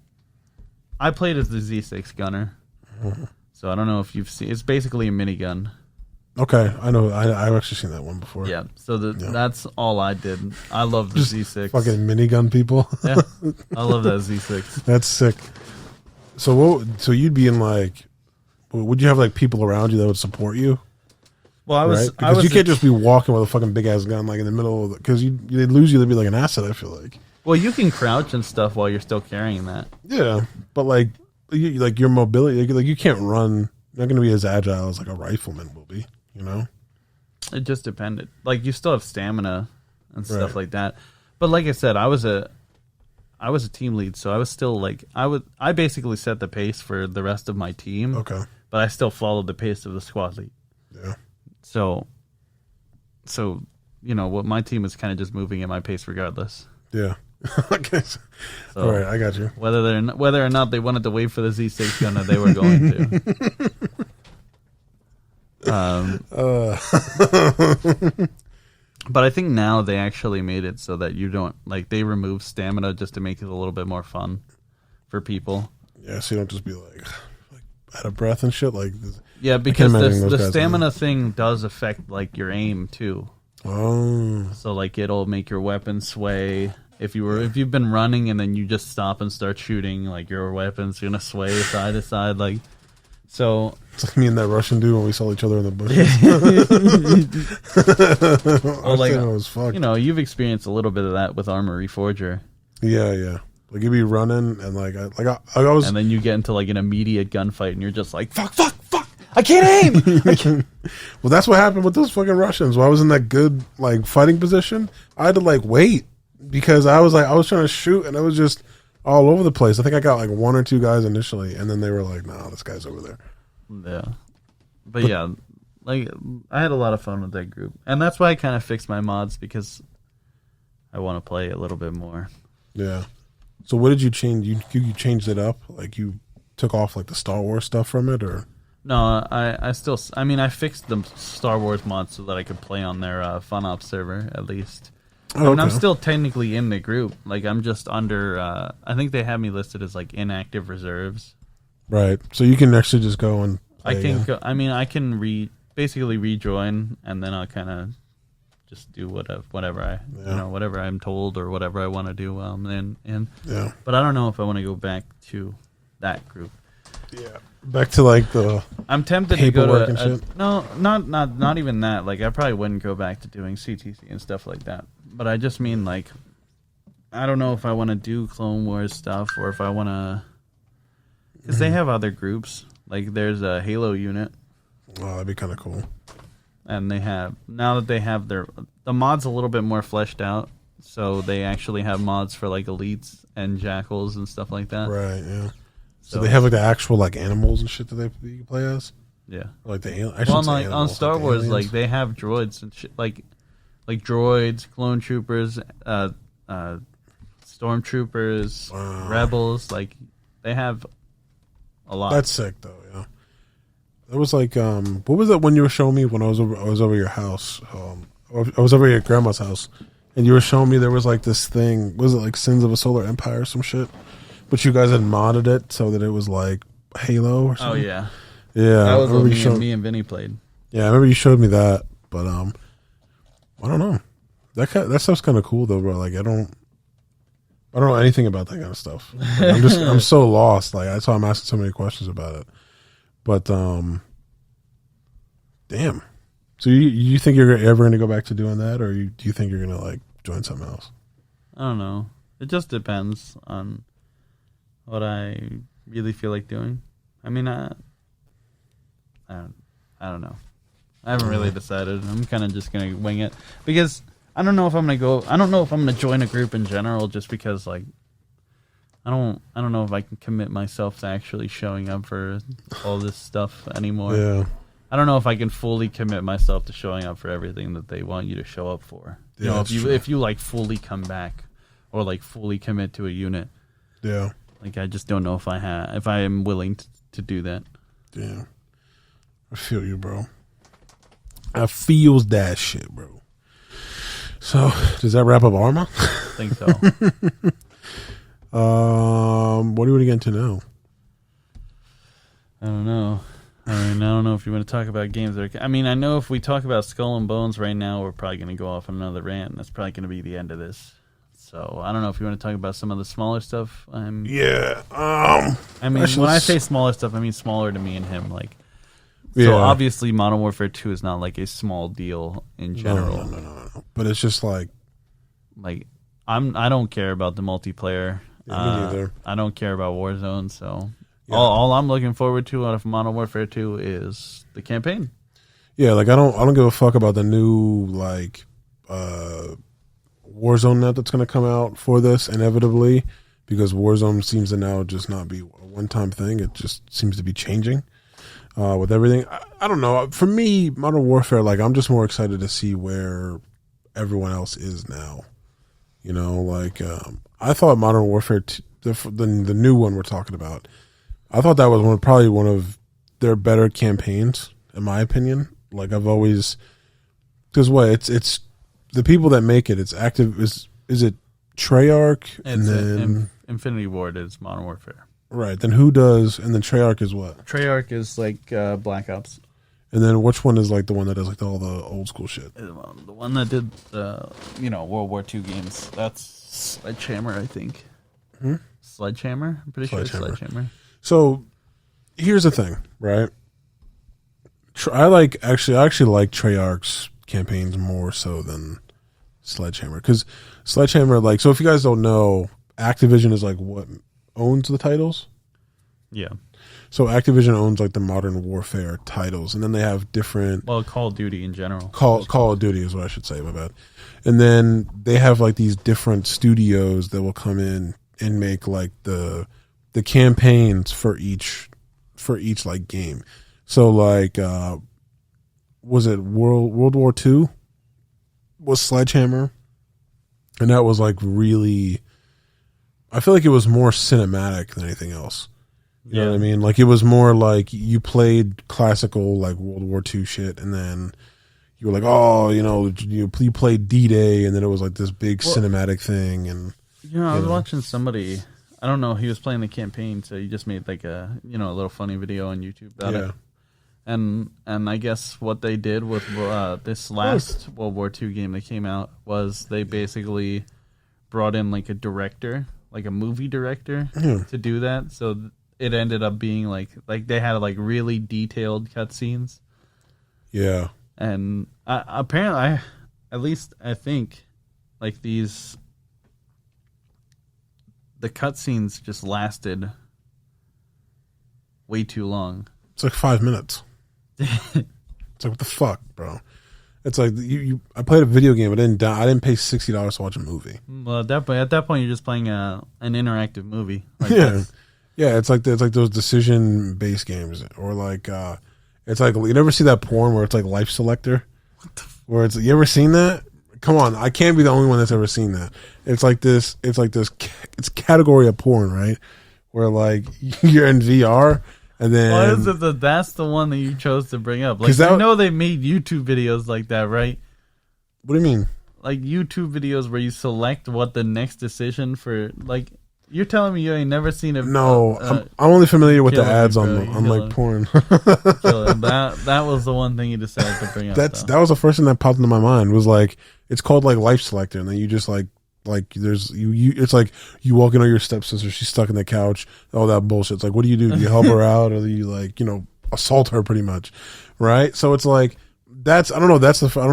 the Z6 gunner. So I don't know if you've seen. It's basically a minigun. Okay, I know. I've actually seen that one before. Yeah. So that's all I did. I love the Z6. Fucking minigun people. Yeah. I love that Z6. That's sick. So you'd be in like, would you have like people around you that would support you? Well, I was because you can't just be walking with a fucking big ass gun like in the middle of because they'd lose you. They'd be like an asset. I feel like. Well, you can crouch and stuff while you're still carrying that. Yeah, but like your mobility, like you can't run. You're not going to be as agile as like a rifleman will be. You know. It just depended. Like you still have stamina and stuff like that. But like I said, I was a team lead, so I was still like I basically set the pace for the rest of my team. Okay. But I still followed the pace of the squad lead. Yeah. So what my team was kind of just moving at my pace regardless. Yeah. Okay. So, all right, I got you. Whether or not they wanted to wait for the Z6 gunner, they were going to. But I think now they actually made it so that you don't they remove stamina just to make it a little bit more fun for people. Yeah, so you don't just be like out of breath and shit. Yeah, because the stamina thing does affect like your aim too. Oh. So like it'll make your weapon sway. If you've been running and then you just stop and start shooting, like your weapon's gonna sway side to side, like so. It's like me and that Russian dude when we saw each other in the bushes. Well, you've experienced a little bit of that with Armory Forger. Yeah. Like you'd be running and I was, and then you get into like an immediate gunfight and you're just like fuck, I can't aim. Well, that's what happened with those fucking Russians. When I was in that good like fighting position, I had to like wait because I was trying to shoot and it was just all over the place. I think I got like one or two guys initially, and then they were like, "No, this guy's over there." Yeah, but yeah, like I had a lot of fun with that group, and that's why I kind of fixed my mods because I want to play a little bit more. Yeah. So what did you change? You changed it up? Like you took off like the Star Wars stuff from it, or? No, I fixed the Star Wars mods so that I could play on their FunOps server at least. Oh, okay. I'm still technically in the group. Like I'm just under. I think they have me listed as like inactive reserves. Right. So you can actually just go and. I can basically rejoin, and then I'll kind of just do whatever whatever I'm told or whatever I want to do while I'm in. Yeah. But I don't know if I want to go back to that group. Yeah. Back to like the I'm tempted to go paperwork to and shit. no, not even that. Like I probably wouldn't go back to doing CTC and stuff like that. But I just mean like I don't know if I want to do Clone Wars stuff or if I want to, because they have other groups. Like there's a Halo unit. Oh, that'd be kind of cool. And they have, now that they have the mod's a little bit more fleshed out, so they actually have mods for like elites and jackals and stuff like that. Right, yeah. So they have like the actual like animals and shit that you can play as? Yeah. Like the on Star Wars, aliens. Like they have droids and shit, like droids, clone troopers, stormtroopers, rebels, like they have a lot. That's sick though, yeah. It was like, what was that when you were showing me when I was over your house? I was over at your grandma's house, and you were showing me there was like this thing. Was it like Sins of a Solar Empire or some shit? But you guys had modded it so that it was like Halo or something. Oh yeah, yeah. That was what me and Vinny played. Yeah, I remember you showed me that, but I don't know. That stuff's kind of cool though, bro. Like I don't know anything about that kind of stuff. Like, I'm so lost. Like that's why I'm asking so many questions about it. But damn. So you think you're ever going to go back to doing that, or do you think you're going to like join something else? I don't know. It just depends on what I really feel like doing. I mean, I don't know. I haven't really decided. I'm kind of just going to wing it because I don't know if I'm going to go. I don't know if I'm going to join a group in general, just because like. I don't know if I can commit myself to actually showing up for all this stuff anymore. Yeah. I don't know if I can fully commit myself to showing up for everything that they want you to show up for. Yeah, if you like fully come back or like fully commit to a unit. Yeah. Like I just don't know if I am willing to do that. Yeah. I feel you, bro. I feels that shit, bro. So, does that wrap up Arma? I think so. What do you want to get into now? I don't know. I don't know if you want to talk about games. I know if we talk about Skull and Bones right now, we're probably going to go off on another rant. That's probably going to be the end of this. So I don't know if you want to talk about some of the smaller stuff. Yeah. When I say smaller stuff, I mean smaller to me and him. Like, so obviously, Modern Warfare 2 is not like a small deal in general. No. But it's just like I don't care about the multiplayer. Yeah, me neither. I don't care about Warzone, so all I'm looking forward to out of Modern Warfare 2 is the campaign. Yeah, like I don't give a fuck about the new like Warzone map that's going to come out for this inevitably, because Warzone seems to now just not be a one-time thing. It just seems to be changing with everything. I don't know. For me, Modern Warfare, like I'm just more excited to see where everyone else is now. You know, like I thought Modern Warfare, the new one we're talking about, I thought that was probably one of their better campaigns, in my opinion. Like I've always, because it's the people that make it. It's active. Is it Treyarch and then Infinity Ward is Modern Warfare, right? Then who does? And then Treyarch is what? Treyarch is like Black Ops. And then which one is like the one that does like all the old school shit? The one that did World War II games. That's Sledgehammer, I think. Sledgehammer? I'm pretty sure it's Sledgehammer. So here's the thing, right? I actually like Treyarch's campaigns more so than Sledgehammer, because Sledgehammer, like, so if you guys don't know, Activision is like what owns the titles. Yeah. So Activision owns like the Modern Warfare titles, and then they have different. Well, Call of Duty in general. Call of Duty is what I should say. My bad. And then they have like these different studios that will come in and make like the campaigns for each like game. So like, was it World War II? Was Sledgehammer, and that was like really. I feel like it was more cinematic than anything else. You know what I mean? Like it was more like you played classical like World War II shit, and then you were like, oh, you played D-Day, and then it was like this big cinematic thing. And I was watching somebody. I don't know. He was playing the campaign, so he just made like a little funny video on YouTube about it. And I guess what they did with this last World War II game that came out was they basically brought in like a director, like a movie director, to do that. So it ended up being like they had like really detailed cutscenes. Yeah. And apparently, I think, like the cutscenes just lasted way too long. It's like 5 minutes. It's like, what the fuck, bro? It's like I played a video game. I didn't pay $60 to watch a movie. Well, at that point, you're just playing an interactive movie. Like yeah. It's like those decision based games, or like it's like, you never see that porn where it's like Life Selector, where it's, you ever seen that? Come on, I can't be the only one that's ever seen that. It's like this. It's category of porn, right? Where like you're in VR. And then, why is it that's the one that you chose to bring up? Like, I know they made YouTube videos like that, right? What do you mean? Like YouTube videos where you select what the next decision for, like, you're telling me you ain't never seen a... No, I'm only familiar with the ads on like porn. That was the one thing you decided to bring up. That was the first thing that popped into my mind, was like, it's called like Life Selector, and then you just like there's you it's like you walk in on your stepsister, she's stuck in the couch, all that bullshit. It's like, what do? Do you help her out, or do you, like, assault her pretty much, right? So it's like, I don't know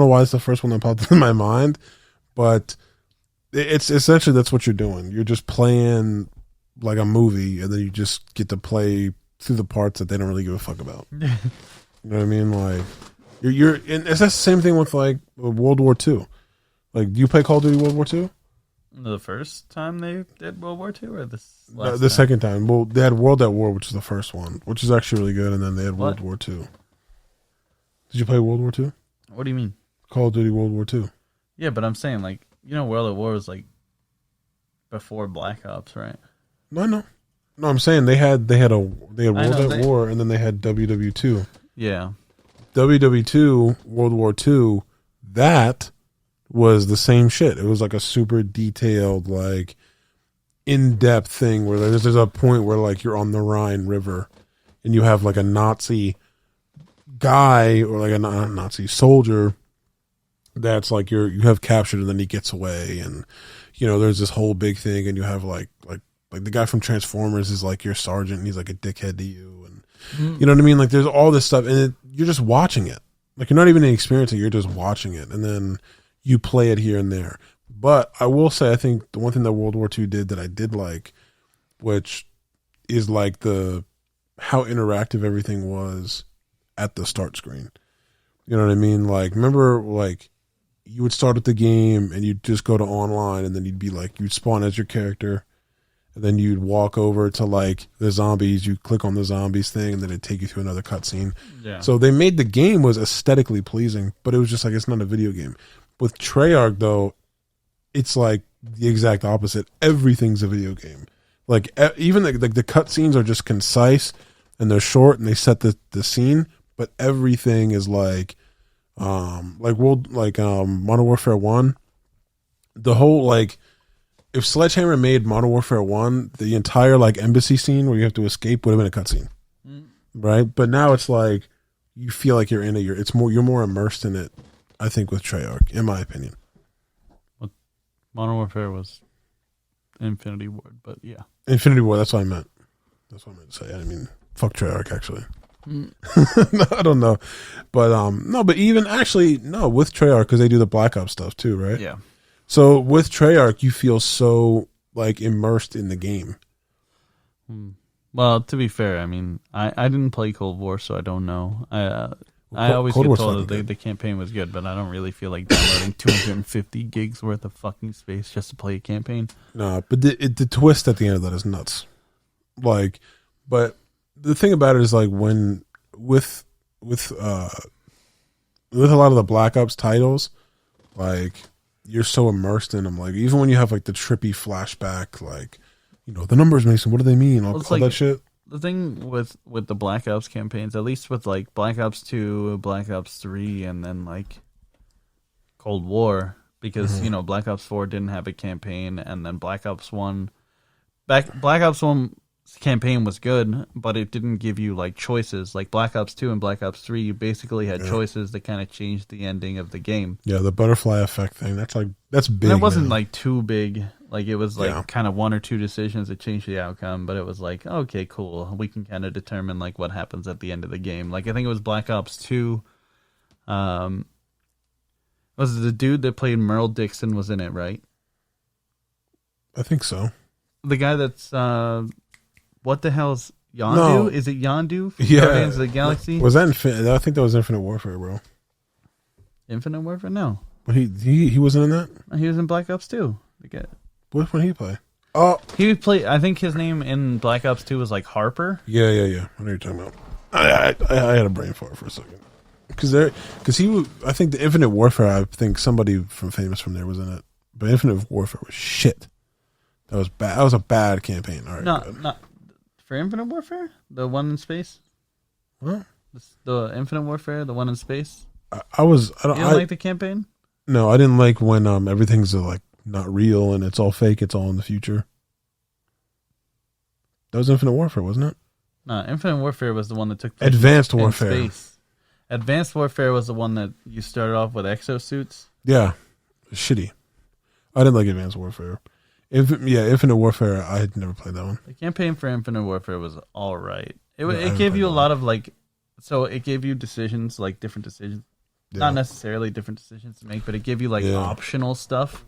why it's the first one that popped into my mind, but it's essentially, that's what you're doing. You're just playing like a movie, and then you just get to play through the parts that they don't really give a fuck about. You know what I mean? Like, you're and it's the same thing with like World War II. Like, do you play Call of Duty World War II? The first time they did World War II, or the second time? Well, they had World at War, which is the first one, which is actually really good, and then they had World War II. Did you play World War II? What do you mean? Call of Duty World War II. Yeah, but I'm saying, like, World at War was like before Black Ops, right? No, I'm saying they had World at War, and then they had WW2. Yeah. WW2 World War II, that was the same shit. It was like a super detailed, like, in-depth thing where there's a point where like you're on the Rhine River and you have like a Nazi guy, or like a Nazi soldier that's like you have captured, and then he gets away, and there's this whole big thing, and you have like the guy from Transformers is like your sergeant, and he's like a dickhead to you, and you know what I mean? Like, there's all this stuff, and you're just watching it. Like, you're not even experiencing it, you're just watching it, and then you play it here and there. But I will say, I think the one thing that World War II did that I did like, which is like how interactive everything was at the start screen. You know what I mean? Like, remember, like, you would start at the game and you'd just go to online, and then you'd spawn as your character, and then you'd walk over to like the zombies, you click on the zombies thing, and then it'd take you through another cutscene. Yeah. So they made the game was aesthetically pleasing, but it was just like, it's not a video game. With Treyarch, though, it's like the exact opposite. Everything's a video game. Like, even the cutscenes are just concise, and they're short, and they set the scene. But everything is like Modern Warfare 1. The whole, like, if Sledgehammer made Modern Warfare 1, the entire like embassy scene where you have to escape would have been a cutscene, right? But now it's like you feel like you're in it. You're more immersed in it. I think with Treyarch, in my opinion. Well, Modern Warfare was Infinity Ward, but yeah. Infinity War, that's what I meant. That's what I meant to say. I mean, fuck Treyarch, actually. No, I don't know. But, but even actually, no, with Treyarch, because they do the Black Ops stuff too, right? Yeah. So with Treyarch, you feel so, like, immersed in the game. Well, to be fair, I mean, I didn't play Cold War, so I don't know. I always get told that the campaign was good, but I don't really feel like downloading 250 gigs worth of fucking space just to play a campaign. No, but the twist at the end of that is nuts. Like, but the thing about it is, like, when with a lot of the Black Ops titles, like, you're so immersed in them. Like, even when you have like the trippy flashback, like, the numbers, Mason, what do they mean? All that shit. The thing with the Black Ops campaigns, at least with like Black Ops 2, Black Ops 3, and then like Cold War, because Black Ops 4 didn't have a campaign, and then Black Ops 1 campaign was good, but it didn't give you like choices. Like Black Ops 2 and Black Ops 3, you basically had choices that kind of changed the ending of the game. Yeah, the butterfly effect thing. That's big. And it wasn't like too big. Like it was like kind of one or two decisions that changed the outcome, but it was like, okay, cool. We can kind of determine like what happens at the end of the game. Like I think it was Black Ops 2. Was the dude that played Merle Dixon was in it, right? I think so. The guy that's what the hell's Yondu? No. Is it Yondu? Yeah. Guardians of the Galaxy? Was that I think that was Infinite Warfare, bro. Infinite Warfare? No. But he wasn't in that? He was in Black Ops 2. What one did he play? Oh, he played. I think his name in Black Ops 2 was like Harper. Yeah. I know what you're talking about. I had a brain fart for a second. Because I think the Infinite Warfare, I think somebody famous from there was in it. But Infinite Warfare was shit. That was bad. That was a bad campaign. All right, not for Infinite Warfare, the one in space. What? The Infinite Warfare, the one in space. I don't like the campaign. No, I didn't like when everything's like not real and it's all fake. It's all in the future. That was Infinite Warfare, wasn't it? No, Infinite Warfare was the one that took place Advanced in Warfare. Space. Advanced Warfare was the one that you started off with exosuits. Yeah, shitty. I didn't like Advanced Warfare. Infinite Warfare. I had never played that one. The campaign for Infinite Warfare was all right. It gave you a lot of like, so it gave you decisions, like different decisions. Yeah. Not necessarily different decisions to make, but it gave you like optional stuff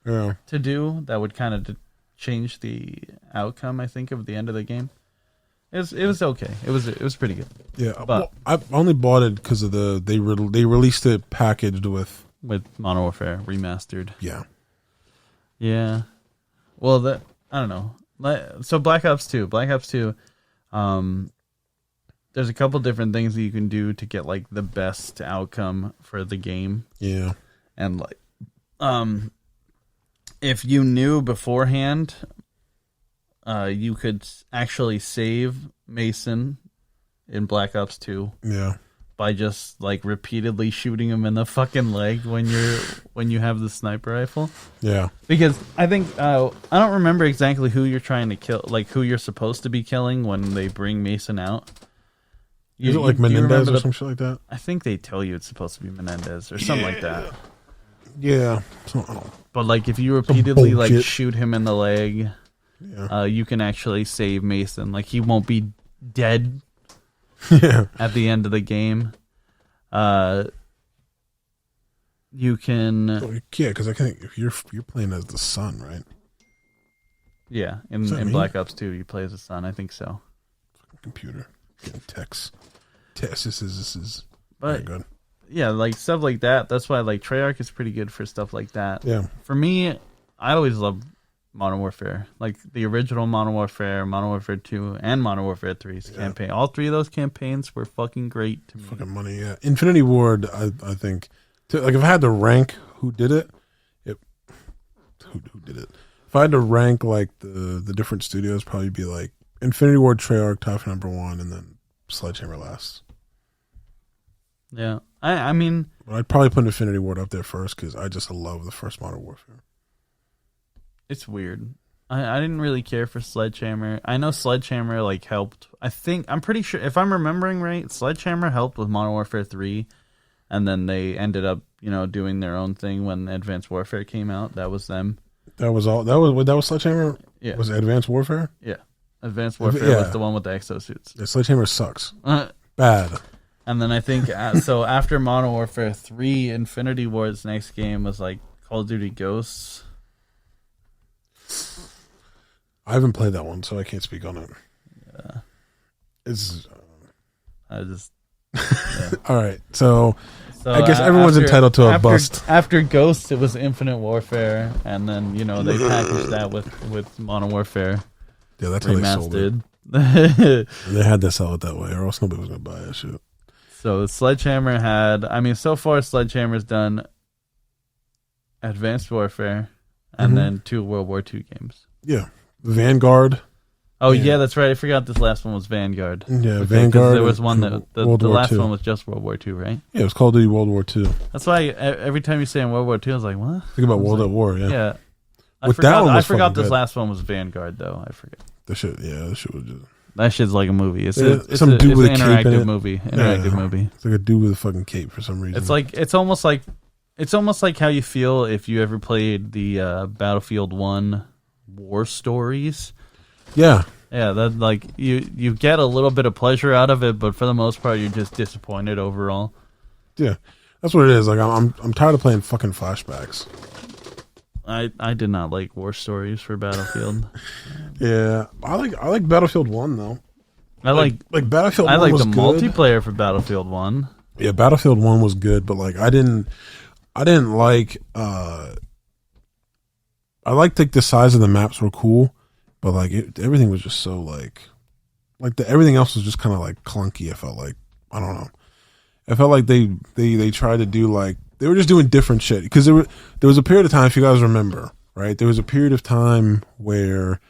to do that would kind of change the outcome, I think, of the end of the game. It was okay. It was pretty good. Yeah, but I only bought it because of they released it packaged with Modern Warfare Remastered. Yeah. Yeah. Well, I don't know. So Black Ops 2. There's a couple different things that you can do to get like the best outcome for the game. Yeah. And like, if you knew beforehand, you could actually save Mason in Black Ops 2. Yeah. By just like repeatedly shooting him in the fucking leg when you have the sniper rifle. Yeah. Because I think I don't remember exactly who you're trying to kill, like who you're supposed to be killing when they bring Mason out. Is it like Menendez or some shit like that? I think they tell you it's supposed to be Menendez or something like that. Yeah. But like if you repeatedly like shoot him in the leg, you can actually save Mason. Like he won't be dead. At the end of the game, you can. Yeah, because I think if you're playing as the son, right? Yeah, in Black Ops 2, you play as the son. I think so. Computer, text. This is very good. Yeah, like stuff like that. That's why like Treyarch is pretty good for stuff like that. Yeah. For me, I always love Modern Warfare, like the original Modern Warfare 2, and Modern Warfare 3's campaign. All three of those campaigns were fucking great to me. Fucking money, yeah. Infinity Ward, I think, like if I had to rank who did it, who did it? If I had to rank like the different studios, probably be like Infinity Ward, Treyarch, top #1, and then Sledgehammer last. Yeah, I mean, I'd probably put Infinity Ward up there first because I just love the first Modern Warfare. It's weird. I didn't really care for Sledgehammer. I know Sledgehammer like helped. I'm pretty sure, if I'm remembering right, Sledgehammer helped with Modern Warfare 3, and then they ended up, doing their own thing when Advanced Warfare came out. That was them. That was Sledgehammer? Yeah. Was it Advanced Warfare? Yeah. Advanced Warfare was the one with the exosuits. Yeah, Sledgehammer sucks. Bad. And then I think, so after Modern Warfare 3, Infinity Ward's next game was like Call of Duty Ghosts. I haven't played that one, so I can't speak on it. Yeah. All right, so I guess everyone's entitled to a bust. After Ghosts, it was Infinite Warfare, and then they packaged that with Modern Warfare. Yeah, that's how remastered. They sold it. They had to sell it that way, or else nobody was going to buy that shit. So Sledgehammer so far Sledgehammer's done Advanced Warfare, and then 2 World War II games. Yeah. Vanguard. Oh, yeah, that's right. I forgot this last one was Vanguard. Yeah, Vanguard. There was one that the last one was just World War II, right? Yeah, it was Call of Duty World War II. That's why every time you say in World War II, I was like, what? Think about World at War, yeah. Yeah. I forgot this last one was Vanguard, though. I forget. That shit was just. That shit's like a movie. It's some dude it's with an a cape in interactive it. movie. Interactive movie. It's like a dude with a fucking cape for some reason. It's almost like how you feel if you ever played the Battlefield 1 War Stories. Yeah. Yeah, that like you get a little bit of pleasure out of it, but for the most part, you're just disappointed overall. Yeah, that's what it is. Like I'm tired of playing fucking flashbacks. I did not like War Stories for Battlefield. Yeah, I like Battlefield 1 though. I like Battlefield 1 I like was the good. multiplayer for Battlefield 1. Yeah, Battlefield 1 was good, but like I didn't like I liked like the size of the maps were cool, but like everything was just so like everything else was just kind of like clunky. I felt like, I don't know. I felt like they tried to do like, they were just doing different shit, because there was a period of time, if you guys remember, right? There was a period of time where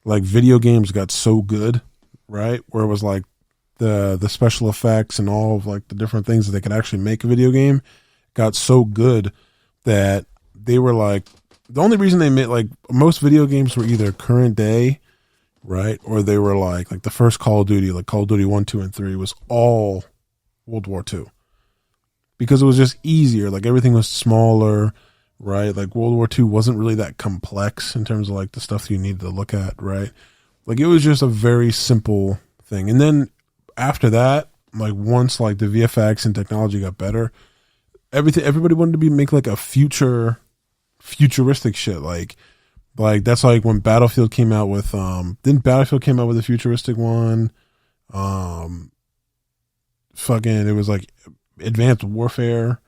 like video games got so good, right? Where it was like the special effects and all of like the different things that they could actually make a video game got so good that they were like, the only reason they made, like, most video games were either current day, right? Or they were like the first Call of Duty, like Call of Duty 1, 2, and 3 was all World War II. Because it was just easier. Like everything was smaller, right? Like World War II wasn't really that complex in terms of like the stuff you needed to look at, right? Like it was just a very simple thing. And then after that, like once like the VFX and technology got better, everybody wanted to make like a futuristic shit. Like that's like when Battlefield came out with didn't Battlefield came out with a futuristic one? Fucking, it was like Advanced Warfare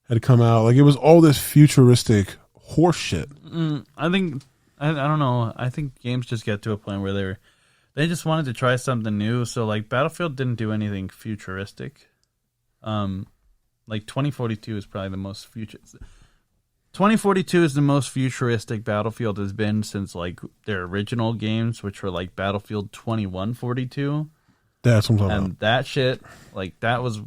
had come out. Like it was all this futuristic horse shit. I think I don't know. I think games just get to a point where they just wanted to try something new. So like Battlefield didn't do anything futuristic. Like 2042 is probably the most future. 2042 is the most futuristic Battlefield has been since like their original games, which were like Battlefield 2142. That's what I'm talking about. And that shit, like that was,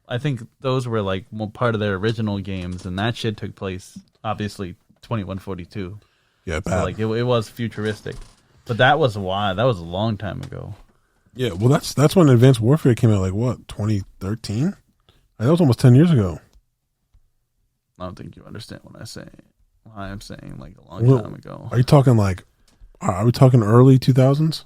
I think those were like part of their original games, and that shit took place obviously 2142. Yeah, bad. So like it was futuristic, but that was why that was a long time ago. Yeah, well that's when Advanced Warfare came out. Like what, 2013? That was almost 10 years ago. I don't think you understand what I am saying like a long time ago. Are you talking like? Are we talking early 2000s?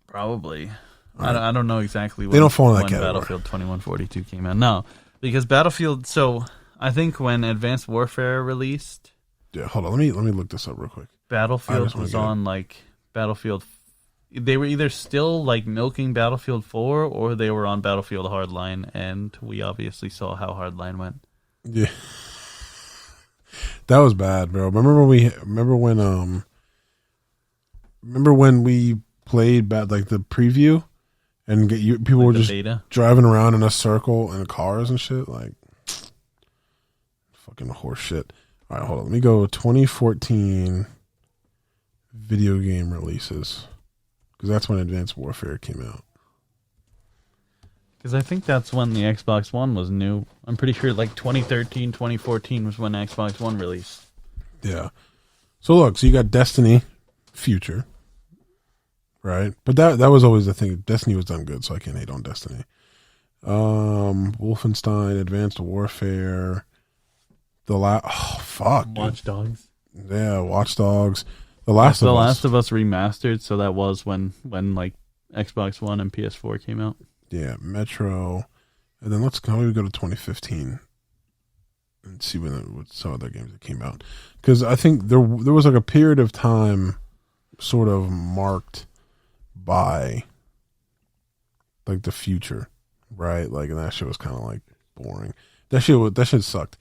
Probably. Right. I don't know exactly when, they don't fall in that when category. Battlefield 2142 came out. No, because Battlefield. So I think when Advanced Warfare released. Yeah, hold on. Let me look this up real quick. Battlefield was on like Battlefield. They were either still like milking Battlefield 4 or they were on Battlefield Hardline, and we obviously saw how Hardline went. Yeah, that was bad, bro. Remember when we played like the preview, and people Like were the just beta? driving around in a circle in cars and shit, like fucking horse shit. All right, hold on. Let me go 2014 video game releases, because that's when Advanced Warfare came out. Because I think that's when the Xbox One was new. I'm pretty sure like 2013, 2014 was when Xbox One released. Yeah. So look, so you got Destiny Future, right? But that was always the thing. Destiny was done good, so I can't hate on Destiny. Wolfenstein, Advanced Warfare, Watch Dogs. Yeah, Watch Dogs. The Last of Us remastered, so that was when like Xbox One and PS4 came out. Yeah, Metro. And then let's go to 2015 and see what some other games that came out. Because I think there was like a period of time sort of marked by like the future, right? Like, and that shit was kind of like boring. That shit sucked.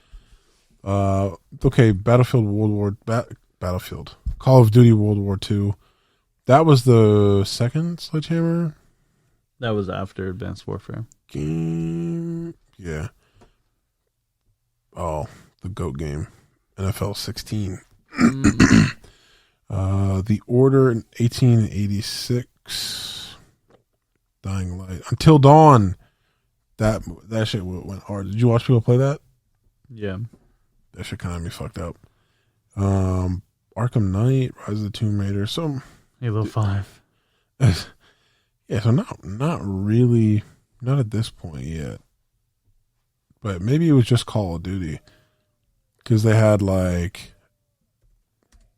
Okay, Battlefield, Call of Duty World War II. That was the second Sledgehammer. That was after Advanced Warfare. Game, yeah. Oh, the GOAT game, NFL 16. The Order in 1886. Dying Light, Until Dawn. That shit went hard. Did you watch people play that? Yeah. That shit kind of had me fucked up. Arkham Knight, Rise of the Tomb Raider. So Halo 5. Yeah, so not really, not at this point yet. But maybe it was just Call of Duty. Because they had like...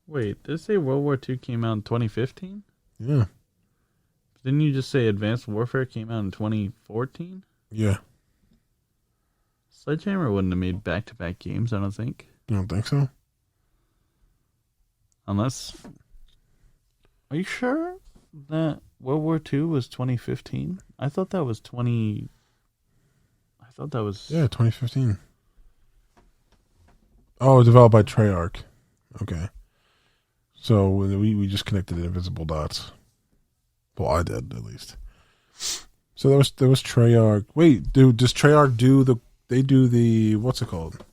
Wait, did it say World War II came out in 2015? Yeah. Didn't you just say Advanced Warfare came out in 2014? Yeah. Sledgehammer wouldn't have made back-to-back games, I don't think. You don't think so? Unless... Are you sure that World War II was 2015? I thought that was 20... I thought that was... Yeah, 2015. Oh, developed by Treyarch. Okay. So we just connected the invisible dots. Well, I did, at least. So there was Treyarch. Wait, does Treyarch do the... They do the... What's it called?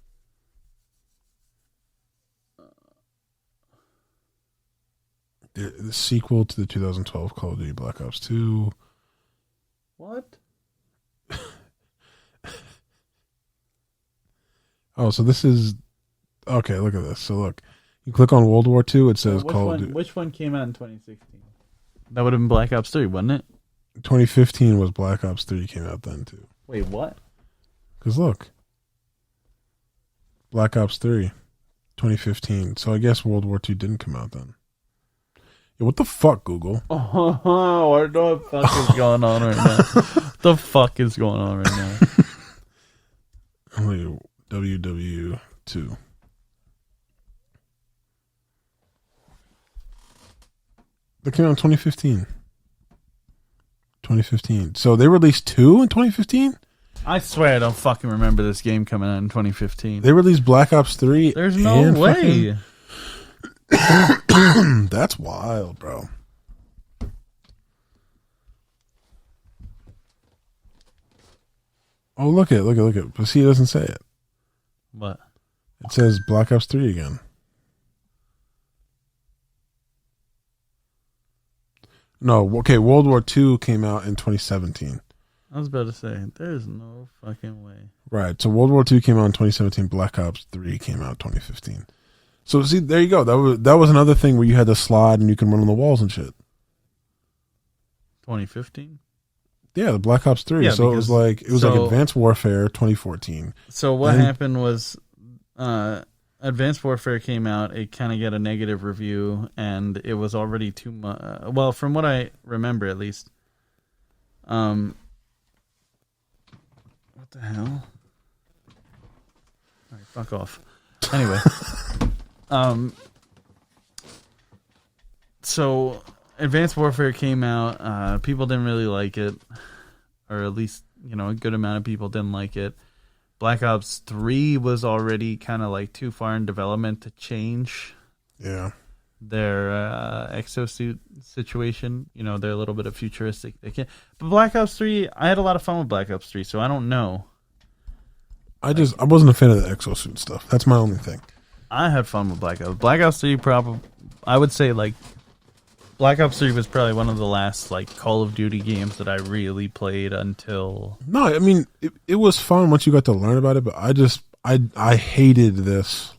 The sequel to the 2012 Call of Duty Black Ops 2. What? Oh, so this is... Okay, look at this. So look, you click on World War II, it says Call of Duty. Which one came out in 2016? That would have been Black Ops 3, wouldn't it? 2015 was Black Ops 3 came out then, too. Wait, what? Because look. Black Ops 3, 2015. So I guess World War II didn't come out then. Yeah, what the fuck, Google? Oh, what the fuck is going on right now? What the fuck is going on right now? WW2. That came out in 2015. 2015. So they released 2 in 2015? I swear I don't fucking remember this game coming out in 2015. They released Black Ops 3. There's no way. That's wild, bro. Oh, look at it. But see, it doesn't say it. What? It says Black Ops 3 again. No, okay, World War II came out in 2017. I was about to say, there's no fucking way. Right, so World War II came out in 2017. Black Ops 3 came out in 2015. So, see, there you go. That was another thing where you had to slide and you can run on the walls and shit. 2015? Yeah, the Black Ops 3. Yeah, so it was like Advanced Warfare 2014. So what happened was Advanced Warfare came out, it kind of got a negative review, and it was already too much. Well, from what I remember, at least. What the hell? All right, fuck off. Anyway. So Advanced Warfare came out. People didn't really like it, or at least, a good amount of people didn't like it. Black Ops 3 was already kind of like too far in development to change their exosuit situation. They're a little bit of futuristic. But Black Ops 3, I had a lot of fun with Black Ops 3, so I don't know. I wasn't a fan of the exosuit stuff. That's my only thing. I had fun with Black Ops. Black Ops 3 I would say like Black Ops 3 was probably one of the last like Call of Duty games that I really played until... No, I mean, it was fun once you got to learn about it, but I hated this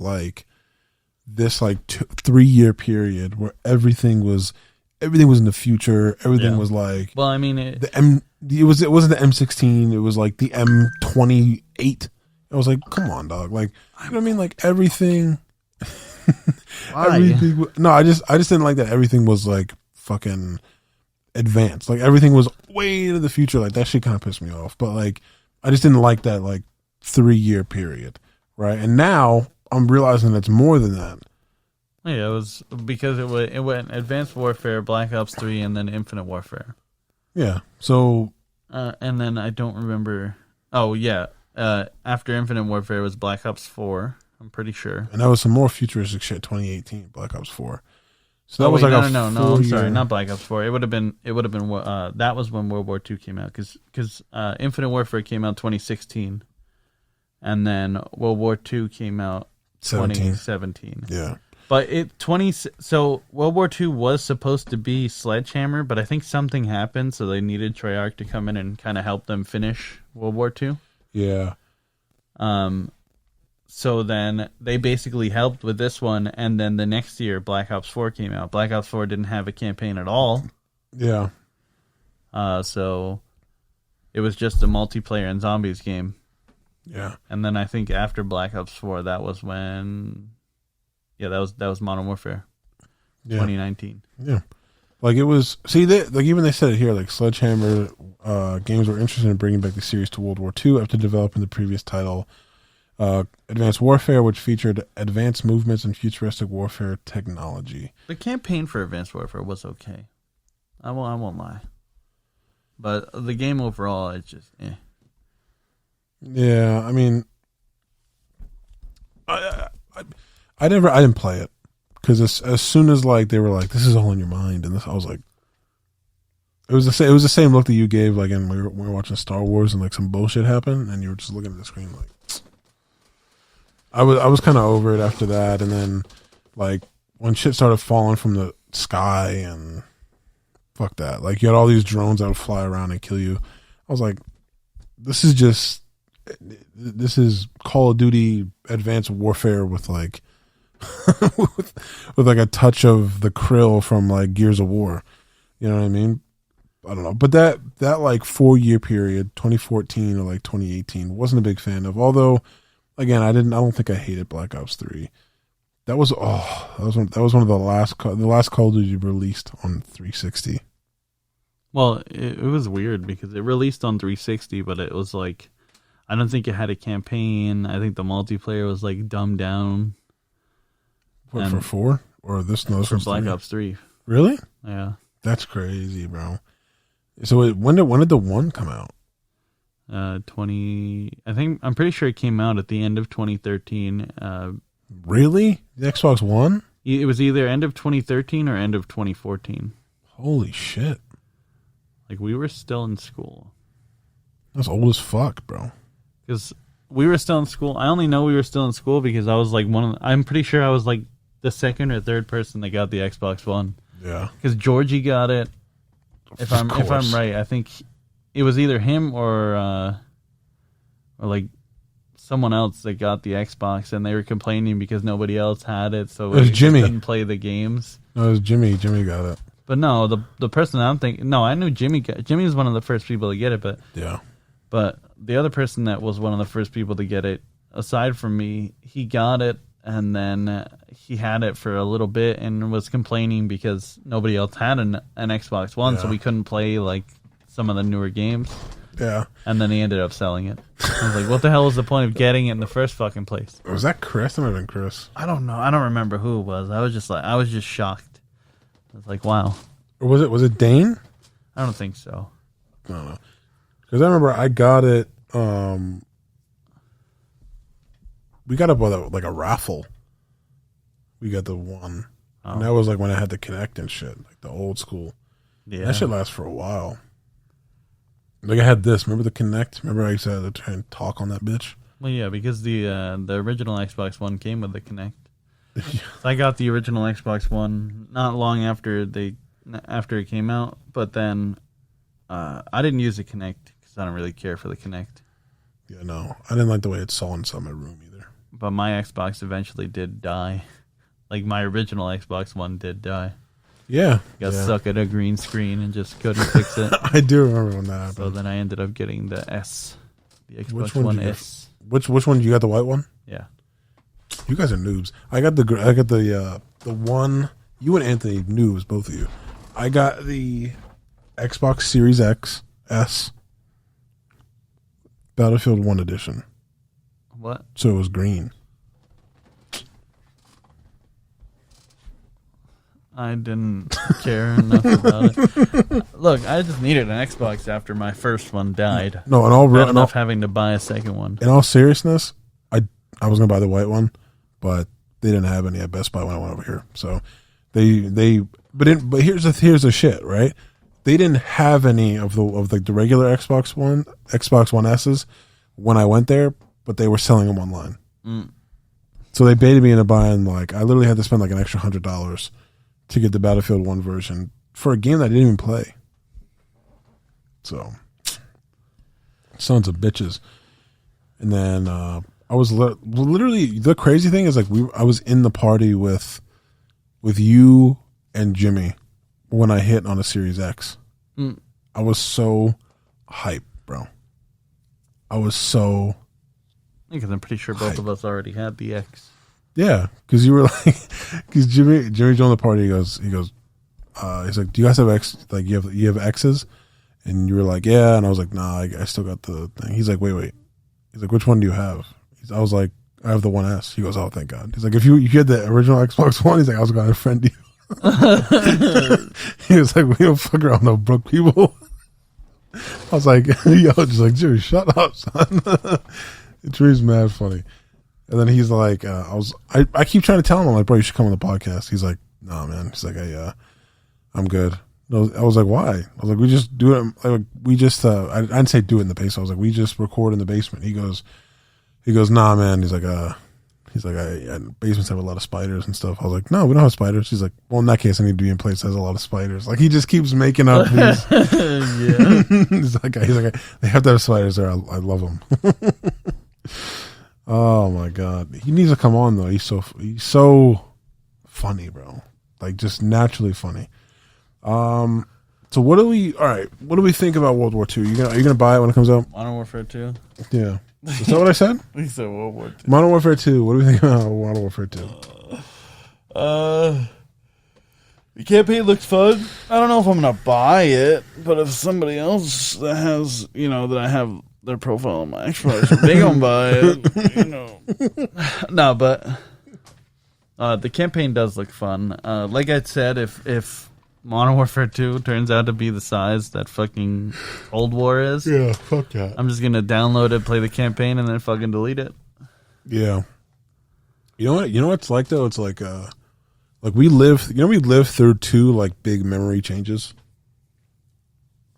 3-year period where everything was in the future. Everything was like... Well, I mean... It wasn't the M16, it was like the M28. I was like, come on, dog. Like, you know what I mean? Like, everything... Why? I just didn't like that everything was like fucking advanced. Like everything was way into the future. Like that shit kind of pissed me off. But like I just didn't like that like 3-year period, right? And now I'm realizing it's more than that. Yeah, it was because it went Advanced Warfare, Black Ops 3, and then Infinite Warfare. Yeah. So and then I don't remember. Oh yeah, after Infinite Warfare was Black Ops 4. I'm pretty sure. And that was some more futuristic shit. 2018, Black Ops 4. So that was no, I'm sorry, not Black Ops 4. It would have been. That was when World War II came out because Infinite Warfare came out 2016, and then World War II came out 2017. Yeah. But so World War II was supposed to be Sledgehammer, but I think something happened, so they needed Treyarch to come in and kind of help them finish World War II. Yeah. So then they basically helped with this one, and then the next year Black Ops 4 came out. Black Ops 4 didn't have a campaign at all. Yeah. So it was just a multiplayer and zombies game. Yeah. And then I think after Black Ops 4, that was when... Yeah, that was Modern Warfare. 2019. Yeah. Like it was... See, even they said it here, like Sledgehammer games were interested in bringing back the series to World War II after developing the previous title, Advanced Warfare, which featured advanced movements and futuristic warfare technology. The campaign for Advanced Warfare was okay. I won't lie. But the game overall, it's just Yeah, I mean, I didn't play it because as soon as like they were like, this is all in your mind, and I was like, it was the same look that you gave like when we were watching Star Wars and like some bullshit happened and you were just looking at the screen like. I was kind of over it after that, and then like when shit started falling from the sky and fuck that, like you had all these drones that would fly around and kill you. I was like, this is Call of Duty Advanced Warfare with like with like a touch of the Krill from like Gears of War. You know what I mean? I don't know, but that like 4-year period, 2014 or like 2018, wasn't a big fan of. Although, again, I don't think I hated Black Ops 3. That was one of the last Call of Duty released on 360. Well, it was weird because it released on 360, but it was like, I don't think it had a campaign. I think the multiplayer was like dumbed down. What, for 4 or this? No, this for was Black 3. Ops 3. Really? Yeah. That's crazy, bro. So when did the 1 come out? I'm pretty sure it came out at the end of 2013. Really? The Xbox One? It was either end of 2013 or end of 2014. Holy shit. Like, we were still in school. That's old as fuck, bro. Because we were still in school. I only know we were still in school because I was like I'm pretty sure I was like the second or third person that got the Xbox One. Yeah. Because Georgie got it. If I'm right, I think it was either him or like someone else that got the Xbox, and they were complaining because nobody else had it, so it was Jimmy. Couldn't play the games. No, it was Jimmy. Jimmy got it. But no, the person I knew Jimmy was one of the first people to get it, but yeah. But the other person that was one of the first people to get it, aside from me, he got it, and then he had it for a little bit and was complaining because nobody else had an Xbox One, so we couldn't play like some of the newer games. Yeah. And then he ended up selling it. I was like, what the hell was the point of getting it in the first fucking place? Was that Chris? That might have been Chris. I don't know. I don't remember who it was. I was just shocked. I was like, wow. Or was it Dane? I don't think so. I don't know. Because I remember I got it, we got it by like a raffle. We got the one. Oh. And that was like when I had the Kinect and shit, like the old school. Yeah. That shit lasts for a while. Like I had this. Remember the Kinect? Remember I used to have to try and talk on that bitch? Well, yeah, because the original Xbox One came with the Kinect. So I got the original Xbox One not long after it came out, but then I didn't use the Kinect because I don't really care for the Kinect. Yeah, no, I didn't like the way it saw inside my room either. But my Xbox eventually did die. Like my original Xbox One did die. Yeah, got stuck at a green screen and just couldn't fix it. I do remember when that happened. So then I ended up getting the Xbox One S. Which one? You got the white one? Yeah. You guys are noobs. I got the one. You and Anthony noobs, both of you. I got the Xbox Series X S Battlefield 1 edition. What? So it was green. I didn't care enough about it. Look, I just needed an Xbox after my first one died. No, and all having to buy a second one. In all seriousness, I was gonna buy the white one, but they didn't have any at Best Buy when I went over here. So but here's the shit, right? They didn't have any of the regular Xbox One S's when I went there, but they were selling them online. So they baited me into buying I literally had to spend like an extra $100 to get the Battlefield 1 version for a game that I didn't even play. So, sons of bitches. And then I I was literally, the crazy thing is like I was in the party with you and Jimmy when I hit on a Series X. I was so hyped, bro. I was so. Because I'm pretty sure both of us already had the X. Yeah, because you were like, because Jimmy joined the party. He goes, he's like, do you guys have X? Like, you have X's? And you were like, yeah. And I was like, nah, I still got the thing. He's like, wait. He's like, which one do you have? I was like, I have the 1S. He goes, oh, thank God. He's like, if you had the original Xbox One, he's like, I was going to friend you. He was like, we don't fuck around no broke people. I was like, yo, just like, Jerry, shut up, son. Drew's mad funny. And then he's like, I keep trying to tell him, I'm like, bro, you should come on the podcast. He's like, nah, man. He's like, I'm good. I was like, why? I was like, we just do it. Like, we just, I didn't say do it in the basement. I was like, we just record in the basement. He goes, nah, man. He's like, basements have a lot of spiders and stuff. I was like, no, we don't have spiders. He's like, well, in that case, I need to be in a place that has a lot of spiders. Like, he just keeps making up these. Yeah. he's like, they have to have spiders there. I love them. Oh my God. He needs to come on though. He's so funny, bro. Like, just naturally funny. So what do we think about World War II? Are you gonna buy it when it comes out? Modern Warfare 2? Yeah. Is that what I said? We said World War II. Modern Warfare 2. What do we think about Modern Warfare 2? The campaign looks fun. I don't know if I'm gonna buy it, but if somebody else that has, that I have their profile on my Xbox, they gonna buy it, No, but the campaign does look fun. Like I said, if Modern Warfare 2 turns out to be the size that fucking Cold War is, yeah, fuck that. I'm just gonna download it, play the campaign, and then fucking delete it. Yeah. You know what? You know what it's like though? It's like we lived through two like big memory changes.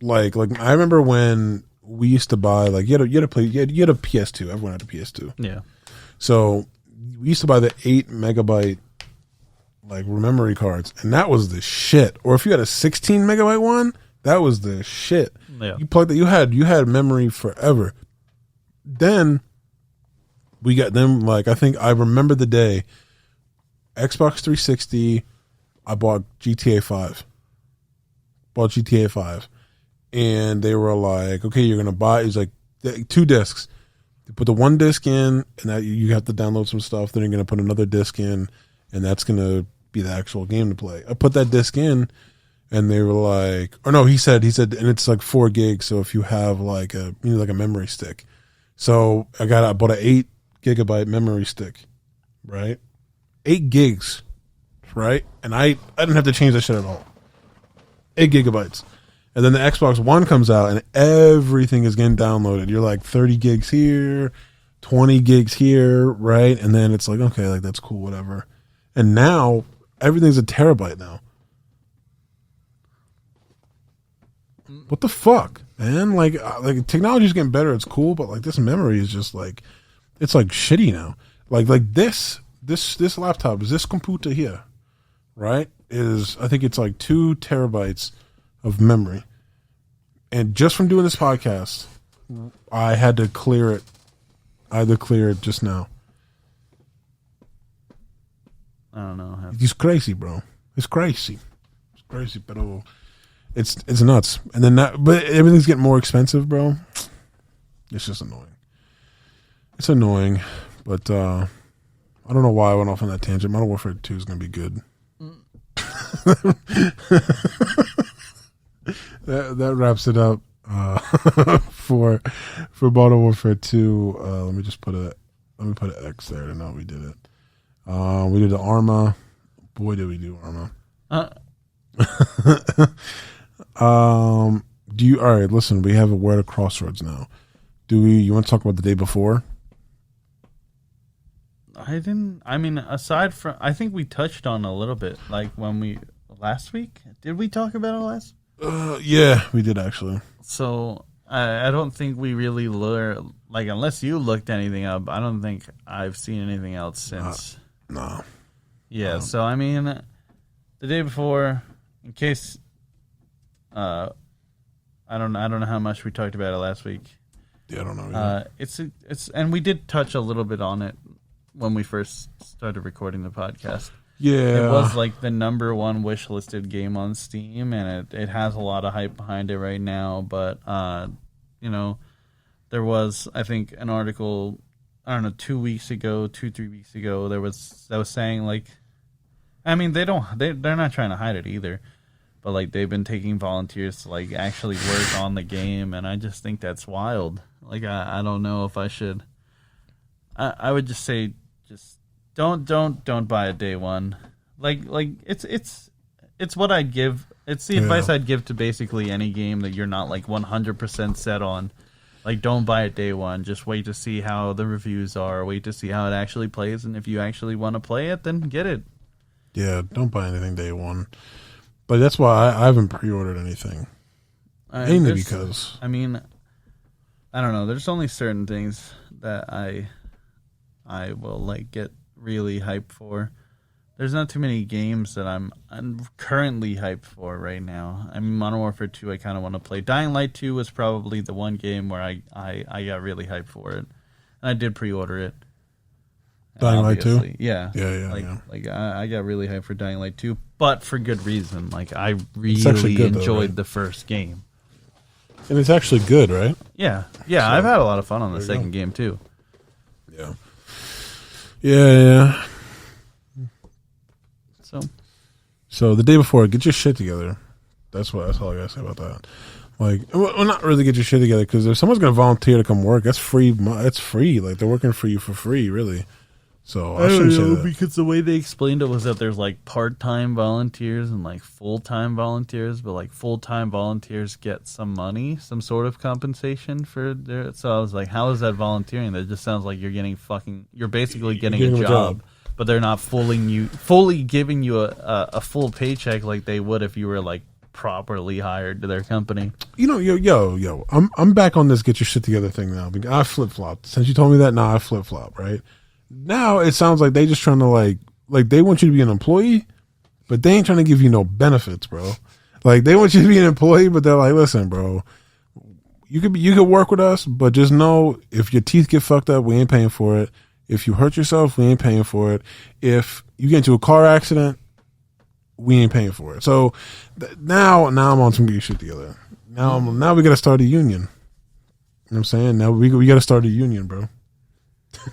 Like I remember when we used to buy, like, you had a PS2. Everyone had a PS2. Yeah. So we used to buy the 8 megabyte like memory cards, and that was the shit. Or if you had a 16 megabyte one, that was the shit. Yeah. You plugged it. You had memory forever. Then we got them. Like, I think I remember the day Xbox 360. I bought GTA 5. And they were like, okay, you're going to buy, it's like 2 discs. You put the 1 disc in, and that you have to download some stuff. Then you're going to put another disc in, and that's going to be the actual game to play. I put that disc in, and they were like, or no, he said, and it's like 4 gigs. So if you have like a memory stick. So I bought an 8 gigabyte memory stick, right? 8 gigs, right? And I didn't have to change that shit at all. 8 gigabytes. And then the Xbox One comes out and everything is getting downloaded. You're like 30 gigs here, 20 gigs here, right? And then it's like, okay, like that's cool, whatever. And now everything's a terabyte now. What the fuck, man? Like technology's getting better. It's cool, but like this memory is just like, it's like shitty now. Like this laptop, is this computer here, right? I think it's like 2 terabytes of memory. And just from doing this podcast, I had to clear it. Just now. I don't know. It's crazy, bro. It's crazy, but it's nuts. And then but everything's getting more expensive, bro. It's just annoying. It's annoying, but I don't know why I went off on that tangent. Modern Warfare 2 is going to be good. That wraps it up for Modern Warfare 2. Let me put an X there to know we did it. We did the Arma. Boy, did we do Arma. All right, listen, we have we're at a crossroads now. You want to talk about the day before? Aside from, I think we touched on a little bit, like last week. Did we talk about it last? Yeah, we did actually. So I don't think we really learned, like, unless you looked anything up, I don't think I've seen anything else since. No. Yeah, so the day before, in case, I don't know how much we talked about it last week. Yeah, I don't know either. It's and we did touch a little bit on it when we first started recording the podcast. Yeah. It was like the number one wish listed game on Steam, and it has a lot of hype behind it right now. But there was, I think, an article, I don't know, 3 weeks ago, that was saying, like, I mean, they're not trying to hide it either, but like they've been taking volunteers to like actually work on the game, and I just think that's wild. Like I don't know if I should. I would just say just don't buy it day one. Like it's what I'd give. It's the advice I'd give to basically any game that you're not like 100% set on. Like, don't buy it day one. Just wait to see how the reviews are. Wait to see how it actually plays, and if you actually want to play it, then get it. Yeah, don't buy anything day one. But that's why I haven't pre-ordered anything. Mainly because... I mean, I don't know. There's only certain things that I will, like, get really hyped for. There's not too many games that I'm currently hyped for right now. I mean, Modern Warfare 2 I kind of want to play. Dying Light 2 was probably the one game where I got really hyped for it. And I did pre-order it. Dying Light 2? Yeah. Like I got really hyped for Dying Light 2, but for good reason. Like, I really enjoyed the first game. And it's actually good, right? Yeah. Yeah, so, I've had a lot of fun on the second game, too. Yeah. Yeah. So the day before, get your shit together. That's all I gotta say about that. Like, well, not really get your shit together, because if someone's gonna volunteer to come work, that's free. It's free. Like, they're working for you for free, really. So I shouldn't say that, because the way they explained it was that there's like part-time volunteers and like full-time volunteers, but like full-time volunteers get some money, some sort of compensation for their. So I was like, how is that volunteering? That just sounds like you're basically getting a job. But they're not fully giving you a full paycheck like they would if you were like properly hired to their company. Yo, I'm back on this get your shit together thing now. I flip flopped since you told me that. Now I flip flop. Right now it sounds like they just trying to like they want you to be an employee, but they ain't trying to give you no benefits, bro. Like, they want you to be an employee, but they're like, listen, bro, you could work with us, but just know if your teeth get fucked up, we ain't paying for it. If you hurt yourself, we ain't paying for it. If you get into a car accident, we ain't paying for it. So now I'm on some get your shit together. Now we got to start a union. You know what I'm saying? Now we got to start a union, bro.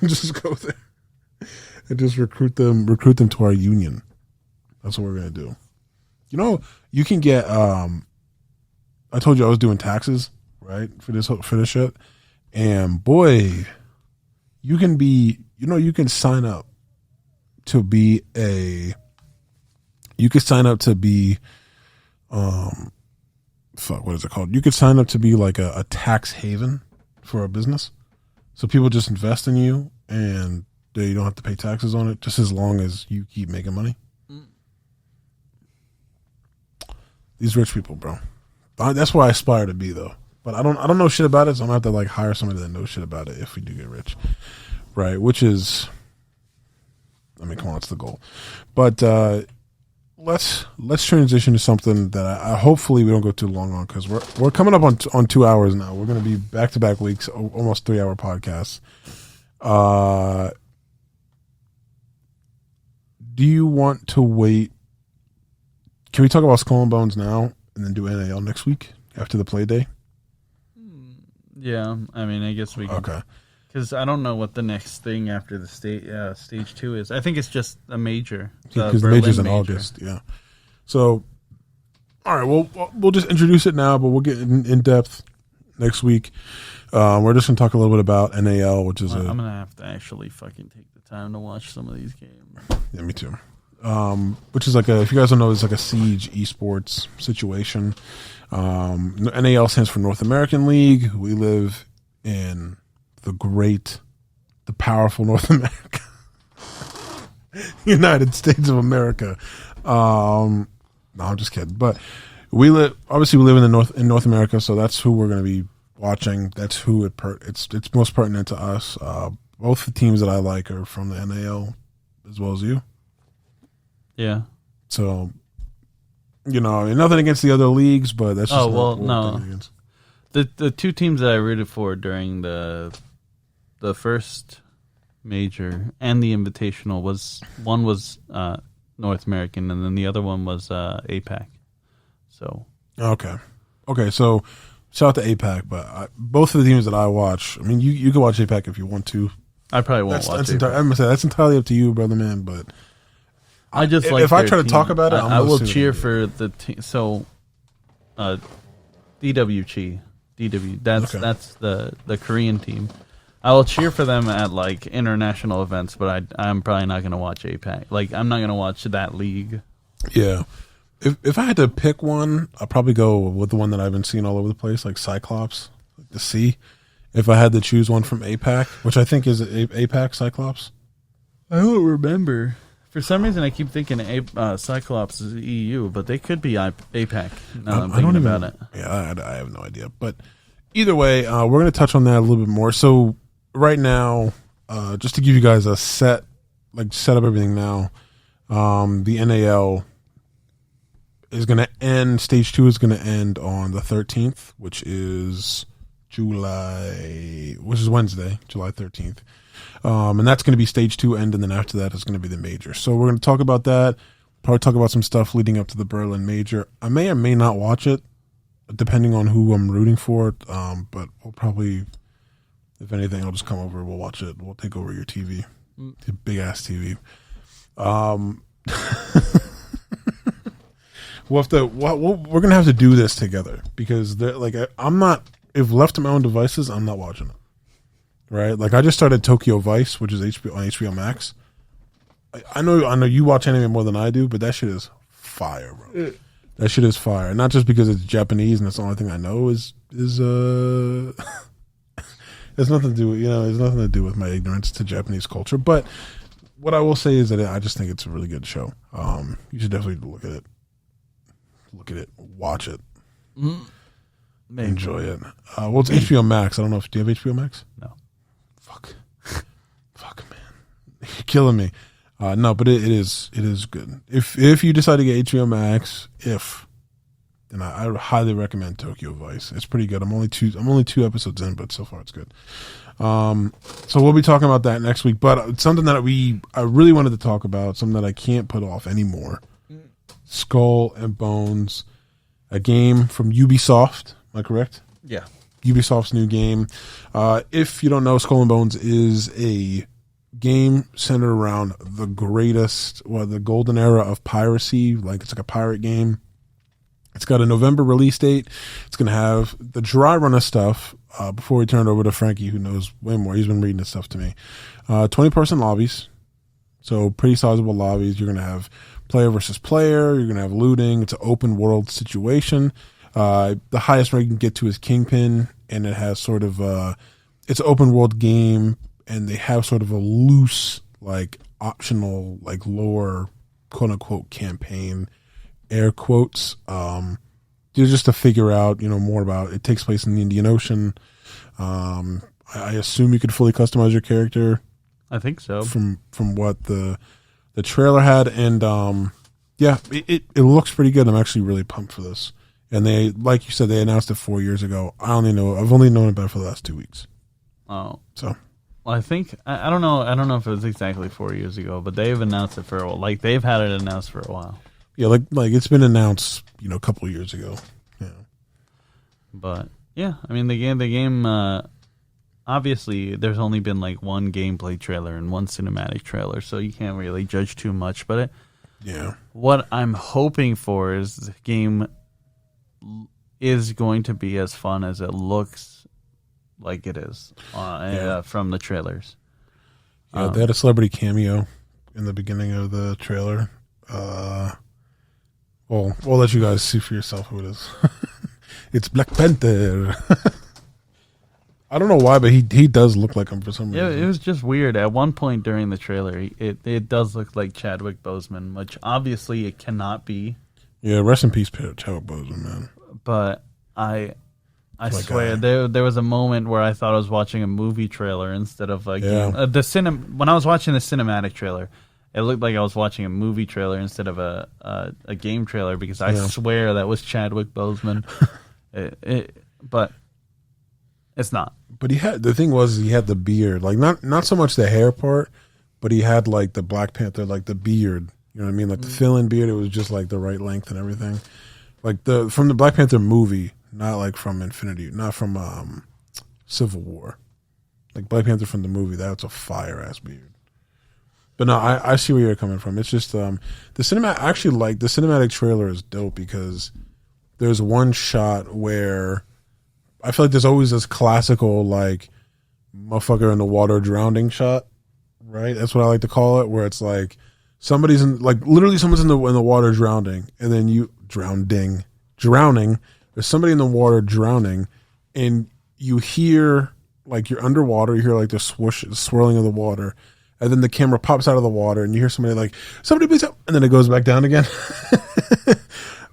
Just go there and just recruit them to our union. That's what we're gonna do. You can get. I told you I was doing taxes, right, for this shit, and boy. You can sign up to be what is it called? You could sign up to be like a tax haven for a business. So people just invest in you and you don't have to pay taxes on it just as long as you keep making money. These rich people, bro. That's where I aspire to be, though. But I don't know shit about it, so I'm gonna have to like hire somebody that knows shit about it if we do get rich, right? Which is, I mean, come on, it's the goal. But let's transition to something that I hopefully we don't go too long on, because we're coming up on 2 hours now. We're gonna be back to back weeks, almost 3 hour podcasts. Do you want to wait? Can we talk about Skull and Bones now and then do NAL next week after the play day? Yeah, I mean, I guess we can. Okay. Because I don't know what the next thing after the stage 2 is. I think it's just a major. Because the major's in August, yeah. So, all right, well, we'll just introduce it now, but we'll get in depth next week. We're just going to talk a little bit about NAL, which is I'm going to have to actually fucking take the time to watch some of these games. Yeah, me too. Which is like if you guys don't know, it's like a Siege esports situation. NAL stands for North American League. We live in the powerful North America, United States of America. No, I'm just kidding. But we live in North America, so that's who we're going to be watching. That's who it's most pertinent to us. Both the teams that I like are from the NAL, as well as you. Yeah. So, nothing against the other leagues, but that's just no. The two teams that I rooted for during the first major and the invitational was North American, and then the other one was APAC. So okay. So shout out to APAC, but both of the teams that I watch. I mean, you can watch APAC if you want to. I probably won't watch it. I'm gonna say that's entirely up to you, brother man. But I just like if I try to talk about it, I will cheer for the team. So, DWG, that's the Korean team. I will cheer for them at like international events, but I'm probably not going to watch APAC. Like I'm not going to watch that league. Yeah, if I had to pick one, I'll probably go with the one that I've been seeing all over the place, like Cyclops, the C. If I had to choose one from APAC, which I think is APAC Cyclops. I don't remember. For some reason, I keep thinking Cyclops is EU, but they could be APAC. Now I'm thinking about it. Yeah, I have no idea. But either way, we're going to touch on that a little bit more. So right now, just to give you guys a set up everything now, the NAL is going to end. Stage 2 is going to end on the 13th, which is Wednesday, July 13th. And that's going to be stage 2 end, and then after that is going to be the major. So we're going to talk about that, probably talk about some stuff leading up to the Berlin major. I may or may not watch it, depending on who I'm rooting for. But we'll probably, if anything, I'll just come over, we'll watch it. We'll take over your TV, the big-ass TV. We're going to have to do this together because I'm not, if left to my own devices, I'm not watching it. Right, like I just started Tokyo Vice, which is on HBO Max. I know you watch anime more than I do, but that shit is fire, bro. That shit is fire. Not just because it's Japanese and that's the only thing I know is it's nothing to do with, it's nothing to do with my ignorance to Japanese culture. But what I will say is that I just think it's a really good show. You should definitely look at it, watch it, enjoy it. Well, it's HBO Max. I don't know do you have HBO Max? No. Fuck, man, you're killing me. No, but it is good. If you decide to get HBO Max, then I highly recommend Tokyo Vice. It's pretty good. I'm only 2 episodes in, but so far it's good. So we'll be talking about that next week. But something that I really wanted to talk about, something that I can't put off anymore. Skull and Bones, a game from Ubisoft. Am I correct? Yeah. Ubisoft's new game. If you don't know, Skull and Bones is a game centered around the golden era of piracy. Like it's like a pirate game. It's got a November release date. It's going to have the dry run of stuff. Before we turn it over to Frankie, who knows way more, he's been reading this stuff to me. 20-person lobbies, so pretty sizable lobbies. You're going to have player versus player. You're going to have looting. It's an open world situation. The highest rank you can get to is Kingpin, and it has sort of it's an open world game, and they have sort of a loose, optional, lore, quote unquote campaign, air quotes. Just to figure out, more about it. Takes place in the Indian Ocean. I assume you could fully customize your character. I think so. From what the trailer had, and it looks pretty good. I'm actually really pumped for this. And they, like you said, they announced it 4 years ago. I've only known about it for the last 2 weeks. Oh, so well, I think I don't know. I don't know if it was exactly 4 years ago, but they've announced it for a while. They've had it announced for a while. Yeah, like it's been announced, a couple of years ago. Yeah. But yeah, I mean the game. Obviously, there's only been one gameplay trailer and one cinematic trailer, so you can't really judge too much. But what I'm hoping for is the game is going to be as fun as it looks like it is from the trailers. Yeah, they had a celebrity cameo in the beginning of the trailer. Well, we'll let you guys see for yourself who it is. It's Black Panther. I don't know why, but he does look like him for some reason. Yeah, it was just weird. At one point during the trailer, it does look like Chadwick Boseman, which obviously it cannot be. Yeah, rest in peace, Chadwick Boseman, man. But I swear there was a moment where I thought I was watching a movie trailer instead of when I was watching the cinematic trailer, it looked like I was watching a movie trailer instead of a game trailer because I swear that was Chadwick Boseman. But It's not. But he had the beard, like not so much the hair part, but he had like the Black Panther, like the beard. You know what I mean? Like the fill-in beard, it was just like the right length and everything. Like from the Black Panther movie, not like from not from Civil War. Like Black Panther from the movie, that's a fire ass beard. But no, I see where you're coming from. It's just the cinematic trailer is dope because there's one shot where I feel like there's always this classical like motherfucker in the water drowning shot, right? That's what I like to call it, where it's like someone's in the water drowning, and then drowning. There's somebody in the water drowning, and you hear like you're underwater. You hear like the swirling of the water, and then the camera pops out of the water, and you hear somebody like, "Somebody please help!" And then it goes back down again.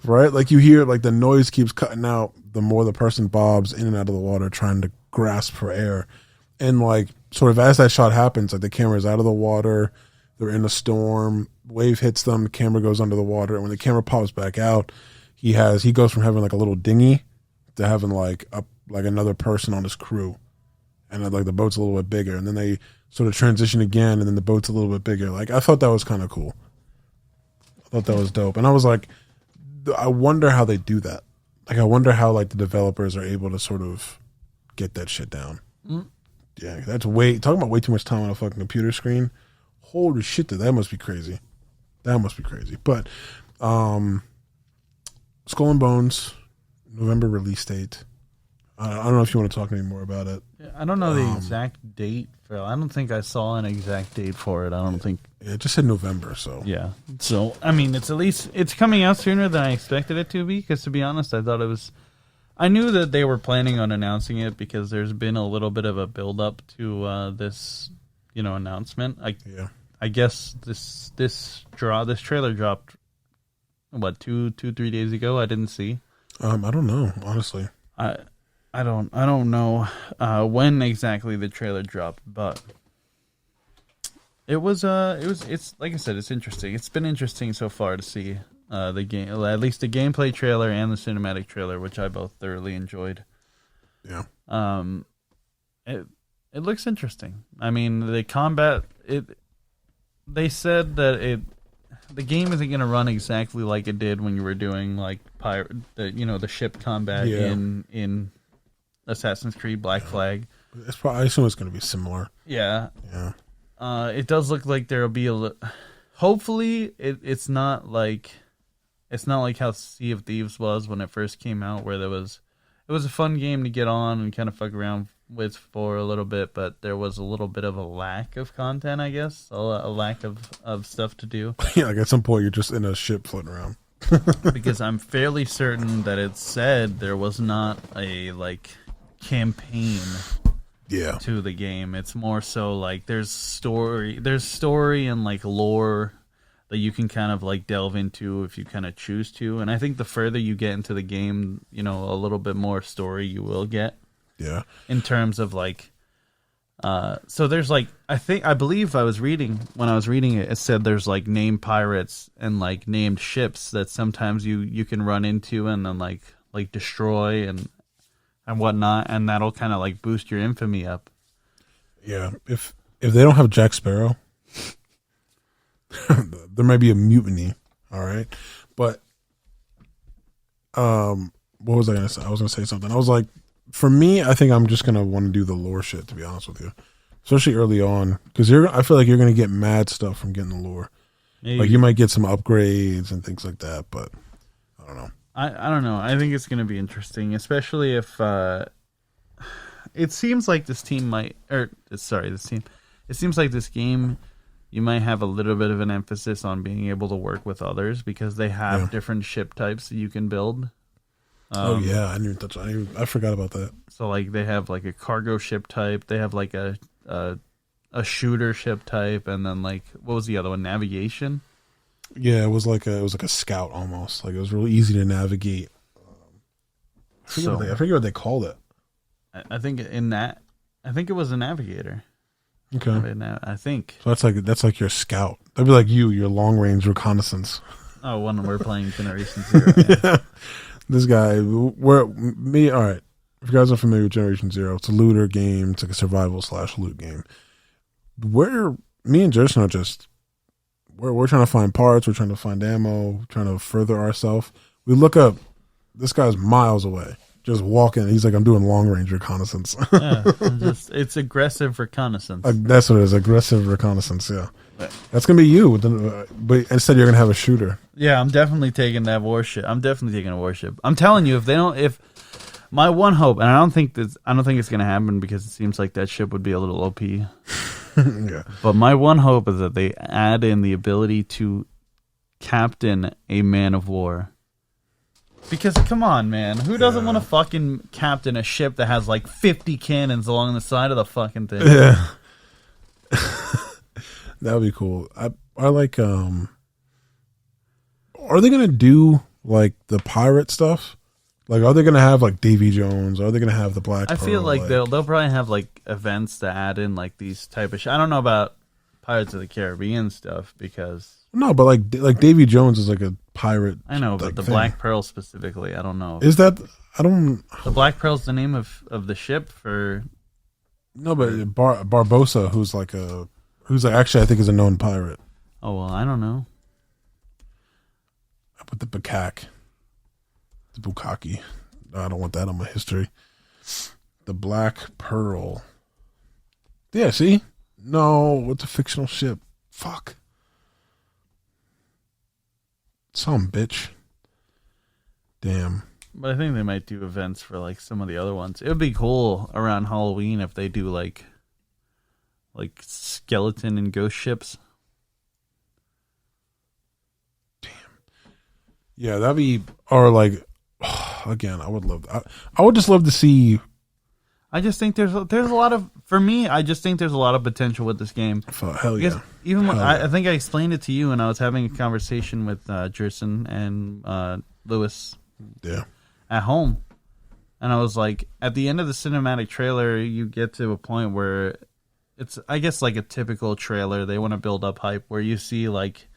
Right? Like you hear like the noise keeps cutting out the more the person bobs in and out of the water trying to grasp for air. And like sort of as that shot happens, like the camera's out of the water, they're in a storm, wave hits them, the camera goes under the water, and when the camera pops back out, he goes from having like a little dinghy to having like another person on his crew. And then, like the boat's a little bit bigger, and then they sort of transition again, and then the boat's a little bit bigger. Like I thought that was kind of cool. I thought that was dope. And I was like, I wonder how they do that. Like, I wonder how like the developers are able to sort of get that shit down. Yeah, that's talking about way too much time on a fucking computer screen. Holy shit, that must be crazy. That must be crazy. But Skull and Bones, November release date. I don't know if you want to talk any more about it. I don't know the exact date. I don't think I saw an exact date for it. I don't think. Yeah, it just said November, so. Yeah. So, I mean, it's coming out sooner than I expected it to be, because to be honest, I knew that they were planning on announcing it because there's been a little bit of a build-up to this, announcement. I guess this trailer dropped, 2-3 days ago? I didn't see. I don't know, honestly. I don't know when exactly the trailer dropped, but it's like I said, it's interesting. It's been interesting so far to see the game, at least the gameplay trailer and the cinematic trailer, which I both thoroughly enjoyed. Yeah. It looks interesting. I mean, the combat, they said that the game isn't going to run exactly like it did when you were doing like the ship combat in Assassin's Creed Black Flag. I assume it's going to be similar. Yeah. Yeah. It does look like there'll be hopefully it's not like how Sea of Thieves was when it first came out, where it was a fun game to get on and kind of fuck around with for a little bit, but there was a little bit of a lack of content, I guess, a lack of stuff to do. Yeah, like at some point you're just in a ship floating around. Because I'm fairly certain that it said there was not a campaign to the game. It's more so like there's story and like lore that you can kind of delve into if you kind of choose to. And I think the further you get into the game, a little bit more story you will get. Yeah. In terms of so there's I believe when I was reading it, it said there's named pirates and named ships that sometimes you can run into and then destroy and whatnot, and that'll kind of boost your infamy up. Yeah. If they don't have Jack Sparrow, there might be a mutiny. All right. But what was I gonna say? I was gonna say something. I was like, for me, I think I'm just gonna want to do the lore shit, to be honest with you, especially early on, because I feel like you're gonna get mad stuff from getting the lore. Maybe. You might get some upgrades and things like that, but I don't know. I don't know. I think it's gonna be interesting, especially if it seems like this team It seems like this game, you might have a little bit of an emphasis on being able to work with others because they have different ship types that you can build. I didn't even touch. I forgot about that. So they have a cargo ship type. They have a shooter ship type, and then what was the other one? Navigation. Yeah, it was like a scout almost. It was really easy to navigate. I forget what they called it. I think it was a navigator. Okay. I think. So that's like your scout. That'd be like your long range reconnaissance. Oh, when we're playing Generation Zero. Yeah. This guy, all right. if you guys are familiar with Generation Zero, it's a looter game. It's like a survival / loot game. Where me and Jason are just, we're trying to find parts. We're trying to find ammo. Trying to further ourselves. We look up. This guy's miles away, just walking. He's like, I'm doing long range reconnaissance. Yeah, it's aggressive reconnaissance. That's what it is. Aggressive reconnaissance. Yeah, that's gonna be you. But instead, you're gonna have a shooter. Yeah, I'm definitely taking that warship. I'm definitely taking a warship. I'm telling you, if my one hope, and I don't think it's gonna happen because it seems like that ship would be a little OP. Yeah. But my one hope is that they add in the ability to captain a man of war. Because come on, man, who doesn't want to fucking captain a ship that has like 50 cannons along the side of the fucking thing? Yeah. That would be cool. I like. Are they gonna do like the pirate stuff? Like, are they gonna have like Davy Jones? Are they gonna have the Black I Pearl? feel like they'll probably have like events to add in like these type of. I don't know about Pirates of the Caribbean stuff because no, but like Davy Jones is like a pirate. I know, but the thing. Black Pearl specifically, I don't know. Is that? I don't. The Black Pearl's the name of the ship for. No, but Barbosa, who's like actually I think is a known pirate. Oh well, I don't know. I put the Bukak. The Bukaki. I don't want that on my history. The Black Pearl. Yeah, see? No, it's a fictional ship. Fuck. Some bitch. Damn. But I think they might do events for like some of the other ones. It would be cool around Halloween if they do like skeleton and ghost ships. Damn. Yeah, that'd be, or like, again, I would love that. I would just love to see. I just think there's a lot of, for me, I just think there's a lot of potential with this game. Hell yeah. Even when I think I explained it to you when I was having a conversation with Jerson and Lewis. Yeah. At home. And I was like, at the end of the cinematic trailer, you get to a point where it's, I guess, like a typical trailer. They want to build up hype where you see like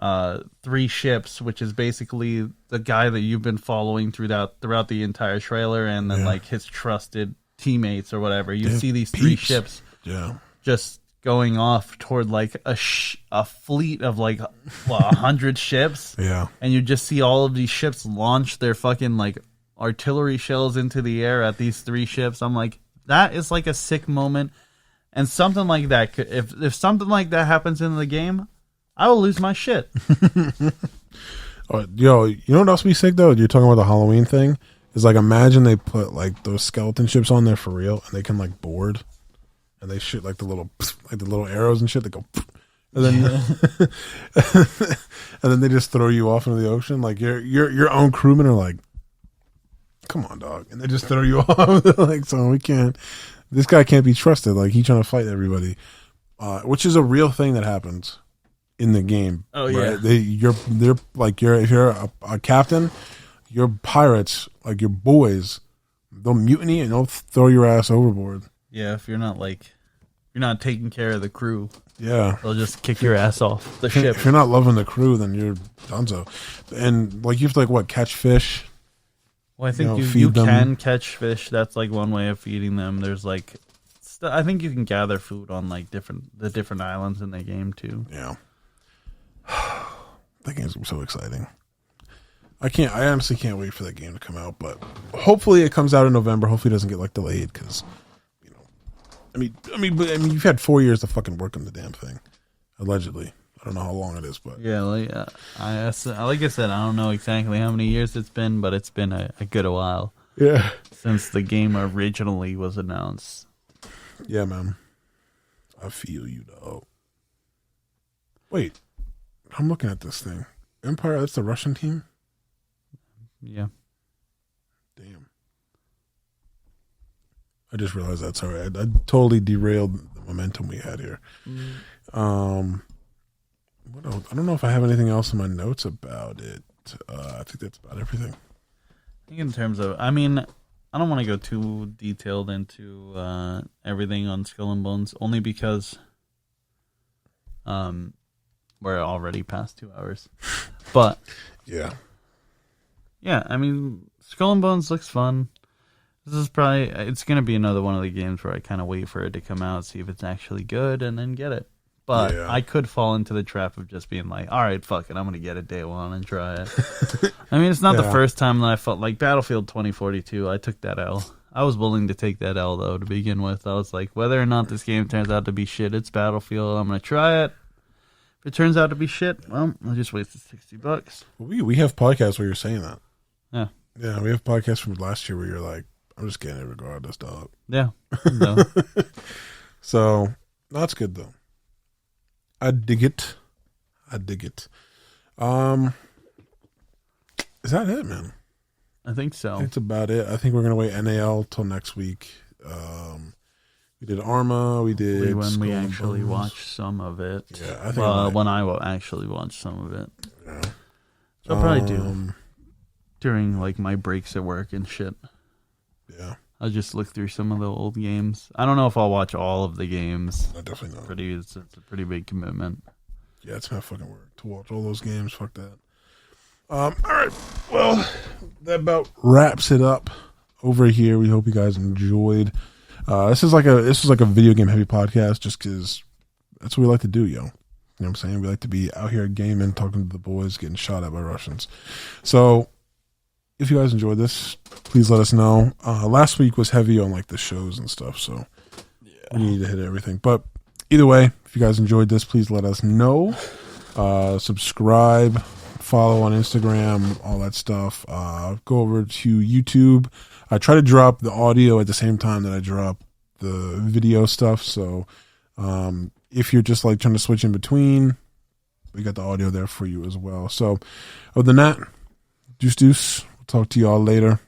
3 ships, which is basically the guy that you've been following throughout the entire trailer, and then like his trusted teammates or whatever. You see these 3 ships just going off toward like a fleet of like 100 ships. Yeah. And you just see all of these ships launch their fucking like artillery shells into the air at these 3 ships. I'm like, that is like a sick moment. And something like that, if something like that happens in the game, I will lose my shit. Yo, you know what else would be sick though? You're talking about the Halloween thing. Is like, imagine they put like those skeleton ships on there for real, and they can like board, and they shoot like the little arrows and shit that go, and then and then they just throw you off into the ocean. Like your own crewmen are like, come on, dog, and they just throw you off. Like, so we can't. This guy can't be trusted. Like, he's trying to fight everybody, which is a real thing that happens in the game. Oh yeah, right? They're like, if you're a captain, your pirates, like your boys, they'll mutiny and they'll throw your ass overboard. Yeah, if you're not taking care of the crew. Yeah, they'll just kick your ass off the ship. If you're not loving the crew, then you're donezo. And like, you have to like catch fish. Well, I think you can catch fish. That's like one way of feeding them. There's like, I think you can gather food on like the different islands in the game too. Yeah, that game's so exciting. I honestly can't wait for that game to come out. But hopefully it comes out in November. Hopefully it doesn't get like delayed because, you know, I mean, you've had 4 years to fucking work on the damn thing, allegedly. I don't know how long it is, but yeah, like I said, I don't know exactly how many years it's been, but it's been a good while. Yeah, since the game originally was announced. Yeah, man, I feel you though. Wait, I'm looking at this thing. Empire. That's the Russian team. Yeah. Damn. I just realized that's all right. I totally derailed the momentum we had here. What else? I don't know if I have anything else in my notes about it. I think that's about everything. I think in terms of, I mean, I don't want to go too detailed into everything on Skull and Bones, only because we're already past 2 hours. But yeah, I mean, Skull and Bones looks fun. This is probably, it's going to be another one of the games where I kind of wait for it to come out, see if it's actually good, and then get it. But I could fall into the trap of just being like, all right, fuck it, I'm going to get it day one and try it. I mean, it's not the first time that I felt like Battlefield 2042, I took that L. I was willing to take that L, though, to begin with. I was like, whether or not this game turns out to be shit, it's Battlefield, I'm going to try it. If it turns out to be shit, well, I just wasted $60. We have podcasts where you're saying that. Yeah. Yeah, we have podcasts from last year where you're like, I'm just getting it regardless, dog. Yeah. No. So, that's good, though. I dig it. Is that it, man? I think so. That's about it. I think we're going to wait NAL till next week. We did Arma. We did when Skull we and actually Bones. watched some of it. Yeah, I think when I will actually watch some of it. Yeah. So I'll probably do during like my breaks at work and shit. Yeah. I'll just look through some of the old games. I don't know if I'll watch all of the games. No, definitely not. It's a pretty big commitment. Yeah, it's not fucking work to watch all those games. Fuck that. All right. Well, that about wraps it up over here. We hope you guys enjoyed. This is like a video game heavy podcast, just because that's what we like to do, yo. You know what I'm saying? We like to be out here gaming, talking to the boys, getting shot at by Russians. So, if you guys enjoyed this, please let us know. Last week was heavy on like the shows and stuff, so we need to hit everything. But either way, if you guys enjoyed this, please let us know. Subscribe, follow on Instagram, all that stuff. Go over to YouTube. I try to drop the audio at the same time that I drop the video stuff. So if you're just like trying to switch in between, we got the audio there for you as well. So other than that, deuce. Talk to y'all later.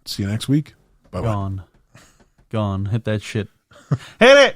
See you next week. Bye-bye. Gone. Hit that shit. Hit it!